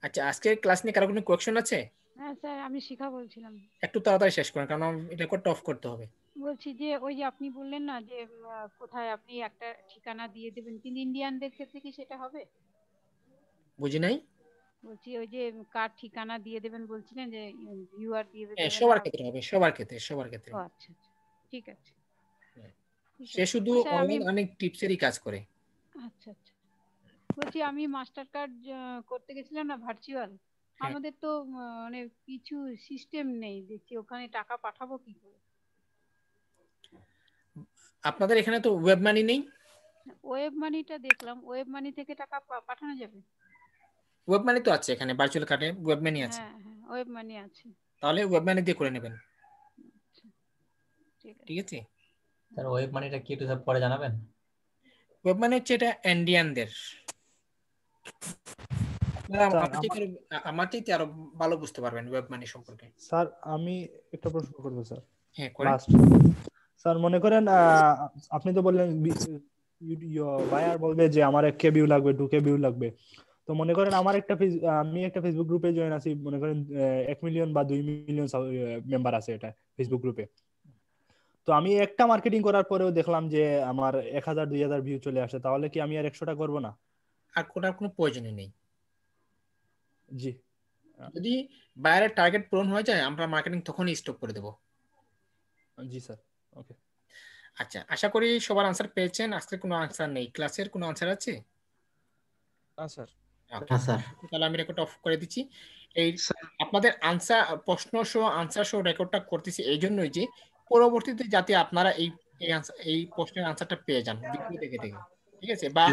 আচ্ছা আজকের ক্লাস নিয়ে কার কোনো কোয়েশ্চন আছে? হ্যাঁ স্যার আমি শিখা বলছিলাম। একটু তাড়াতাড়ি শেষ করুন কারণ রেকর্ডটা অফ করতে হবে। বলছি যে ওই যে আপনি বললেন না যে কোথায় আপনি একটা ঠিকানা দিয়ে দেবেন, কিন্তু ইন্ডিয়ানদের ক্ষেত্রে কি সেটা হবে? বুঝি নাই। বলছি ওই যে কার ঠিকানা দিয়ে দেবেন বলছিলেন যে ভিউয়ার দিয়ে দেবেন। সবার ক্ষেত্রে হবে, সবার ক্ষেত্রে। ও আচ্ছা ঠিক আছে। সে শুধু অনলাইন অনেক টিপসেরই কাজ করে। আচ্ছা আচ্ছা বলছি আমি মাস্টার কার্ড করতে গেছিলাম না ভার্চুয়াল, আমাদের তো মানে কিছু সিস্টেম নেই দেখছি, ওখানে টাকা পাঠাবো কি করে? আপনাদের এখানে তো ওয়েব মানি নেই? ওয়েব মানিটা দেখলাম, ওয়েব মানি থেকে টাকা পাঠানো যাবে? ওয়েব মানি তো আছে এখানে, ভার্চুয়াল কার্ডে ওয়েব মানি আছে। হ্যাঁ হ্যাঁ ওয়েব মানি আছে। তাহলে ওয়েব মানি দিয়ে করে নেবেন। ঠিক আছে স্যার ওয়েব মানিটা কি একটু স্যার পরে জানাবেন? ওয়েব মানি হচ্ছে এটা ইন্ডিয়ানদের। আমার চাইতে আরো ভালো বুঝতে পারবেন ওয়েব মানি সম্পর্কে। স্যার আমি একটা প্রশ্ন করব স্যার। হ্যাঁ করেন। স্যার মনে করেন আপনি তো বললেন বায়ার বলবে যে আমার 1K ভিউ লাগবে 2K ভিউ লাগবে, তো মনে করেন আমার আমি একটা ফেসবুক গ্রুপে জয়েন আছি, মনে করেন 1 মিলিয়ন বা 2 মিলিয়ন মেম্বার আছে এটা ফেসবুক গ্রুপে। তো আমি একটা মার্কেটিং করার পরেও দেখলাম যে আমার 1000-2000 ভিউ চলে আসে, তাহলে কি আমি আর 100টা করব না? আর করার কোনো প্রয়োজনই নেই। জি যদি বায়ারের টার্গেট পূরণ হয়ে যায় আমরা মার্কেটিং তখনই স্টপ করে দেব। জি স্যার ওকে। আচ্ছা আশা করি সবার আনসার পেয়েছেন। আজকে কোনো আনসার নেই। ক্লাসের কোনো আনসার আছে? না স্যার। তাহলে আমি রেকর্ড অফ করে দিচ্ছি। এই আপনাদের আনসার আনসার শো রেকর্ডটা করতেছি এই জন্যই যে পরবর্তীতে যাতে আপনারা এই প্রশ্নের আনসারটা পেয়ে যান ভিডিও দেখে। ঠিক আছে? বা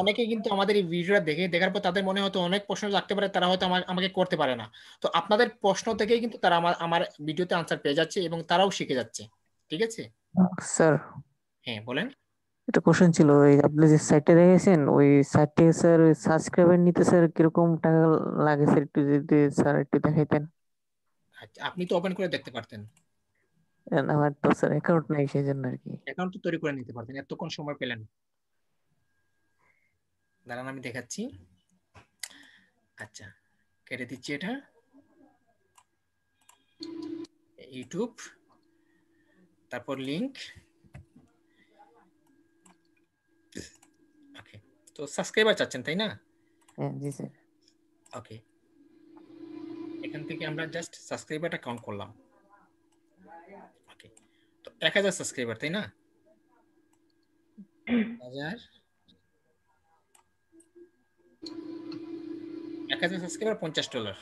অনেকে কিন্তু আমাদের এই ভিডিওটা দেখার পর তাদের মনে হয়তো অনেক প্রশ্ন লাগতে পারে, তারা হয়তো আমাকে করতে পারে না। তো আপনাদের প্রশ্ন থেকেই কিন্তু তারা আমার ভিডিওতে আনসার পেয়ে যাচ্ছে এবং তারাও শিখে যাচ্ছে। ঠিক আছে স্যার? হ্যাঁ বলেন। একটা কোশ্চেন ছিল, ওই আপনি যে সাইটে রেখেছেন ওই সাইটে স্যার সাবস্ক্রাইবার নিতে স্যার কিরকম টাকা লাগে স্যার একটু যদি স্যার একটু দেখাইতেন। আচ্ছা আপনি তো ওপেন করে দেখতে পারতেন। আমার তো স্যার অ্যাকাউন্ট নাই সেই জন্য আর কি। অ্যাকাউন্ট তো তৈরি করে নিতে পারতেন, এতক্ষণ সময় পেলেন। দাঁড়ান আমি দেখাচ্ছি। আচ্ছা কেটে দিচ্ছি এটা। ইউটিউব, তারপর লিংক। ওকে তো সাবস্ক্রাইবার চাচ্ছেন তাই না? হ্যাঁ জি স্যার। ওকে এখান থেকে আমরা জাস্ট সাবস্ক্রাইবারটা কাউন্ট করলাম। ওকে তো 1000 সাবস্ক্রাইবার তাই না? 1000 সাবস্ক্রাইবার $50।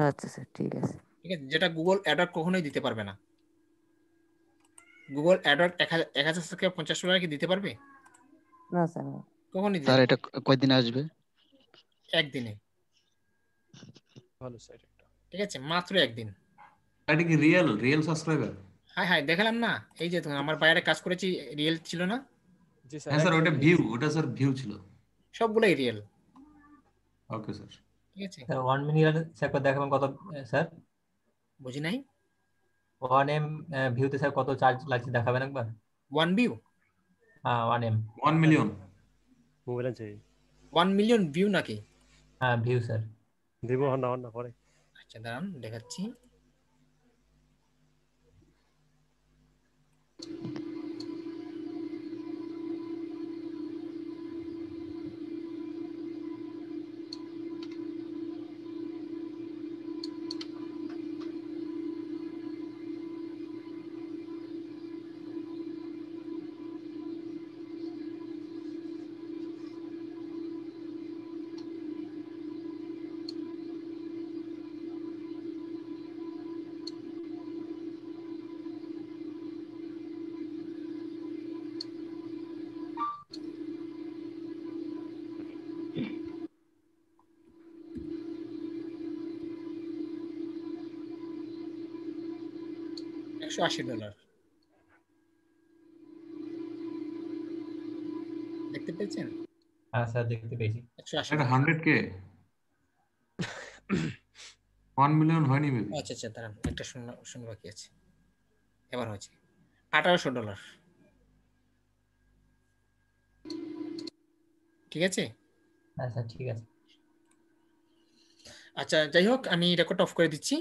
আচ্ছা স্যার ঠিক আছে। ঠিক আছে, যেটা গুগল অ্যাডওয়ার্ড কখনোই দিতে পারবে না। গুগল অ্যাডওয়ার্ড 1000 সাবস্ক্রাইবার $50 কি দিতে পারবে? না স্যার কখনোই দিতে। স্যার এটা কয়দিন আসবে? একদিনে। ভালো স্যার এটা। ঠিক আছে মাত্র একদিন। এটা কি রিয়েল সাবস্ক্রাইবার? হ্যাঁ দেখালাম না, এই যে আমার বাইরে কাজ করেছি রিয়েল ছিল না? জি স্যার। হ্যাঁ স্যার ওটা স্যার ভিউ ছিল। সবগুলাই রিয়েল। ওকে স্যার ঠিক আছে। স্যার 1 মিলিয়ন স্যার দেখাবেন কত স্যার? বুঝি নাই। 1M ভিউতে স্যার কত চার্জ লাগছে দেখাবেন একবার? 1 ভিউ? হ্যাঁ 1M 1 মিলিয়ন মোবাইলে চাই 1 মিলিয়ন ভিউ নাকি? হ্যাঁ ভিউ স্যার। দিব না না পরে। আচ্ছা দাঁড়ান দেখাচ্ছি। $180 দেখতে পেয়েছেন? হ্যাঁ স্যার দেখতে পেয়েছি। এটা 180। 100K 1 মিলিয়ন হয়নি মেবি। আচ্ছা আচ্ছা দাঁড়ান একটা শূন্য বাকি আছে, এবার হয়েছে $1800। ঠিক আছে। হ্যাঁ স্যার ঠিক আছে। আচ্ছা যাই হোক আমি রেকর্ড অফ করে দিচ্ছি।